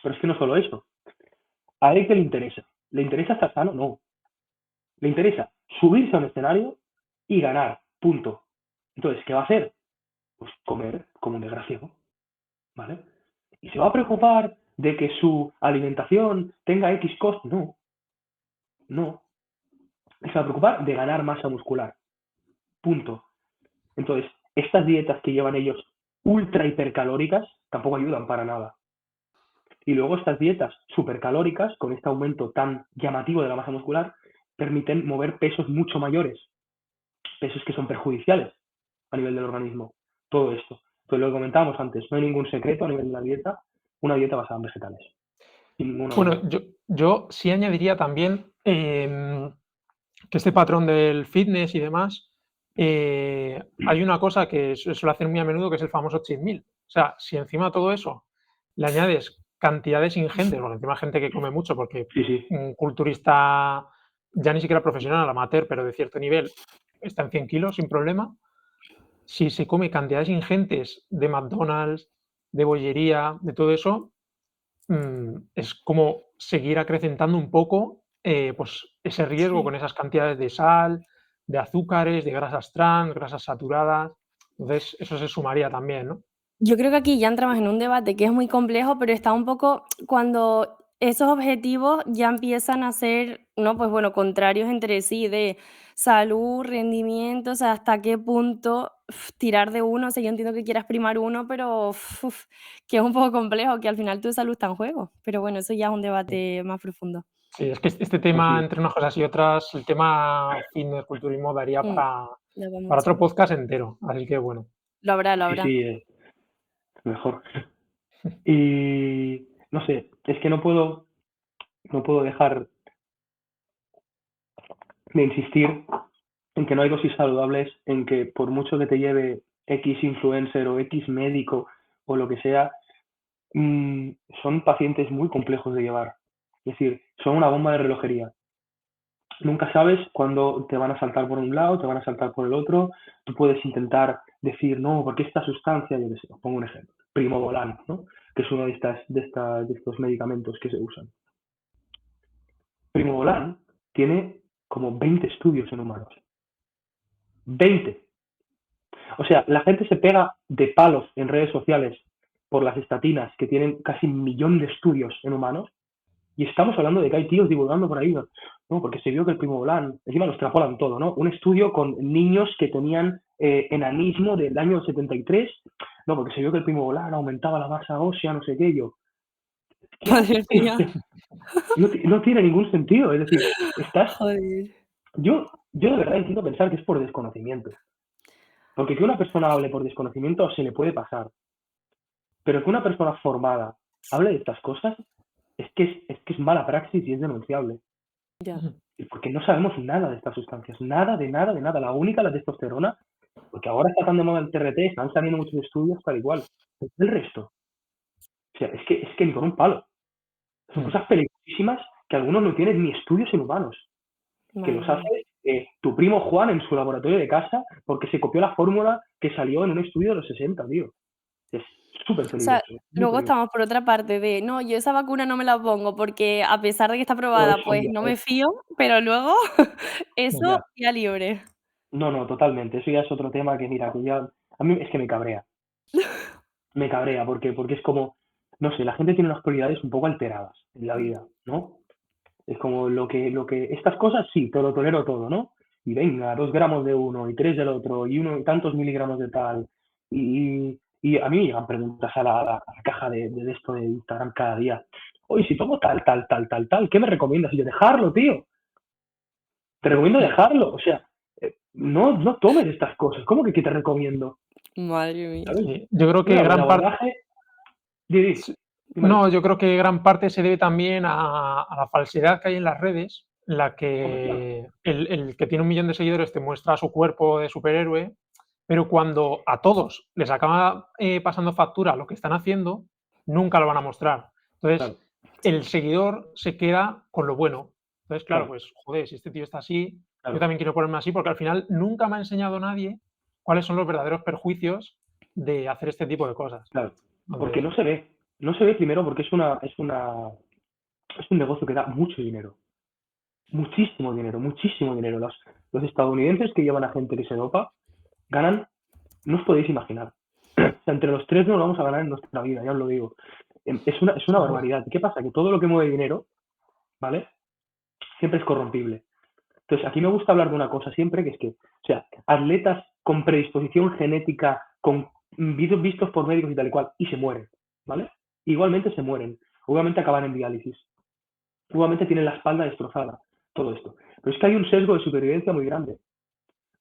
Pero es que no solo eso. ¿A él qué le interesa? ¿Le interesa estar sano? No. Le interesa subirse a un escenario y ganar, punto. Entonces, ¿qué va a hacer? Pues comer como un desgraciado, ¿vale? ¿Y se va a preocupar de que su alimentación tenga X costo? No, no. Se va a preocupar de ganar masa muscular, punto. Entonces, estas dietas que llevan ellos ultra hipercalóricas tampoco ayudan para nada. Y luego estas dietas supercalóricas, con este aumento tan llamativo de la masa muscular, permiten mover pesos mucho mayores, pesos que son perjudiciales a nivel del organismo. Todo esto. Pues lo que comentábamos antes, no hay ningún secreto a nivel de la dieta, una dieta basada en vegetales. Bueno, yo sí añadiría también que este patrón del fitness y demás, hay una cosa que se suele hacer muy a menudo, que es el famoso cheat meal. O sea, si encima de todo eso le añades cantidades ingentes, porque encima hay gente que come mucho, porque Sí. un culturista ya ni siquiera profesional, amateur, pero de cierto nivel, está en 100 kilos sin problema. Si se come cantidades ingentes de McDonald's, de bollería, de todo eso, es como seguir acrecentando un poco pues ese riesgo con esas cantidades de sal, de azúcares, de grasas trans, grasas saturadas. Entonces, eso se sumaría también, ¿no? Yo creo que aquí ya entramos en un debate que es muy complejo, pero está un poco cuando esos objetivos ya empiezan a ser, ¿no? Pues bueno, contrarios entre sí, de salud, rendimiento, o sea, hasta qué punto tirar de uno, o sea, yo entiendo que quieras primar uno, pero que es un poco complejo, que al final tu salud está en juego. Pero bueno, eso ya es un debate más profundo. Sí, es que este tema, entre unas cosas y otras, el tema fitness, culturismo, daría Mm, da para para mucho. otro podcast entero. Así que bueno. Lo habrá, lo Sí, habrá. sí, mejor. Y no sé, es que no puedo dejar de insistir en que no hay dosis saludables, en que por mucho que te lleve X influencer o X médico o lo que sea, son pacientes muy complejos de llevar. Es decir, son una bomba de relojería. Nunca sabes cuándo te van a saltar por un lado, te van a saltar por el otro. Tú puedes intentar decir, no, porque esta sustancia, yo qué sé, os pongo un ejemplo, Primobolan, ¿no? Que es uno de estos medicamentos que se usan. Primobolan tiene como 20 estudios en humanos. 20. O sea, la gente se pega de palos en redes sociales por las estatinas que tienen casi 1.000.000 de estudios en humanos. Y estamos hablando de que hay tíos divulgando por ahí, ¿no? Porque se vio que el Primobolan, encima lo extrapolan todo, ¿no? Un estudio con niños que tenían enanismo del año 73, no, porque se vio que el Primobolan aumentaba la masa ósea, no sé qué, yo. ¿Qué Madre haces? mía. No tiene ningún sentido, es decir, Joder. yo de verdad intento pensar que es por desconocimiento. Porque que una persona hable por desconocimiento se le puede pasar. Pero que una persona formada hable de estas cosas es que es mala praxis y es denunciable. Ya. Porque no sabemos nada de estas sustancias. Nada, de nada, de nada. La única, la testosterona, porque ahora está tan de moda el TRT, están saliendo muchos estudios tal igual. El resto. O sea, es que ni con un palo. Son cosas peligrosísimas que algunos no tienen ni estudios en humanos. que los Madre mía. hace tu primo Juan en su laboratorio de casa porque se copió la fórmula que salió en un estudio de los 60, tío. Es súper O sea, peligroso, muy luego peligroso. estamos por otra parte de: "No, yo esa vacuna no me la pongo porque a pesar de que está No, aprobada, eso pues ya no es, me fío", pero luego ya. eso vía libre. No, no, totalmente. Eso ya es otro tema que, mira, que ya a mí es que me cabrea. Me cabrea porque es como, no sé, la gente tiene unas prioridades un poco alteradas en la vida, ¿no? Es como estas cosas sí, te lo tolero todo, ¿no? Y venga, 2 gramos de uno y 3 del otro y uno y tantos miligramos de tal. Y a mí me llegan preguntas a la caja de esto de Instagram cada día. Oye, si tomo tal, ¿qué me recomiendas? Y yo, dejarlo, tío. Te recomiendo Mm. dejarlo. O sea, no tomes estas cosas. ¿Cómo que qué te recomiendo? Madre mía. ¿Sabes? Sí, yo creo que Mira, el gran parte. abordaje. Dímelo. No, yo creo que gran parte se debe también a la falsedad que hay en las redes, en la Hombre, claro, que el que tiene 1 millón de seguidores te muestra su cuerpo de superhéroe, pero cuando a todos les acaba pasando factura lo que están haciendo, nunca lo van a mostrar. claro, Entonces, el seguidor se queda con lo bueno. Entonces, claro, claro, pues, joder, si este tío está así, yo claro, también quiero ponerme así, porque al final nunca me ha enseñado nadie cuáles son los verdaderos perjuicios de hacer este tipo de cosas. claro. Porque Entonces, no se ve. No se ve primero porque es un negocio que da mucho dinero. Muchísimo dinero, muchísimo dinero. Los estadounidenses que llevan a gente que se dopa ganan, no os podéis imaginar. O sea, entre los tres no lo vamos a ganar en nuestra vida, ya os lo digo. Es una seguro. barbaridad. ¿Qué pasa? Que todo lo que mueve dinero, ¿vale? Siempre es corrompible. Entonces, aquí me gusta hablar de una cosa siempre, que es que, o sea, atletas con predisposición genética, con vistos por médicos y tal y cual, y se mueren, ¿vale? Igualmente se mueren. Obviamente acaban en diálisis. Igualmente tienen la espalda destrozada. Todo esto. Pero es que hay un sesgo de supervivencia muy grande.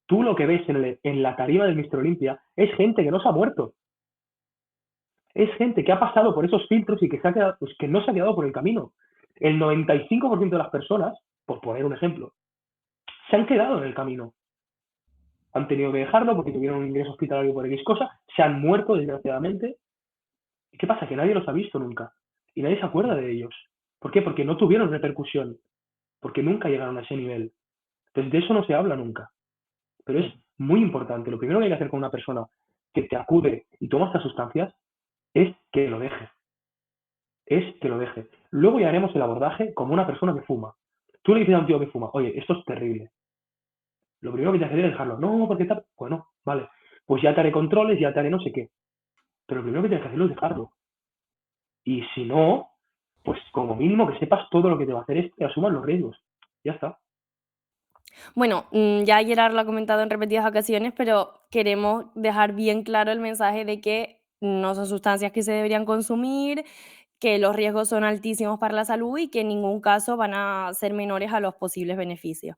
Tú lo que ves en la tarima del Mister Olympia es gente que no se ha muerto. Es gente que ha pasado por esos filtros y que, se ha quedado, pues, que no se ha quedado por el camino. El 95% de las personas, por poner un ejemplo, se han quedado en el camino. Han tenido que dejarlo porque tuvieron un ingreso hospitalario por X cosa, se han muerto desgraciadamente. ¿Y qué pasa? Que nadie los ha visto nunca y nadie se acuerda de ellos. ¿Por qué? Porque no tuvieron repercusión, porque nunca llegaron a ese nivel. Entonces de eso no se habla nunca, pero es muy importante. Lo primero que hay que hacer con una persona que te acude y toma estas sustancias es que lo deje. Es que lo deje. Luego ya haremos el abordaje como una persona que fuma. Tú le dices a un tío que fuma, oye, esto es terrible. Lo primero que te hace es dejarlo. No, porque está. Bueno, vale. Pues ya te haré controles, ya te haré no sé qué. Pero lo primero que tienes que hacerlo es dejarlo. Y si no, pues como mínimo que sepas todo lo que te va a hacer esto y asumas los riesgos. Ya está. Bueno, ya Gerard lo ha comentado en repetidas ocasiones, pero queremos dejar bien claro el mensaje de que no son sustancias que se deberían consumir, que los riesgos son altísimos para la salud y que en ningún caso van a ser menores a los posibles beneficios.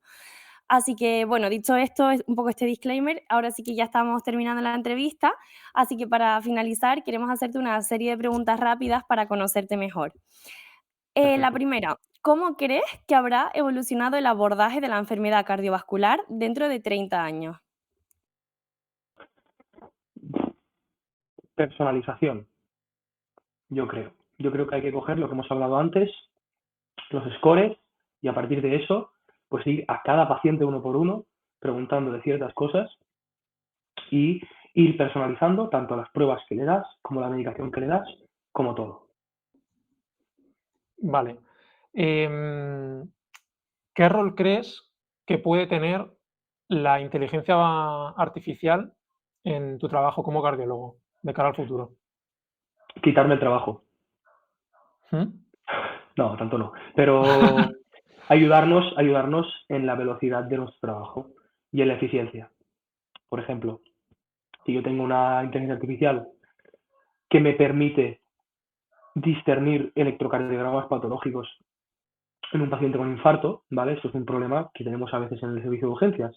Así que, bueno, dicho esto, es un poco este disclaimer, ahora sí que ya estamos terminando la entrevista, así que para finalizar queremos hacerte una serie de preguntas rápidas para conocerte mejor. La Perfecto. primera, ¿cómo crees que habrá evolucionado el abordaje de la enfermedad cardiovascular dentro de 30 años? Personalización, yo creo. Yo creo que hay que coger lo que hemos hablado antes, los scores, y a partir de eso, pues ir a cada paciente uno por uno, preguntándole ciertas cosas y ir personalizando tanto las pruebas que le das, como la medicación que le das, como todo. Vale. Em, ¿Qué rol crees que puede tener la inteligencia artificial en tu trabajo como cardiólogo de cara al futuro? Quitarme el trabajo. ¿Mm? No, tanto no. Pero ayudarnos en la velocidad de nuestro trabajo y en la eficiencia. Por ejemplo, si yo tengo una inteligencia artificial que me permite discernir electrocardiogramas patológicos en un paciente con infarto, ¿vale? Esto es un problema que tenemos a veces en el servicio de urgencias,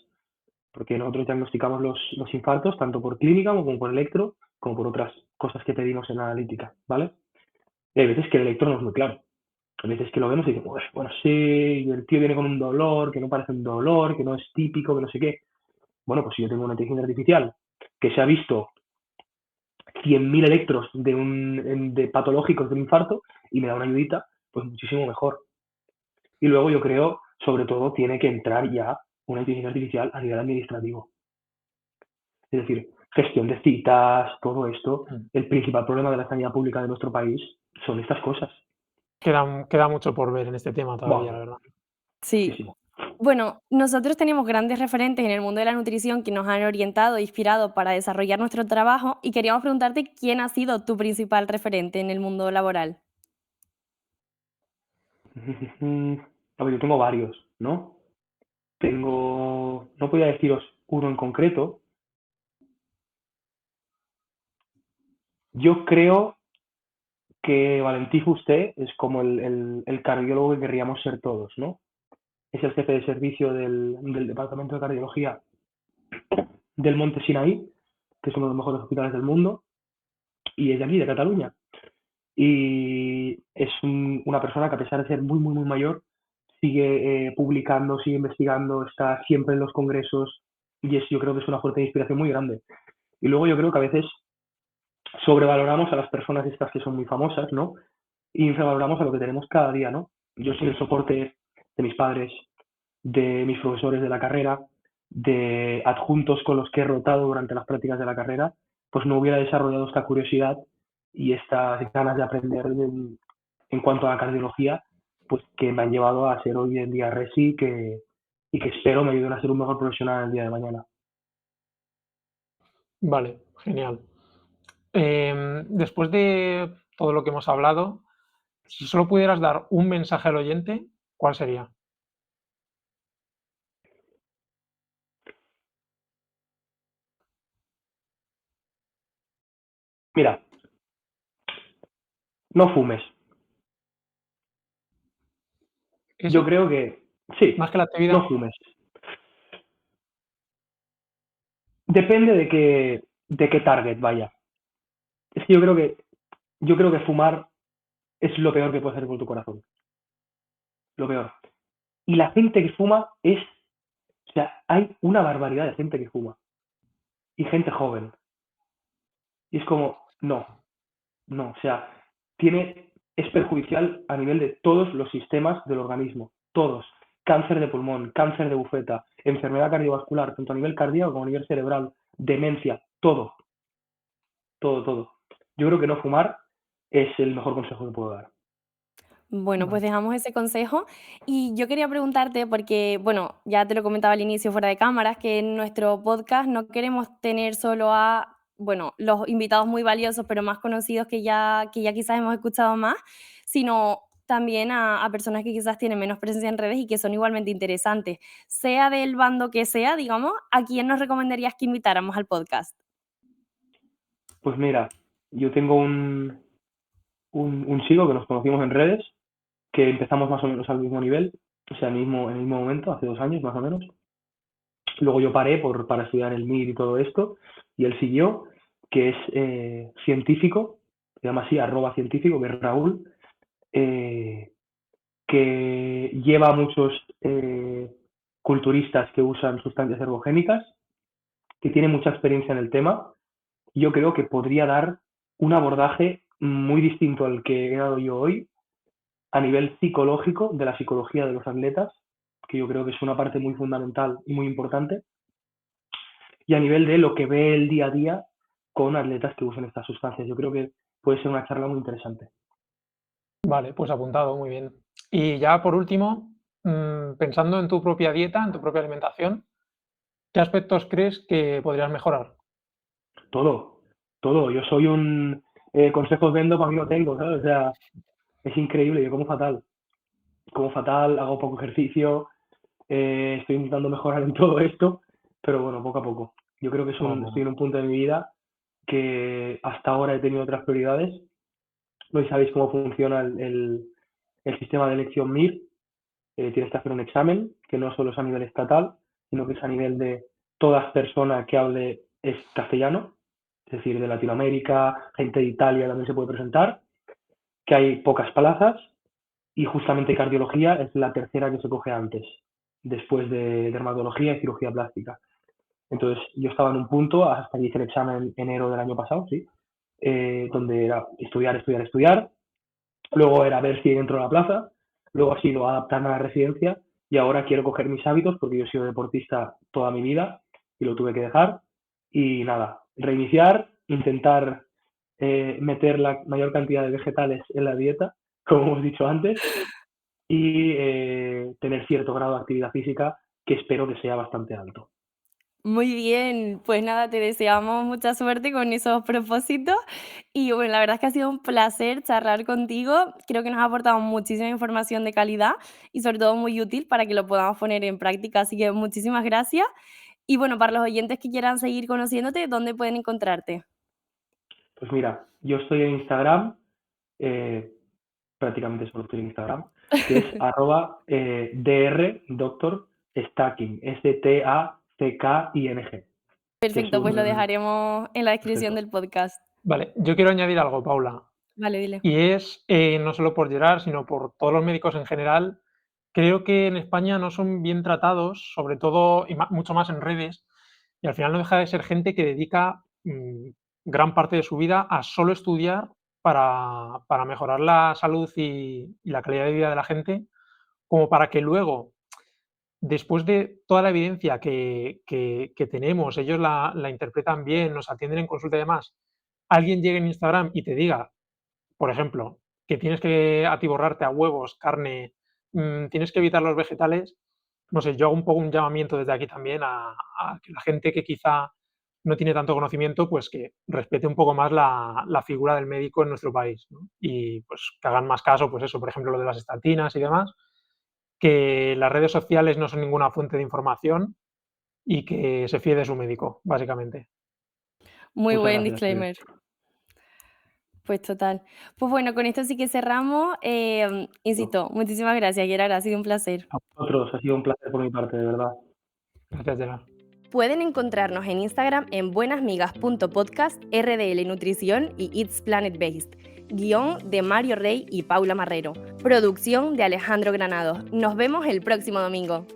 porque nosotros diagnosticamos los infartos tanto por clínica como por electro, como por otras cosas que pedimos en la analítica, ¿vale? Y hay veces que el electro no es muy claro. Hay veces que lo vemos y decimos, bueno, sí, y el tío viene con un dolor, que no parece un dolor, que no es típico, que no sé qué. Bueno, pues si yo tengo una inteligencia artificial que se ha visto 100.000 electros de patológicos de un infarto y me da una ayudita, pues muchísimo mejor. Y luego yo creo, o sobre todo tiene que entrar ya una inteligencia artificial a nivel administrativo. Es decir, gestión de citas, todo esto. El principal problema de la sanidad pública de nuestro país son estas cosas. Queda mucho por ver en este tema todavía, Buah, la verdad. sí, Sí. sí. Bueno, nosotros tenemos grandes referentes en el mundo de la nutrición que nos han orientado e inspirado para desarrollar nuestro trabajo y queríamos preguntarte quién ha sido tu principal referente en el mundo laboral. A ver, yo tengo varios, ¿no? No podía deciros uno en concreto. Yo creo que Valentí Fuster es como el cardiólogo que querríamos ser todos, ¿no? Es el jefe de servicio del Departamento de Cardiología del Monte Sinaí, que es uno de los mejores hospitales del mundo, y es de aquí, de Cataluña. Y es una persona que, a pesar de ser muy, muy, muy mayor, sigue publicando, sigue investigando, está siempre en los congresos, y yo creo que es una fuente de inspiración muy grande. Y luego yo creo que a veces sobrevaloramos a las personas estas que son muy famosas, ¿no? Y infravaloramos a lo que tenemos cada día, ¿no? Yo soy el soporte de mis padres, de mis profesores de la carrera, de adjuntos con los que he rotado durante las prácticas de la carrera, pues no hubiera desarrollado esta curiosidad y estas ganas de aprender en cuanto a la cardiología, pues que me han llevado a ser hoy en día resi y que espero me ayuden a ser un mejor profesional el día de mañana. Vale, genial. Después de todo lo que hemos hablado, si solo pudieras dar un mensaje al oyente, ¿cuál sería? Mira, no fumes. Yo ¿Eso? creo que sí, Más que la actividad. no fumes. Depende de qué target vaya. Es que yo creo que fumar es lo peor que puede hacer por tu corazón. Lo peor. Y la gente que fuma o sea, hay una barbaridad de gente que fuma. Y gente joven. Y es como, no, o sea, es perjudicial a nivel de todos los sistemas del organismo. Todos. Cáncer de pulmón, cáncer de bufeta, enfermedad cardiovascular, tanto a nivel cardíaco como a nivel cerebral, demencia, todo. Todo, todo. Yo creo que no fumar es el mejor consejo que puedo dar. Bueno, pues Vale. dejamos ese consejo. Y yo quería preguntarte, porque, bueno, ya te lo comentaba al inicio fuera de cámaras, que en nuestro podcast no queremos tener solo a, bueno, los invitados muy valiosos, pero más conocidos que ya quizás hemos escuchado más, sino también a personas que quizás tienen menos presencia en redes y que son igualmente interesantes. Sea del bando que sea, digamos, ¿a quién nos recomendarías que invitáramos al podcast? Pues mira, yo tengo un chico que nos conocimos en redes, que empezamos más o menos al mismo nivel, o sea, en el mismo momento, hace 2 años más o menos. Luego yo paré para estudiar el MIR y todo esto, y él siguió, que es científico, se llama así, @científico, que es Raúl, eh, que lleva a muchos culturistas que usan sustancias ergogénicas, que tiene mucha experiencia en el tema. Yo creo que podría dar un abordaje muy distinto al que he dado yo hoy a nivel psicológico, de la psicología de los atletas, que yo creo que es una parte muy fundamental y muy importante, y a nivel de lo que ve el día a día con atletas que usan estas sustancias. Yo creo que puede ser una charla muy interesante. Vale, pues apuntado, muy bien. Y ya por último, pensando en tu propia dieta, en tu propia alimentación, ¿qué aspectos crees que podrías mejorar? Todo, todo. Yo soy un consejos vendo, para mí no tengo, ¿sabes? O sea, es increíble, yo como fatal, hago poco ejercicio, estoy intentando mejorar en todo esto, pero bueno, poco a poco. Yo creo que estoy en un punto de mi vida que hasta ahora he tenido otras prioridades. No sabéis cómo funciona el sistema de elección MIR. Tienes que hacer un examen que no solo es a nivel estatal, sino que es a nivel de todas personas que hable es castellano, es decir, de Latinoamérica, gente de Italia también se puede presentar, que hay pocas plazas y justamente cardiología es la tercera que se coge antes, después de dermatología y cirugía plástica. Entonces yo estaba en un punto, hasta que hice el examen en enero del año pasado, sí, donde era estudiar, estudiar, estudiar, luego era ver si entro a la plaza, luego ha sido adaptarme a la residencia y ahora quiero coger mis hábitos porque yo he sido deportista toda mi vida y lo tuve que dejar. Y nada, reiniciar, intentar meter la mayor cantidad de vegetales en la dieta, como hemos dicho antes, y tener cierto grado de actividad física que espero que sea bastante alto. Muy bien, pues nada, te deseamos mucha suerte con esos propósitos y bueno, la verdad es que ha sido un placer charlar contigo. Creo que nos ha aportado muchísima información de calidad y sobre todo muy útil para que lo podamos poner en práctica, así que muchísimas gracias. Y bueno, para los oyentes que quieran seguir conociéndote, ¿dónde pueden encontrarte? Pues mira, yo estoy en Instagram, eh, prácticamente solo estoy en Instagram, que es @dr Doctor Stacking, Stacking, que es Perfecto, pues lo un... dejaremos en la descripción Perfecto. del podcast. Vale, yo quiero añadir algo, Paula, Vale, dile. y es, no solo por Gerard, sino por todos los médicos en general, creo que en España no son bien tratados, sobre todo y mucho más en redes, y al final no deja de ser gente que dedica gran parte de su vida a solo estudiar para mejorar la salud y la calidad de vida de la gente, como para que luego, después de toda la evidencia que tenemos, ellos la interpretan bien, nos atienden en consulta y demás, alguien llegue en Instagram y te diga, por ejemplo, que tienes que atiborrarte a huevos, carne, tienes que evitar los vegetales. No sé, yo hago un poco un llamamiento desde aquí también a que la gente que quizá no tiene tanto conocimiento, pues que respete un poco más la figura del médico en nuestro país, ¿no? Y pues que hagan más caso, pues eso, por ejemplo, lo de las estatinas y demás, que las redes sociales no son ninguna fuente de información y que se fíe de su médico, básicamente. Muy Muchas buen gracias, tío. disclaimer. Pues total. Pues bueno, con esto sí que cerramos. Insisto, muchísimas gracias, Gerard, ha sido un placer. A vosotros, ha sido un placer por mi parte, de verdad. Gracias, Gerard. Pueden encontrarnos en Instagram en buenasmigas.podcast, RDL Nutrición y It's Planet Based. Guión de Mario Rey y Paula Marrero. Producción de Alejandro Granados. Nos vemos el próximo domingo.